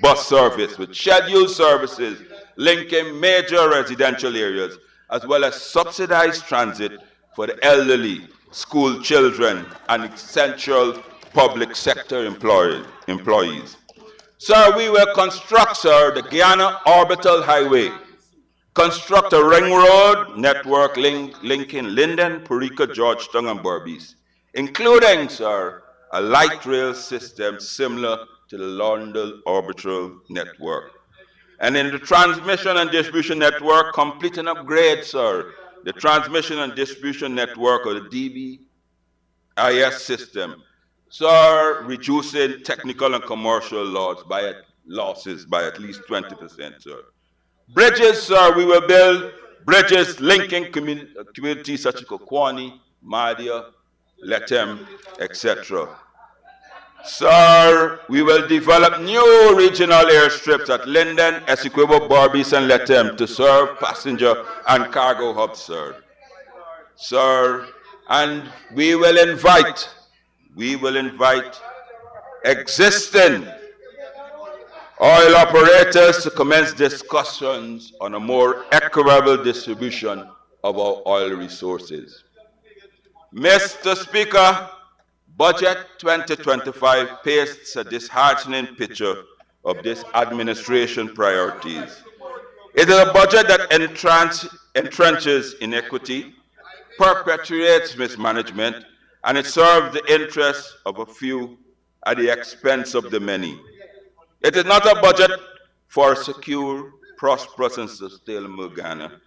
bus service with scheduled services linking major residential areas, as well as subsidized transit for the elderly, school children, and essential public sector employees. Sir, we will construct, sir, the Guyana Orbital Highway, construct a ring road network linking Linden, Purika, Georgetown, and Berbice, including, sir, a light rail system similar to the London Orbital Network. And in the transmission and distribution network, complete and upgrade, sir, the transmission and distribution network of the DBIS system, sir, reducing technical and commercial losses by at least 20%, sir. Bridges, sir, we will build bridges linking communities such as Kokwani, Madia, Letem, etc. Sir, we will develop new regional airstrips at Linden, Essequibo, Berbice, and Letem to serve passenger and cargo hubs, sir. Sir, and we will invite existing oil operators to commence discussions on a more equitable distribution of our oil resources. Mr. Speaker, Budget 2025 paints a disheartening picture of this administration priorities. It is a budget that entrenches inequity, perpetuates mismanagement, and it serves the interests of a few at the expense of the many. It is not a budget for a secure, prosperous, and sustainable Ghana.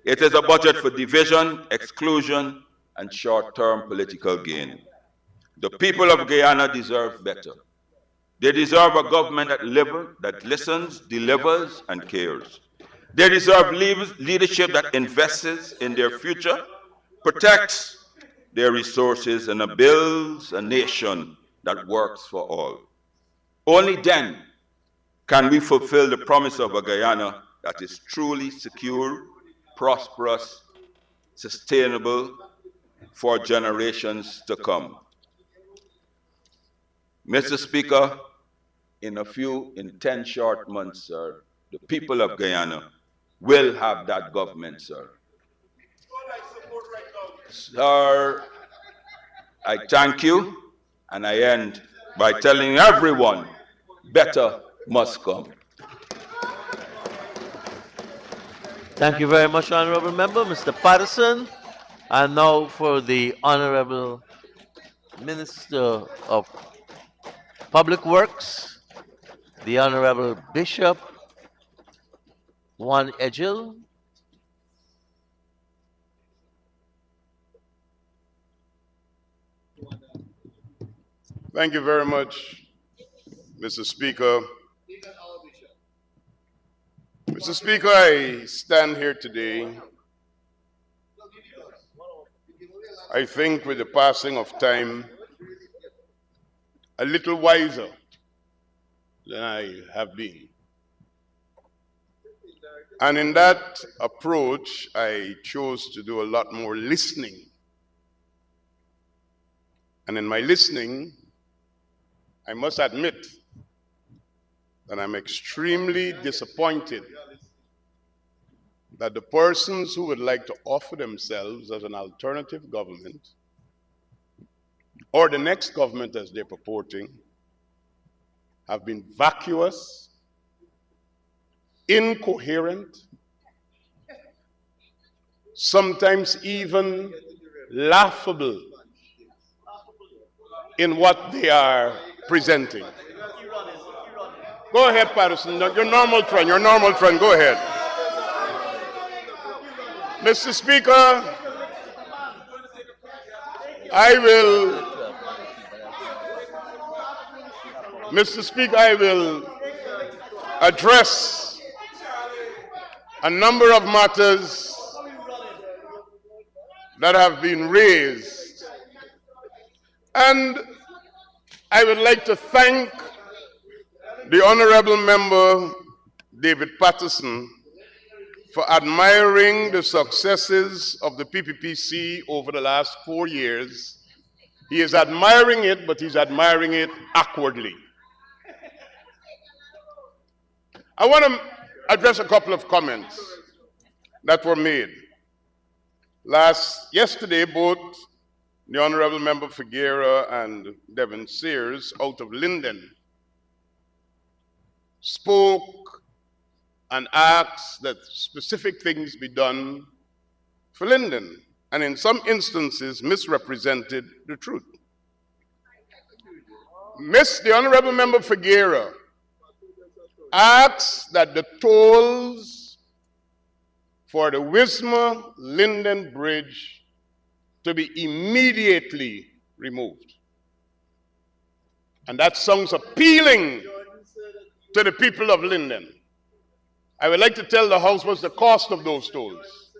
It is a budget for division, exclusion, and short-term political gain. The people of Guyana deserve better. They deserve a government that listens, delivers, and cares. They deserve leadership that invests in their future, protects their resources, and builds a nation that works for all. Only then can we fulfill the promise of a Guyana that is truly secure, prosperous, sustainable for generations to come. Mr. Speaker, in 10 short months, sir, the people of Guyana will have that government, sir. Sir, I thank you, and I end by telling everyone, better must come. Thank you very much, Honorable Member, Mr. Patterson. And now for the Honorable Minister of Public Works, the Honorable Bishop Juan Edgel. Thank you very much, Mr. Speaker. Mr. Speaker, I stand here today, I think with the passing of time, a little wiser than I have been. And in that approach, I chose to do a lot more listening. And in my listening, I must admit that I'm extremely disappointed that the persons who would like to offer themselves as an alternative government, or the next government as they're purporting, have been vacuous, incoherent, sometimes even laughable in what they are presenting. Go ahead, Patterson. Your normal trend, go ahead. Mr. Speaker, I will address a number of matters that have been raised. And I would like to thank the Honorable Member David Patterson for admiring the successes of the PPPC over the last 4 years. He is admiring it, but he's admiring it awkwardly. I want to address a couple of comments that were made. Yesterday, both the Honorable Member Figuera and Devin Sears out of Linden spoke and asked that specific things be done for Linden, and in some instances misrepresented the truth. The Honorable Member Figuera asks that the tolls for the Wismar-Linden Bridge to be immediately removed. And that sounds appealing to the people of Linden. I would like to tell the House what's the cost of those tolls.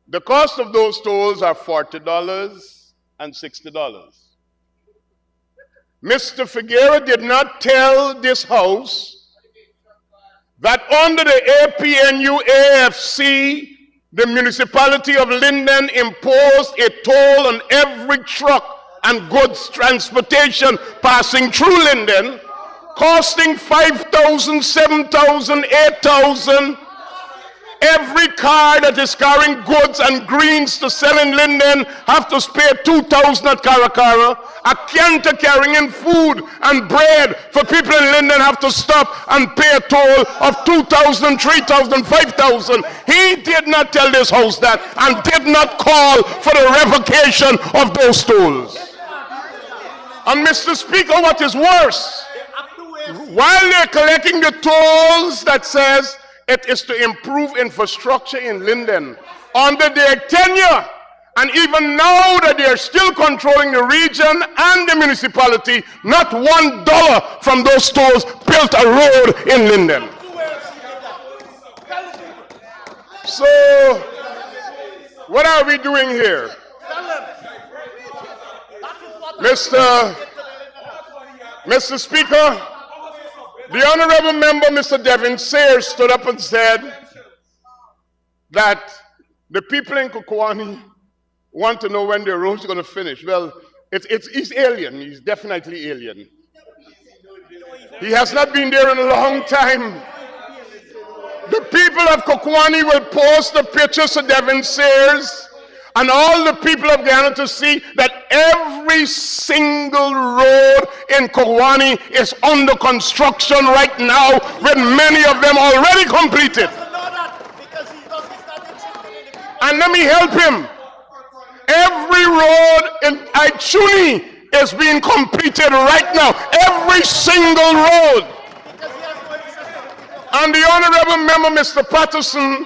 The cost of those tolls are $40 and $60. Mr. Figuera did not tell this House that under the APNU AFC, the municipality of Linden imposed a toll on every truck and goods transportation passing through Linden, costing $5,000, $7,000, $8,000. Every car that is carrying goods and greens to sell in Linden have to pay $2,000 at Caracara. A canter carrying in food and bread for people in Linden have to stop and pay a toll of $2,000, $3,000, $5,000. He did not tell this House that and did not call for the revocation of those tolls. And Mr. Speaker, what is worse, while they're collecting the tolls that says it is to improve infrastructure in Linden, under their tenure, and even now that they are still controlling the region and the municipality, not $1 from those tolls built a road in Linden. So, what are we doing here? Mr. Speaker, the Honorable Member, Mr. Devin Sears, stood up and said that the people in Kokwani want to know when the road's going to finish. Well, he's alien. He's definitely alien. He has not been there in a long time. The people of Kokwani will post the pictures to Devin Sears and all the people of Guyana to see that every single road in Kokwani is under construction right now, with many of them already completed. And let me help him. Every road in Aichuni is being completed right now. Every single road. And the Honorable Member, Mr. Patterson,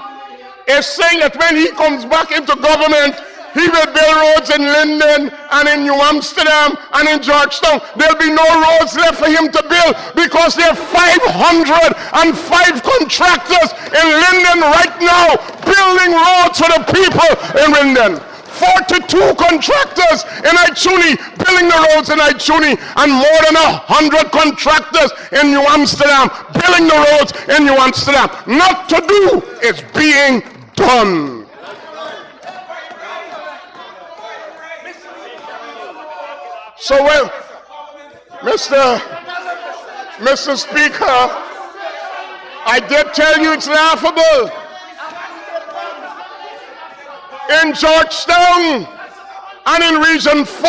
is saying that when he comes back into government, he will build roads in Linden and in New Amsterdam and in Georgetown. There'll be no roads left for him to build because there are 505 contractors in Linden right now building roads for the people in Linden. 42 contractors in Aichuni building the roads in Aichuni, and more than 100 contractors in New Amsterdam building the roads in New Amsterdam. Not to do is being done. So, well, Mr. Speaker, I did tell you it's laughable. In Georgetown and in Region 4,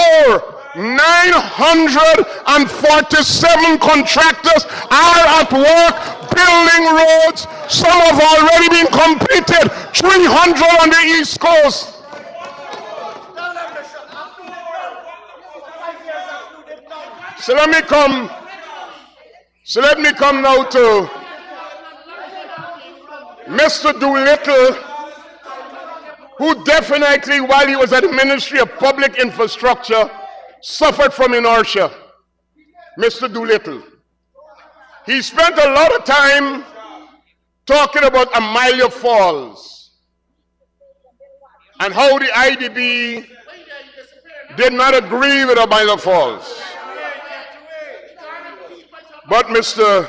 947 contractors are at work building roads. Some have already been completed, 300 on the East Coast. So let me come now to Mr. Doolittle, who definitely, while he was at the Ministry of Public Infrastructure, suffered from inertia. Mr. Doolittle. He spent a lot of time talking about Amalia Falls. and how the IDB did not agree with Amila Falls. But Mr.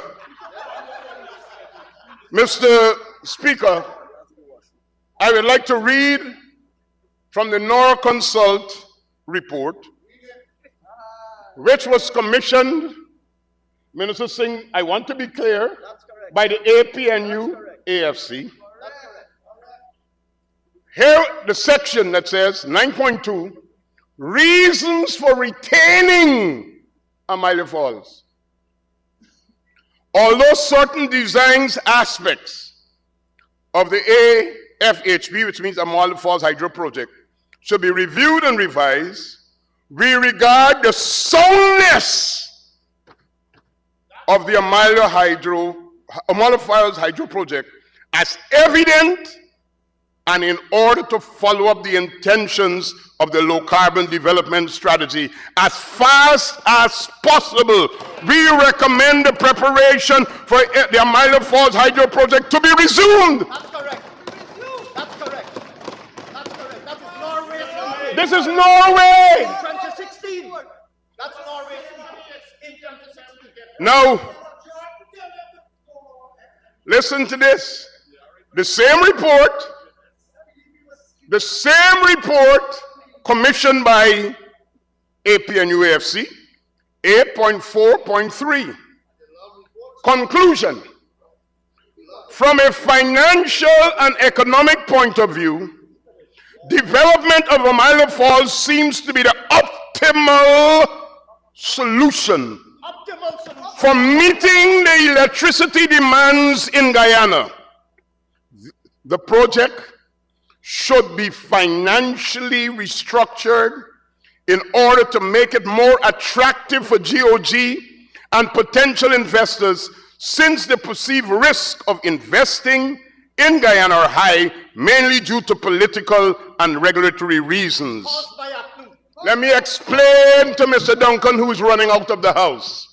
Speaker, I would like to read from the Nora Consult report, which was commissioned, Minister Singh, I want to be clear, by the APNU AFC. Here, the section that says 9.2, reasons for retaining Amila Falls. Although certain design aspects of the AFHP, which means Amila Falls Hydro Project, should be reviewed and revised, we regard the soundness of the Amila Falls Hydro Project as evident, and in order to follow up the intentions of the low carbon development strategy as fast as possible, we recommend the preparation for the Amila Falls Hydro Project to be resumed. That's correct. That's correct. That's correct. That is Norway. This is Norway. In 2016. That's Norway. In 2016. Now, listen to this. The same report commissioned by APNUAFC, 8.4.3. Conclusion. From a financial and economic point of view, development of Amila Falls seems to be the optimal solution for meeting the electricity demands in Guyana. The project should be financially restructured in order to make it more attractive for GOG and potential investors, since the perceived risk of investing in Guyana are high, mainly due to political and regulatory reasons. Let me explain to Mr. Duncan, who is running out of the house,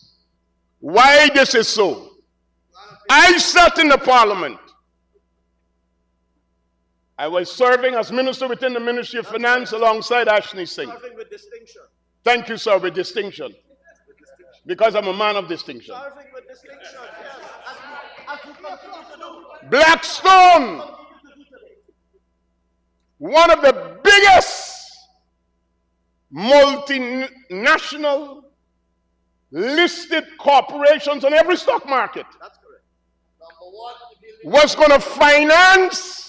why this is so. I sat in the parliament. I was serving as minister within the Ministry of Finance alongside Ashley Singh. Serving with distinction. Thank you, sir, with distinction. Because I'm a man of distinction. Serving with distinction, yes. As you continue to do. Blackstone, one of the biggest multinational listed corporations on every stock market, That's correct. Number one, was going to finance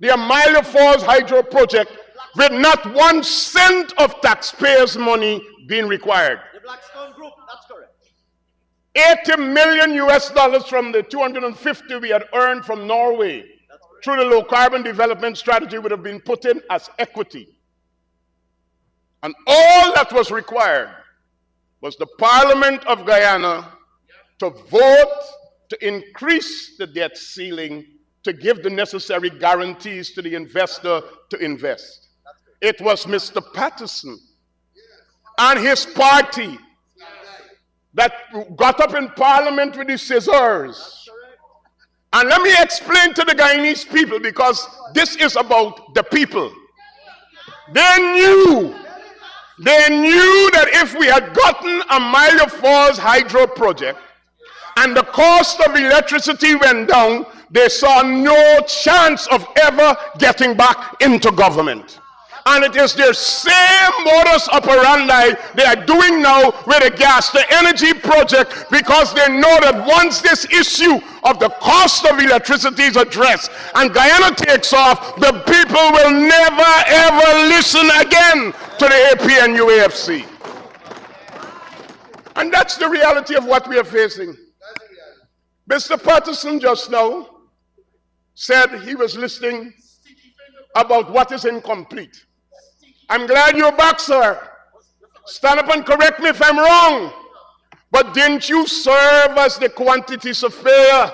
the Amila Falls Hydro Project with not 1 cent of taxpayers' money being required. the Blackstone Group, that's correct. $80 million from the 250 we had earned from Norway through the low carbon development strategy would have been put in as equity. And all that was required was the Parliament of Guyana to vote to increase the debt ceiling to give the necessary guarantees to the investor to invest. It was Mr. Patterson and his party that got up in Parliament with his scissors. And let me explain to the Guyanese people, because this is about the people. They knew that if we had gotten Amila Falls Hydro Project and the cost of electricity went down, they saw no chance of ever getting back into government. And it is their same modus operandi they are doing now with the gas to energy project, because they know that once this issue of the cost of electricity is addressed and Guyana takes off, the people will never ever listen again to the APNUAFC. And that's the reality of what we are facing. Mr. Patterson just now said he was listening about what is incomplete. I'm glad you're back, sir. Stand up and correct me if I'm wrong. But didn't you serve as the quantity surveyor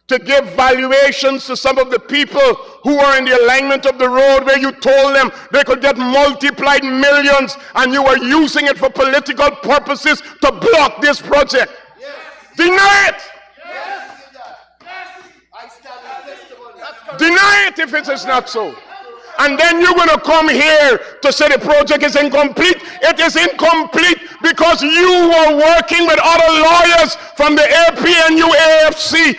to give valuations to some of the people who were in the alignment of the road, where you told them they could get multiplied millions and you were using it for political purposes to block this project? Yes. Deny it! Yes. I stand with testimony. That's correct. Deny it if it is not so. And then you're going to come here to say the project is incomplete. It is incomplete because you were working with other lawyers from the APNU AFC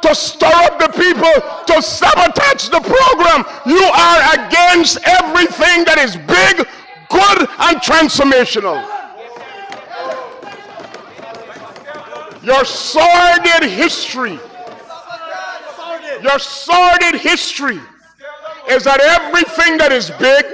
to stir up the people, to sabotage the program. You are against everything that is big, good, and transformational. Your sordid history is that everything that is big,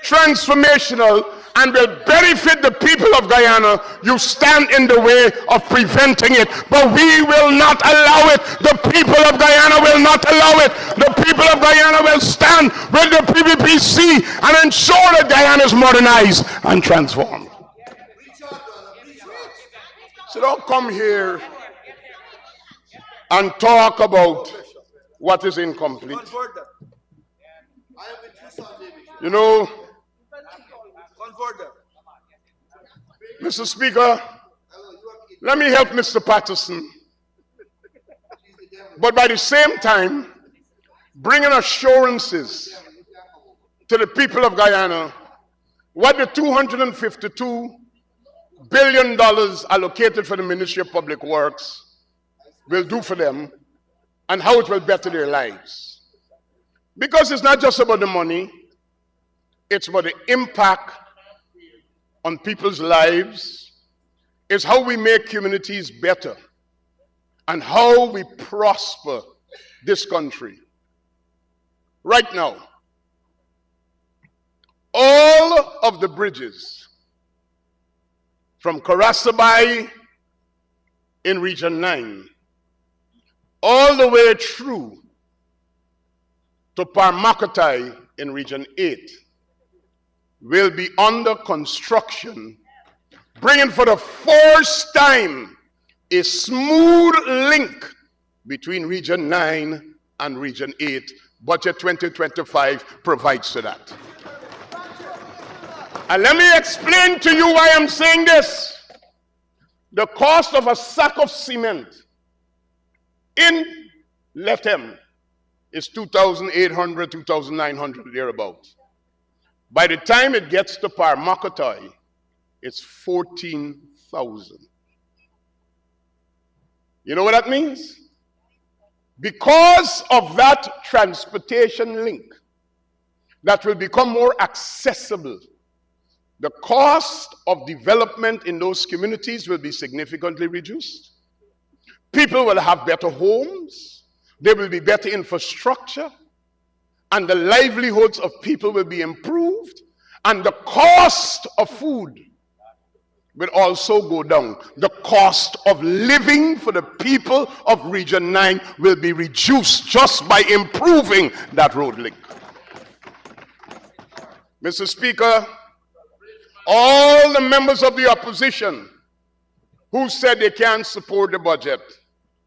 transformational, and will benefit the people of Guyana, you stand in the way of preventing it. But we will not allow it. The people of Guyana will not allow it. The people of Guyana will stand with the PPPC and ensure that Guyana is modernized and transformed. So don't come here and talk about what is incomplete. You know, Mr. Speaker, let me help Mr. Patterson, but by the same time, bringing assurances to the people of Guyana what the $252 billion allocated for the Ministry of Public Works will do for them and how it will better their lives. Because it's not just about the money, it's about the impact on people's lives. It's how we make communities better and how we prosper this country. Right now, all of the bridges from Karasabai in Region 9 all the way through to Parmakatai in Region 8 will be under construction, bringing for the first time a smooth link between Region 9 and Region 8. Budget 2025 provides for that. And let me explain to you why I'm saying this. The cost of a sack of cement in Lethem is $2,800, $2,900 thereabouts. By the time it gets to Parmakatai, it's $14,000. You know what that means? Because of that transportation link that will become more accessible, the cost of development in those communities will be significantly reduced. People will have better homes, there will be better infrastructure, and the livelihoods of people will be improved, and the cost of food will also go down. The cost of living for the people of Region 9 will be reduced just by improving that road link. Mr. Speaker, all the members of the opposition who said they can't support the budget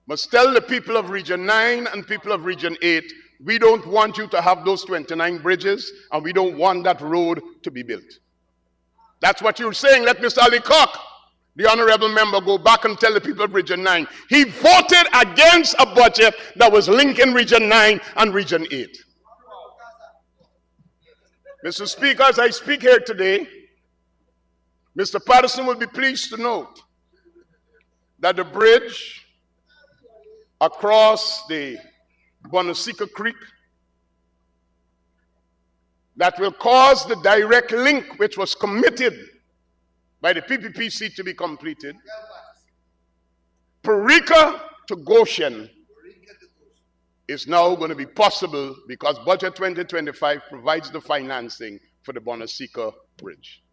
must tell the people of Region 9 and people of Region 8, we don't want you to have those 29 bridges, and we don't want that road to be built. That's what you're saying. Let Mr. Ali Cock, the honorable member, go back and tell the people of Region 9. He voted against a budget that was linking Region 9 and Region 8. Mr. Speaker, as I speak here today, Mr. Patterson will be pleased to note that the bridge across the Bonasika Creek that will cause the direct link which was committed by the PPPC to be completed, Parika to Goshen, is now going to be possible because Budget 2025 provides the financing for the Bonasika Bridge.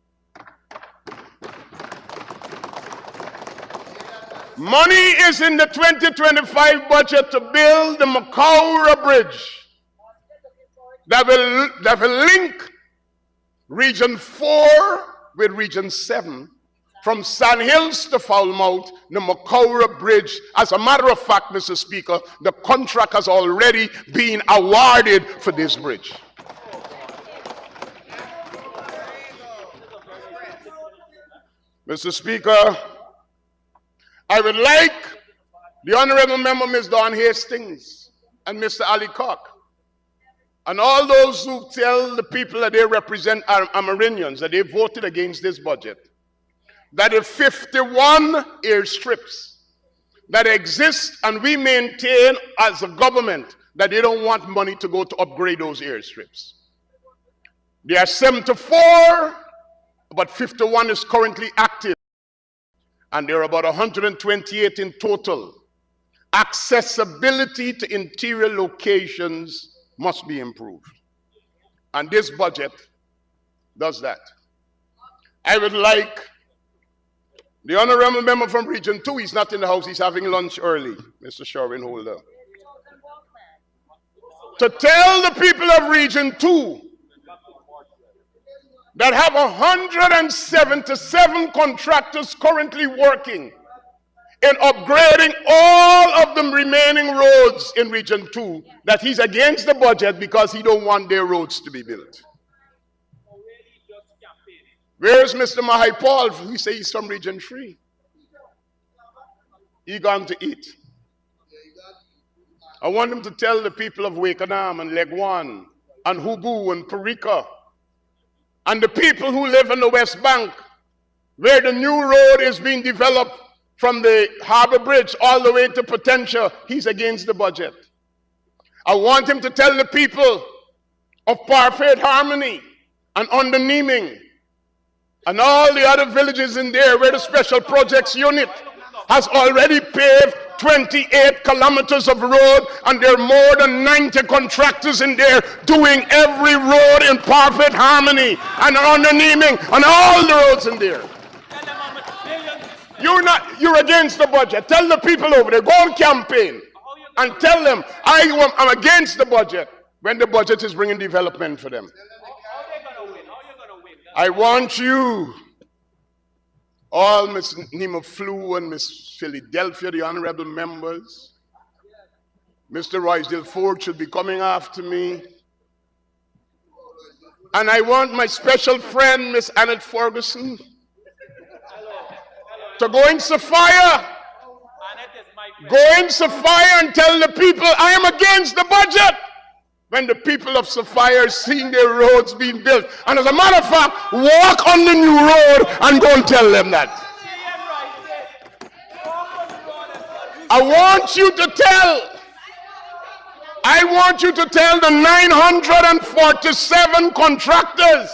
Money is in the 2025 budget to build the Makaura Bridge that will link Region 4 with Region 7 from Sand Hills to Foulmouth, the Makaura Bridge. As a matter of fact, Mr. Speaker, the contract has already been awarded for this bridge. Mr. Speaker, I would like the Honorable Member Ms. Dawn Hastings and Mr. Ali Cock And all those who tell the people that they represent are Amerindians, that they voted against this budget, that the 51 airstrips that exist and we maintain as a government, that they don't want money to go to upgrade those airstrips. There are 74, but 51 is currently active. And there are about 128 in total. Accessibility to interior locations must be improved. And this budget does that. I would like the honorable member from Region 2, he's not in the house, he's having lunch early, Mr. Sherwin Holder, to tell the people of Region 2 that have 177 contractors currently working in upgrading all of the remaining roads in Region 2, that he's against the budget because he don't want their roads to be built. Where's Mr. Mahai Paul? He says he's from Region 3. He gone to eat. I want him to tell the people of Wakenham and Legwan and Hubu and Parika and the people who live in the West Bank, where the new road is being developed from the Harbor Bridge all the way to Potentia, he's against the budget. I want him to tell the people of Parfait Harmony and Underneeming and all the other villages in there where the Special Projects Unit has already paved 28 kilometers of road, and there are more than 90 contractors in there doing every road in Parfait Harmony and Underneeming and all the roads in there. You're against the budget. Tell the people over there, go on campaign and tell them I'm against the budget when the budget is bringing development for them. I want you, all Miss Nima Flew and Miss Philadelphia, the honorable members, Mr. Roysdale Ford should be coming after me. And I want my special friend, Miss Annette Ferguson, to go in Sophia. Go in Sophia and tell the people I am against the budget. When the people of Sophia are seeing their roads being built. And as a matter of fact, walk on the new road and go and tell them that. I want you to tell the 947 contractors,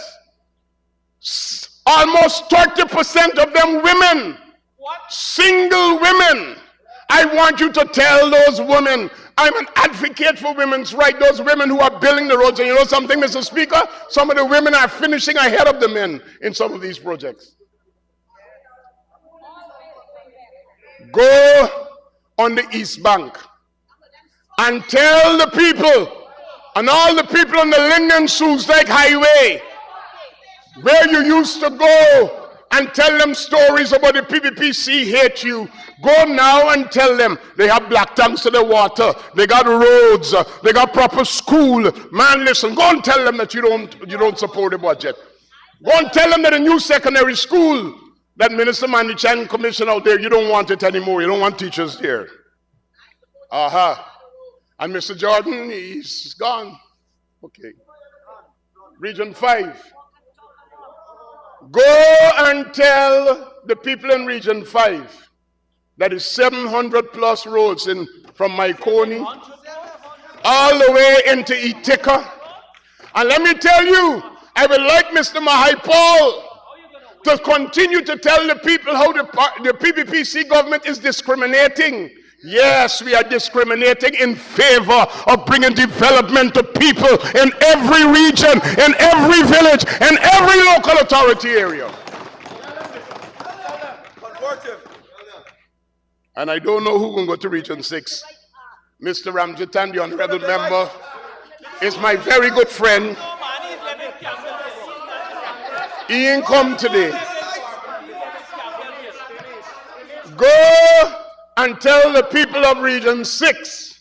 almost 30% of them women, single women. I want you to tell those women, I'm an advocate for women's rights, those women who are building the roads. And you know something, Mr. Speaker? Some of the women are finishing ahead of the men in some of these projects. Go on the East Bank and tell the people, and all the people on the Linden-Soosdijk Highway, where you used to go and tell them stories about the PPPC hate you. Go now and tell them they have black tanks to the water, they got roads, they got proper school. Man, listen, go and tell them that you don't support the budget. Go and tell them that a new secondary school that Minister Manichan commissioned out there, you don't want it anymore. You don't want teachers there. And Mr. Jordan, he's gone. Okay. Region 5. Go and tell the people in Region 5 that is 700 plus roads from Maikoni all the way into Itika. And let me tell you, I would like Mr. Mahai Paul to continue to tell the people how the PPPC government is discriminating. Yes, we are discriminating in favor of bringing development to people in every region, in every village, in every local authority area. And I don't know who can go to Region 6. Mr. Ramjitan, the honorable member, is my very good friend. He ain't come today. Go and tell the people of Region 6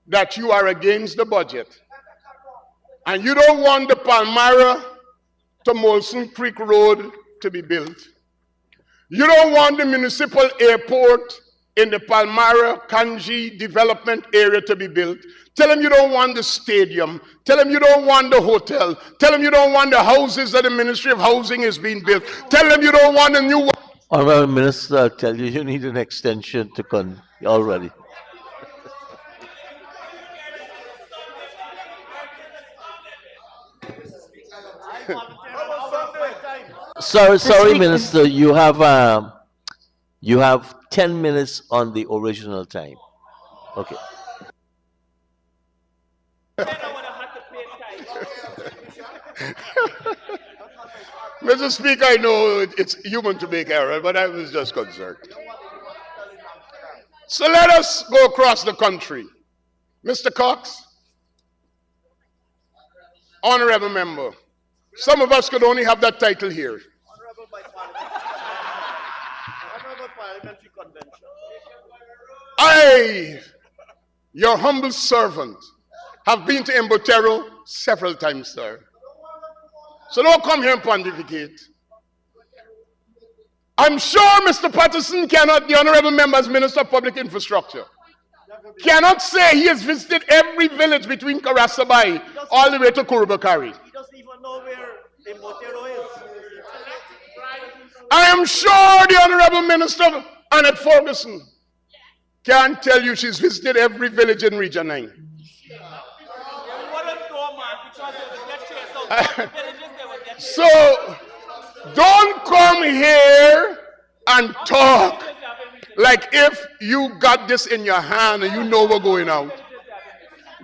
that you are against the budget. And you don't want the Palmyra to Molson Creek Road to be built. You don't want the municipal airport in the Palmyra Kanji development area to be built. Tell them you don't want the stadium. Tell them you don't want the hotel. Tell them you don't want the houses that the Ministry of Housing is being built. Tell them you don't want a new... Honorable Minister, I'll tell you, you need an extension to already. Sorry, Minister, you have 10 minutes on the original time. Okay. Mr. Speaker, I know it's human to make error, but I was just concerned. So let us go across the country. Mr. Cox, honorable member, some of us could only have that title here. I, your humble servant, have been to Embotero several times, sir. So don't come here and pontificate. I'm sure Mr. Patterson cannot, the honorable member as Minister of Public Infrastructure, cannot say he has visited every village between Karasabai all the way to Kurubakari. He doesn't even know where Embotero is. I am sure the honorable Minister Annette Ferguson can tell you she's visited every village in Region 9. So, don't come here and talk like if you got this in your hand and you know what's going on.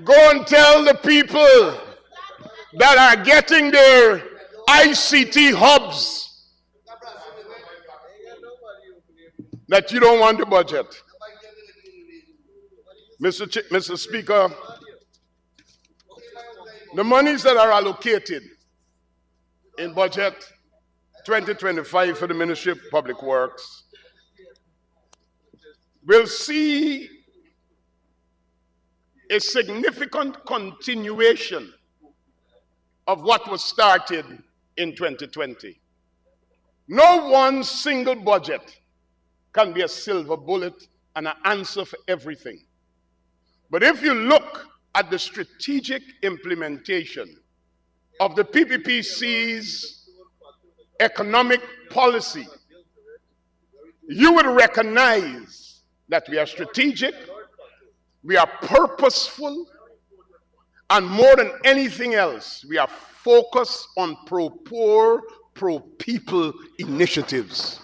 Go and tell the people that are getting their ICT hubs that you don't want the budget. Mr. Speaker, the monies that are allocated in budget 2025 for the Ministry of Public Works will see a significant continuation of what was started in 2020. No one single budget can be a silver bullet and an answer for everything. But if you look at the strategic implementation of the PPPC's economic policy, you would recognize that we are strategic, we are purposeful, and more than anything else, we are focused on pro-poor, pro-people initiatives.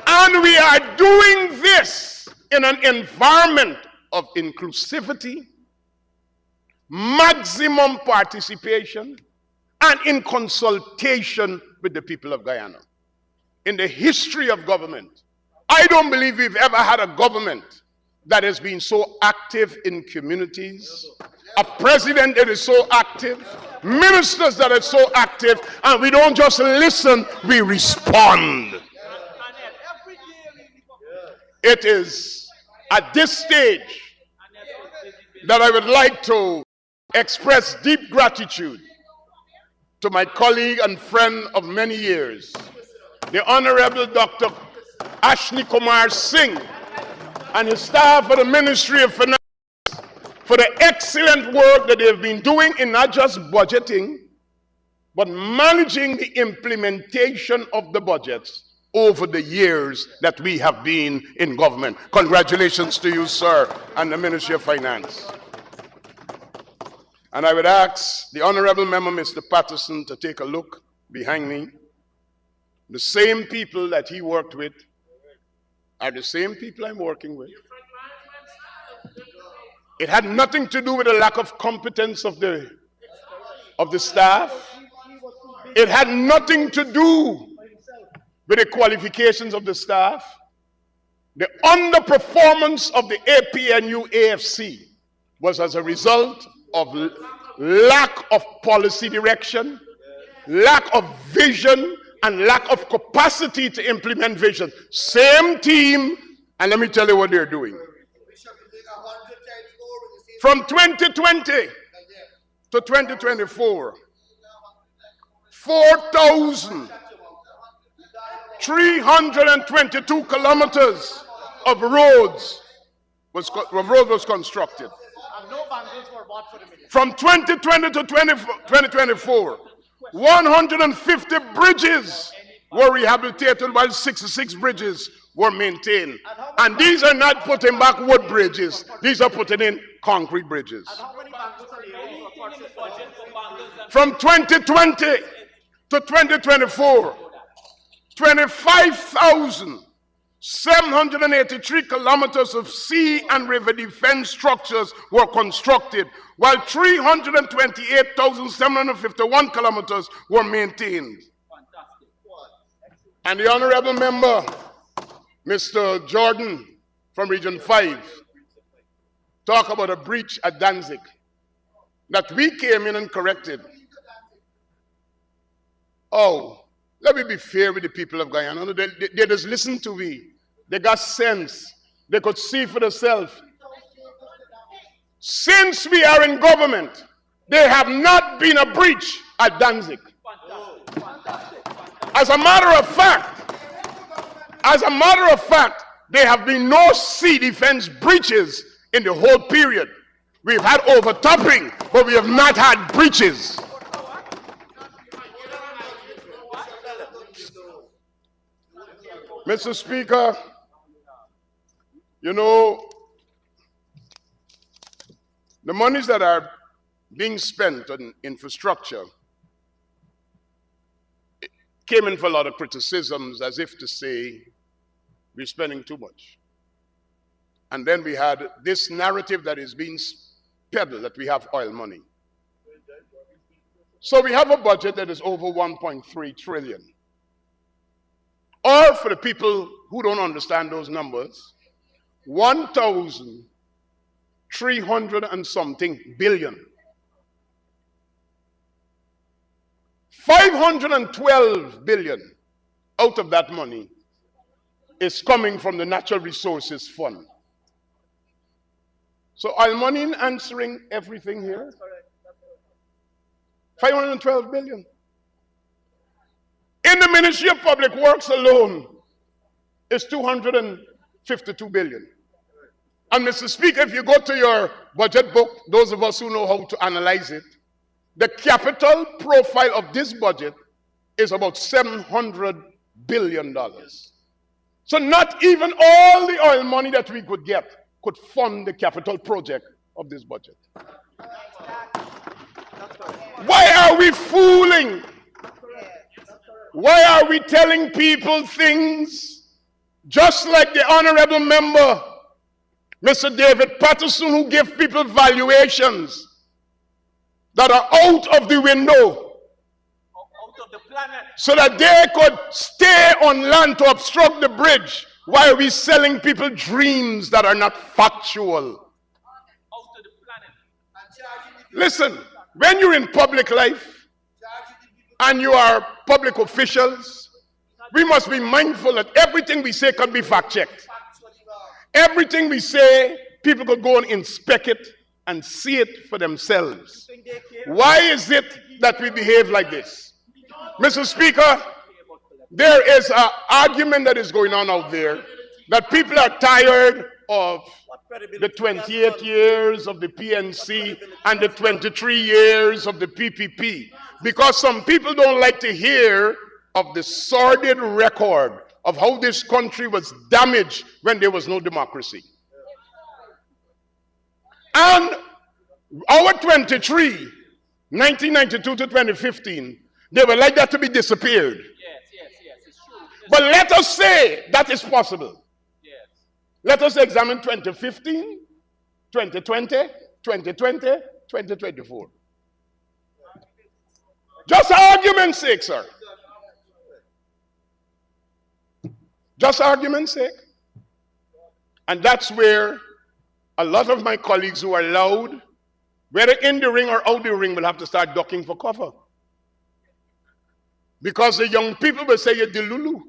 And we are doing this in an environment of inclusivity, maximum participation, and in consultation with the people of Guyana. In the history of government, I don't believe we've ever had a government that has been so active in communities, a president that is so active, ministers that are so active, and we don't just listen, we respond. It is at this stage that I would like to express deep gratitude to my colleague and friend of many years, the Honorable Dr. Ashni Kumar Singh and his staff of the Ministry of Finance for the excellent work that they've been doing in not just budgeting, but managing the implementation of the budgets over the years that we have been in government. Congratulations to you, sir, and the Ministry of Finance. And I would ask the Honorable Member, Mr. Patterson, to take a look behind me. The same people that he worked with are the same people I'm working with. It had nothing to do with a lack of competence of the staff. It had nothing to do with the qualifications of the staff. The underperformance of the APNU AFC was as a result of lack of policy direction, lack of vision, and lack of capacity to implement vision. Same team, and let me tell you what they're doing. From 2020 to 2024, 4,000 322 kilometers of roads was constructed. From 2020 to 2024, 150 bridges were rehabilitated while 66 bridges were maintained. And these are not putting back wood bridges. These are putting in concrete bridges. From 2020 to 2024, 25,783 kilometers of sea and river defense structures were constructed, while 328,751 kilometers were maintained. And the honorable member, Mr. Jordan from Region 5, talk about a breach at Danzig that we came in and corrected. Oh, let me be fair with the people of Guyana. They just listen to me. They got sense. They could see for themselves. Since we are in government, there have not been a breach at Danzig. As a matter of fact, there have been no sea defense breaches in the whole period. We've had overtopping, but we have not had breaches. Mr. Speaker, you know, the monies that are being spent on infrastructure came in for a lot of criticisms, as if to say we're spending too much. And then we had this narrative that is being peddled that we have oil money. So we have a budget that is over 1.3 trillion. Or for the people who don't understand those numbers, 1,300 and something billion. 512 billion out of that money is coming from the Natural Resources Fund. So oil money answering everything here? 512 billion. In the Ministry of Public Works alone, is 252 billion. And Mr. Speaker, if you go to your budget book, those of us who know how to analyze it, the capital profile of this budget is about $700 billion. So not even all the oil money that we could get could fund the capital project of this budget. Why are we fooling? Why are we telling people things just like the honorable member, Mr. David Patterson, who gave people valuations that are out of the window so that they could stay on land to obstruct the bridge? Why are we selling people dreams that are not factual? Listen, when you're in public life and you are public officials, we must be mindful that everything we say can be fact-checked. Everything we say, people could go and inspect it and see it for themselves. Why is it that we behave like this? Mr. Speaker, there is an argument that is going on out there that people are tired of the 28 years of the PNC and the 23 years of the PPP, because some people don't like to hear of the sordid record of how this country was damaged when there was no democracy. And our 23, 1992 to 2015, they would like that to be disappeared. Yes, it's true. But let us say that is possible. Yes. Let us examine 2015, 2020, 2020, 2024. Just argument's sake, sir. Just argument's sake. And that's where a lot of my colleagues who are loud, whether in the ring or out the ring, will have to start ducking for cover. Because the young people will say, you're delulu.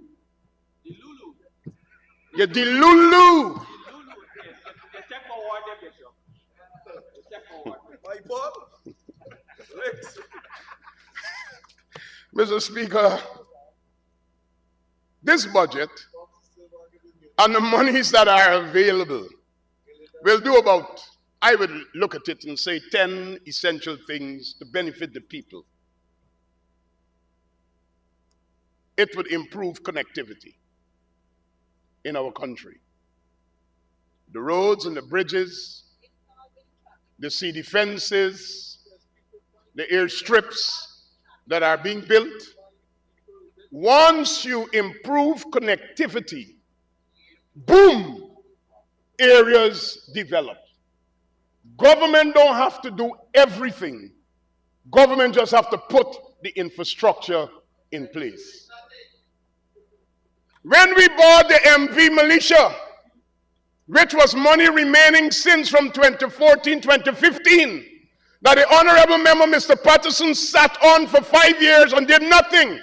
You're delulu. Mr. Speaker, this budget and the monies that are available will do about, I would look at it and say 10 essential things to benefit the people. It would improve connectivity in our country. The roads and the bridges, the sea defenses, the airstrips that are being built. Once you improve connectivity, boom, areas develop. Government don't have to do everything. Government just have to put the infrastructure in place. When we bought the MV militia, which was money remaining since from 2014, 2015, that the Honorable Member, Mr. Patterson, sat on for 5 years and did nothing.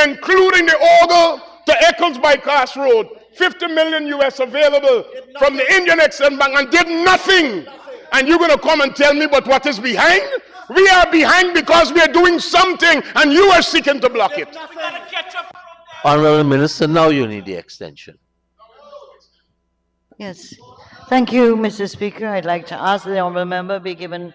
Including the Ogle to Eccles Bypass Road, 50 million US available from the Indian Exim Bank and did nothing. And you're going to come and tell me but what is behind? We are behind because we are doing something and you are seeking to block it. Honorable Minister, now you need the extension. Yes. Thank you, Mr. Speaker. I'd like to ask the honourable member be given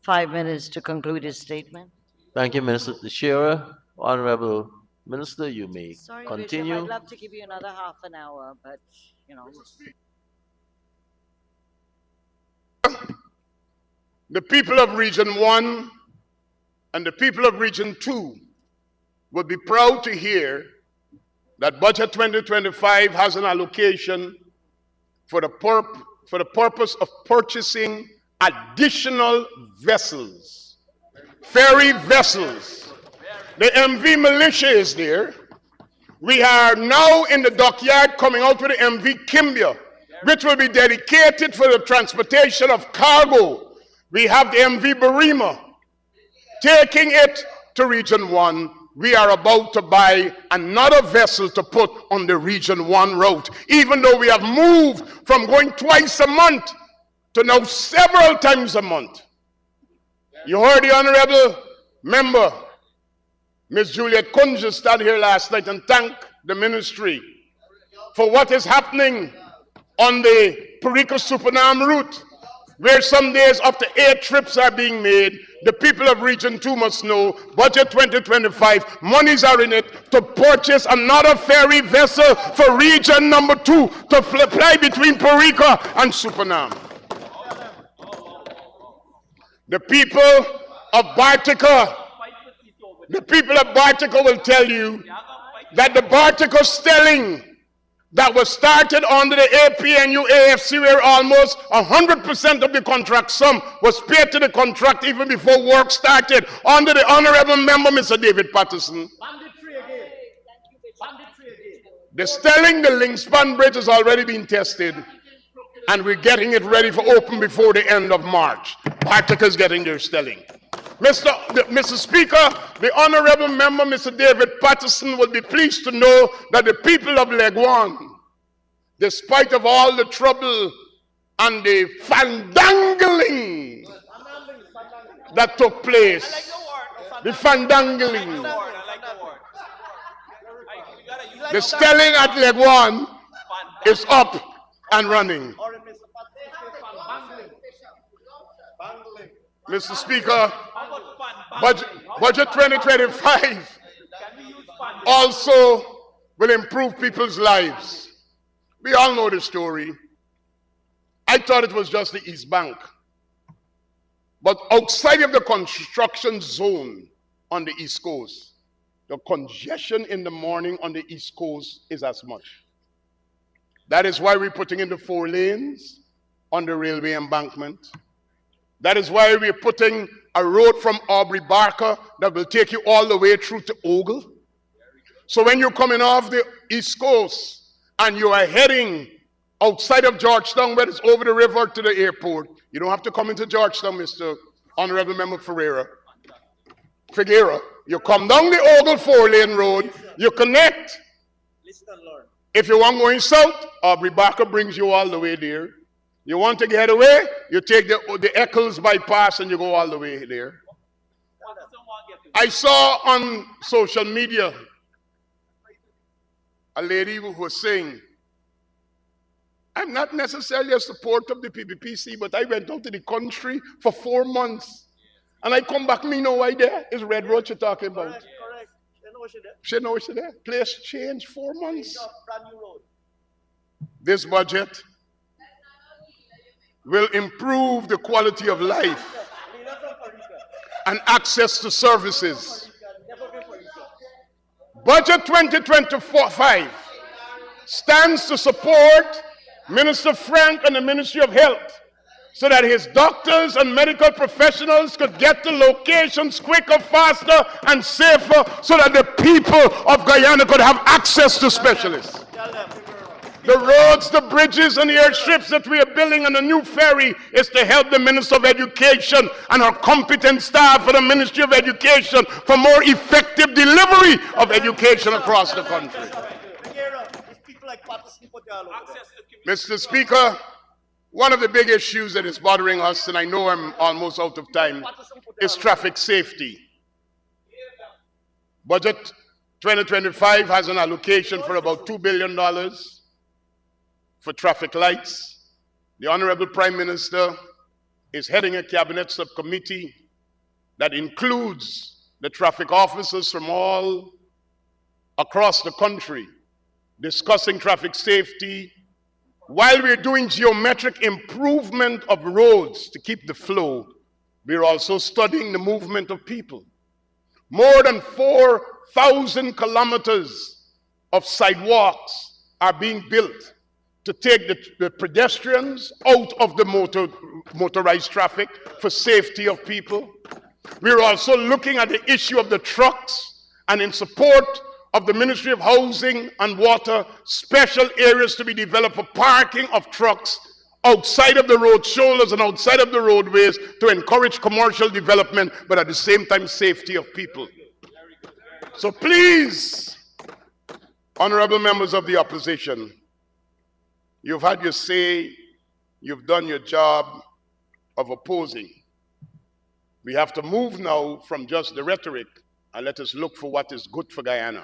5 minutes to conclude his statement. Thank you, Minister Teixeira. Honorable Minister, you may continue. Bishop, I'd love to give you another half an hour, but, you know. The people of Region 1 and the people of Region 2 would be proud to hear that Budget 2025 has an allocation for the purpose of purchasing additional vessels, ferry vessels. The MV militia is there. We are now in the dockyard coming out with the MV Kimbia, which will be dedicated for the transportation of cargo. We have the MV Barima, taking it to Region 1. We are about to buy another vessel to put on the Region 1 route, even though we have moved from going twice a month to now several times a month. You heard the Honorable Member, Ms. Juliet Kunja, stand here last night and thank the ministry for what is happening on the Perico-Supanam route, where some days up to 8 trips are being made. The people of Region 2 must know, Budget 2025, monies are in it to purchase another ferry vessel for Region number 2 to fly between Perico and Supanam. The people of Bartica, will tell you that the Bartica stelling that was started under the APNU AFC, where almost 100% of the contract sum was paid to the contract even before work started, under the Honorable Member, Mr. David Patterson. The stelling, the Linkspan Bridge has already been tested, and we're getting it ready for open before the end of March. Bartica is getting their stelling. Mr. Speaker, the Honorable Member, Mr. David Patterson, will be pleased to know that the people of Legwan, despite of all the trouble and the fandangling that took place, the fandangling, the stelling at Legwan is up and running. Mr. Speaker, Budget 2025 also will improve people's lives. We all know the story. I thought it was just the East Bank. But outside of the construction zone on the East Coast, the congestion in the morning on the East Coast is as much. That is why we're putting in the 4 lanes on the railway embankment. That is why we're putting a road from Aubrey Barker that will take you all the way through to Ogle. So when you're coming off the East Coast and you are heading outside of Georgetown, where it's over the river to the airport, you don't have to come into Georgetown, Mr. Honorable Member Figueira. You come down the Ogle 4-lane road, you connect. If you want going south, Aubrey Barker brings you all the way there. You want to get away, you take the Eccles bypass and you go all the way there. I saw on social media a lady who was saying, I'm not necessarily a supporter of the PPPC, but I went out to the country for 4 months. And I come back, me know why there is Red Road you're talking about. Correct. She knows she there. Place change 4 months. This budget will improve the quality of life and access to services. Budget 2025 stands to support Minister Frank and the Ministry of Health so that his doctors and medical professionals could get to locations quicker, faster, and safer so that the people of Guyana could have access to specialists. The roads, the bridges, and the airships that we are building and the new ferry is to help the Minister of Education and her competent staff for the Ministry of Education for more effective delivery of education across the country. Mr. Speaker, one of the big issues that is bothering us, and I know I'm almost out of time, is traffic safety. Budget 2025 has an allocation for about $2 billion for traffic lights. The Honorable Prime Minister is heading a cabinet subcommittee that includes the traffic officers from all across the country discussing traffic safety while we're doing geometric improvement of roads to keep the flow. We're also studying the movement of people. More than 4,000 kilometers of sidewalks are being built to take the pedestrians out of the motorized traffic for safety of people. We're also looking at the issue of the trucks, and in support of the Ministry of Housing and Water, special areas to be developed for parking of trucks outside of the road shoulders and outside of the roadways to encourage commercial development, but at the same time safety of people. So please, honorable members of the opposition, you've had your say, you've done your job of opposing. We have to move now from just the rhetoric and let us look for what is good for Guyana.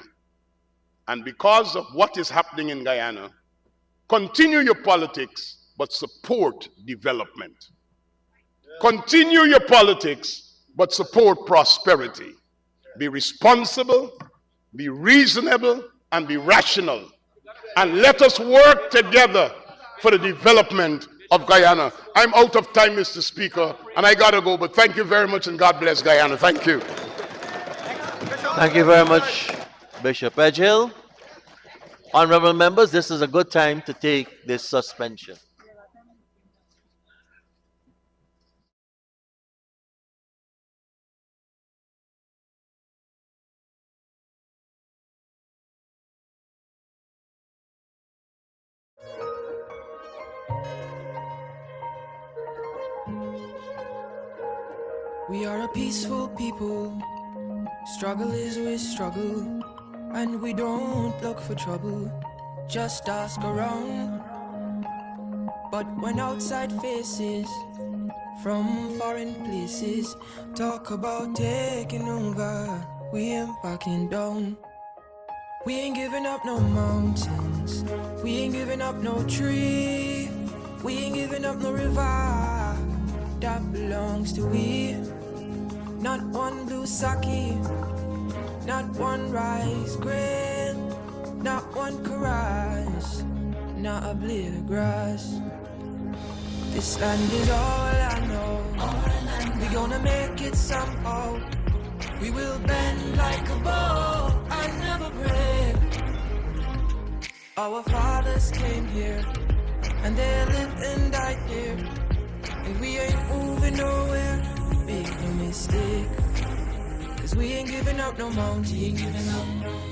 And because of what is happening in Guyana, continue your politics, but support development. Continue your politics, but support prosperity. Be responsible, be reasonable, and be rational. And let us work together for the development of Guyana. I'm out of time, Mr. Speaker, and I gotta go, but thank you very much, and God bless Guyana. Thank you. Thank you very much, Bishop Edgehill. Honorable members, this is a good time to take this suspension. We are a peaceful people. Struggle is we struggle, and we don't look for trouble. Just ask around. But when outside faces from foreign places talk about taking over, we ain't backing down. We ain't giving up no mountains, we ain't giving up no tree, we ain't giving up no river that belongs to we. Not one blue sake, not one rice grain, not one karage, not a blade of grass. This land is all I know. We gonna make it somehow. We will bend like a bow and never break. Our fathers came here and they lived and died here, and we ain't moving nowhere. Make no mistake, 'cause we ain't giving up no mountain,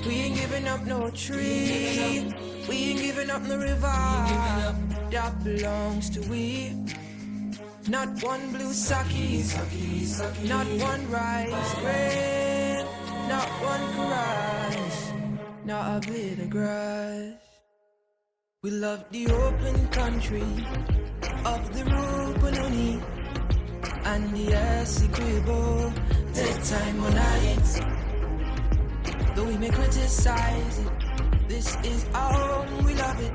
we ain't giving up no tree, we ain't giving up no river that belongs to we. Not one blue sake, not one rice grain, not one karage, not a blade of grass. We love the open country of the Rupununi and the Essequibo. Take time on it, though we may criticize it, This is our home, we love it,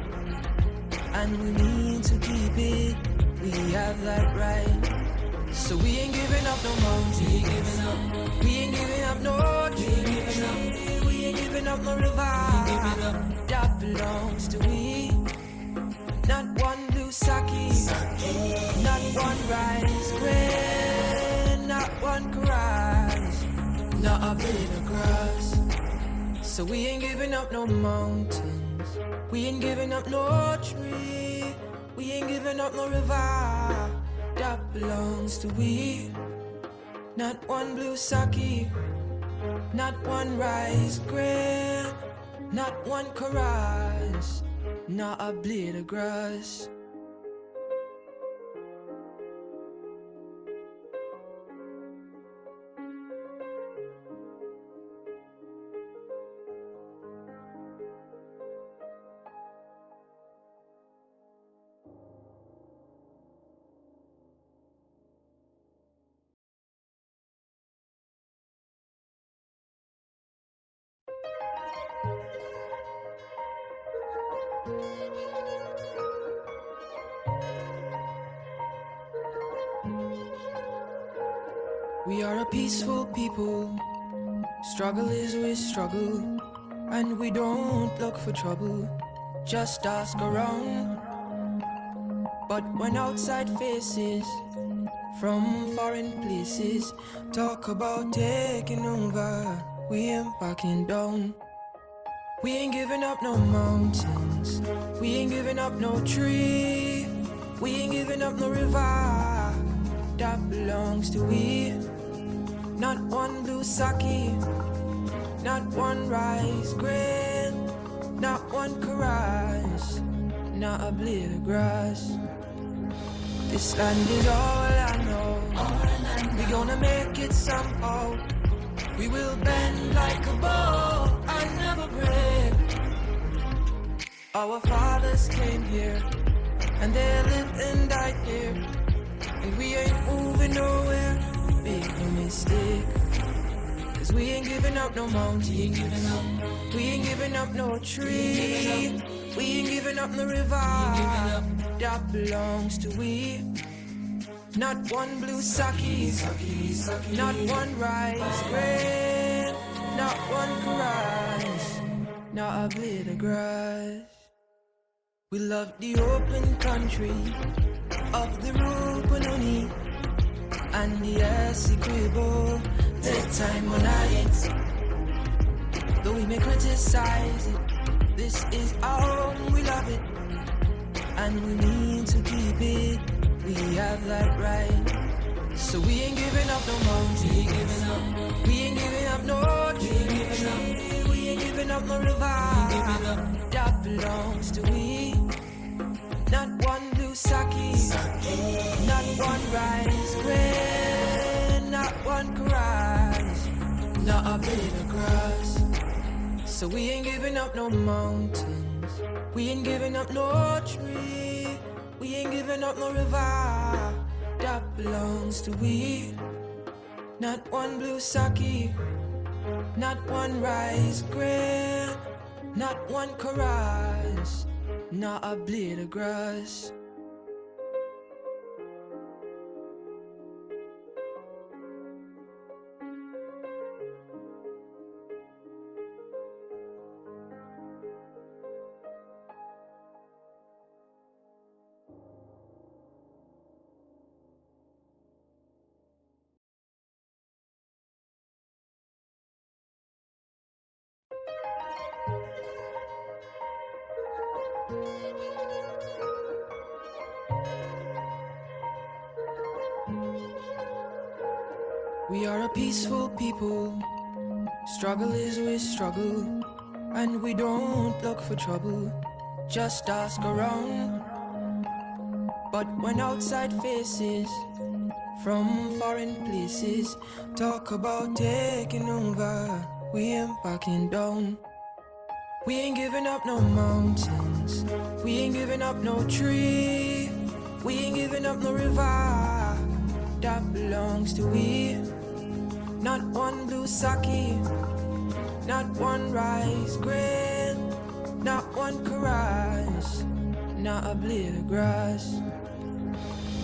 and we need to keep it. We have that right. So we ain't giving up no mountain. We ain't giving up no dreams. We ain't giving up no river. That belongs to we. Not one blue sake, not one rice grain, not one grass, not a blade of grass. So we ain't giving up no mountains. We ain't giving up no tree. We ain't giving up no river. That belongs to we. Not one blue sake, not one rice grain, not one chorus, not a blade of grass. We are a peaceful people. Struggle is we struggle, and we don't look for trouble. Just ask around. But when outside faces from foreign places talk about taking over, we ain't backing down. We ain't giving up no mountains. We ain't giving up no tree. We ain't giving up no river. That belongs to we. Not one blue sake, not one rice grain, not one chorus, not a blade of grass. This land is all I know. We gonna make it somehow. We will bend like a bow and never break. Our fathers came here, and they lived and died here, and we ain't moving nowhere. Make no mistake, 'cause we ain't giving up no mountain. We ain't giving up no tree. We ain't giving up no river. That belongs to we. Not one blue sake, not one rice grain, not one grass, not a blade of grass. We love the open country of the Rupununi and the Essequibo. Take time on it, though we may criticize it. This is our home, we love it, and we need to keep it. We have that right. So we ain't giving up no mountain. We ain't giving up no dreams. We ain't giving up no river. That belongs to we. Not one blue sake, not one rice grain, not one grass, not a blade of grass. So we ain't giving up no mountains. We ain't giving up no tree. We ain't giving up no river. That belongs to we. Not one blue sake, not one rice grain, not one chorus, not a blade of grass. We are a peaceful people. Struggle is we struggle, and we don't look for trouble. Just ask around. But when outside faces from foreign places talk about taking over, we ain't backing down. We ain't giving up no mountains. We ain't giving up no tree. We ain't giving up no river. That belongs to we. Not one blue sake, not one rice grain, not one caress, not a blade of grass.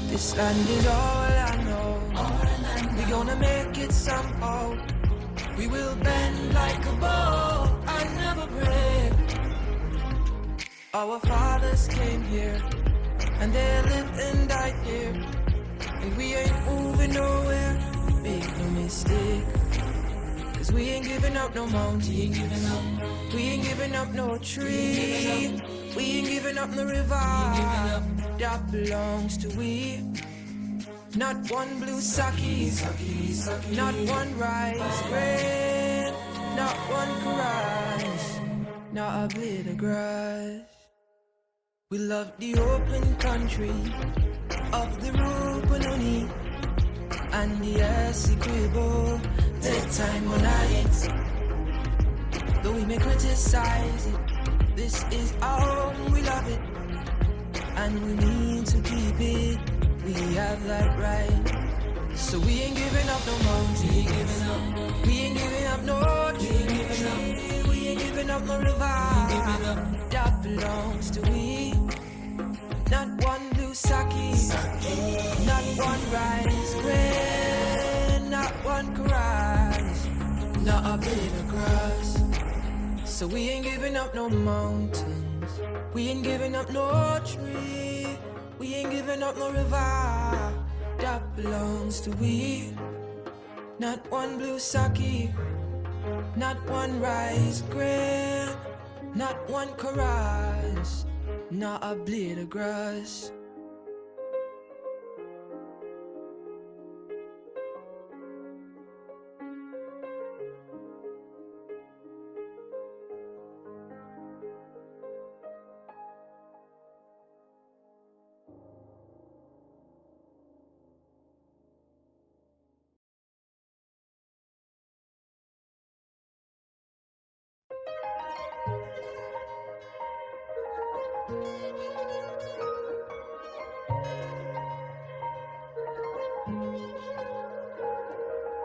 This land is all I know. We gonna make it somehow. We will bend like a bow and never break. Our fathers came here and they lived and died here, and we ain't moving nowhere. Make no mistake, 'cause we ain't giving up no mountain. We ain't giving up no tree. We ain't giving up no river that belongs to we. Not one blue sake, not one rice grain, not one rice, not a blade of grass. We love the open country of the Rupununi and the Essequibo, the time when night. Though we may criticize it, this is our home, we love it, and we need to keep it. We have that right, so we ain't giving up no mountain. We ain't giving up no tree. We ain't giving up no river that belongs to we. Not one blue sake, not one rice grain, not one grass, not a blade of grass. So we ain't giving up no mountains. We ain't giving up no tree. We ain't giving up no river that belongs to we. Not one blue sake, not one rice grain, not one chorus, not a blade of grass.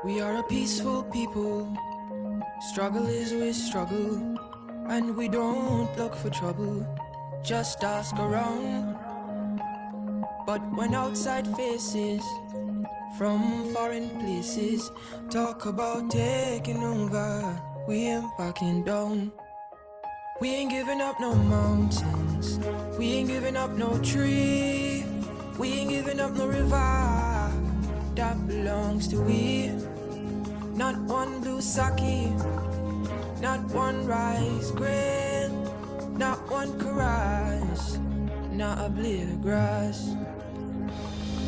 We are a peaceful people. Struggle is we struggle, and we don't look for trouble. Just ask around. But when outside faces from foreign places talk about taking over, we ain't backing down. We ain't giving up no mountains. We ain't giving up no tree. We ain't giving up no river that belongs to we. Not one blue sake, not one rice grain, not one chorus, not a blade of grass.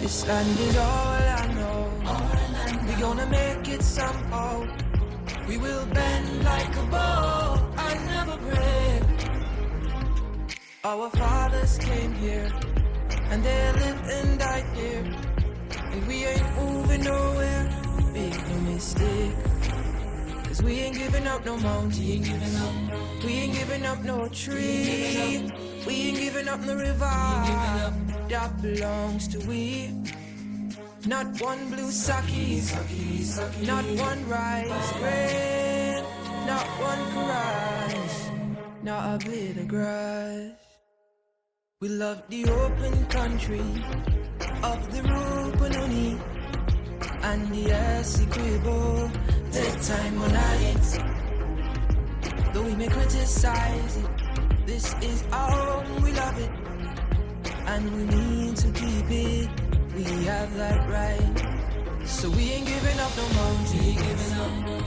This land is all I know. We gonna make it somehow. We will bend like a bow and never break. Our fathers came here and they lived and died here, and we ain't moving nowhere. Make no mistake, 'cause we ain't giving up no mountain. We ain't giving up no tree. We ain't giving up no river that belongs to we. Not one blue sake, not one rice grain, not one chorus, not a blade of grass. We love the open country of the Rupununi and the Essequibo, the time when night. Though we may criticize it, this is our home, we love it, and we need to keep it. We have that right, so we ain't giving up no mountain.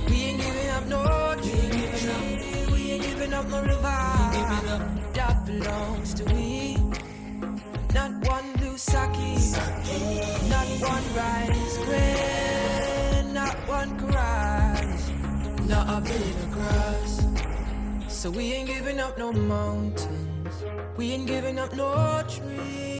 We ain't giving up no tree. We ain't giving up no river that belongs to we. Not one blue sake, not one rice grain, not one chorus, not a blade of grass. So we ain't giving up no mountains. We ain't giving up no tree.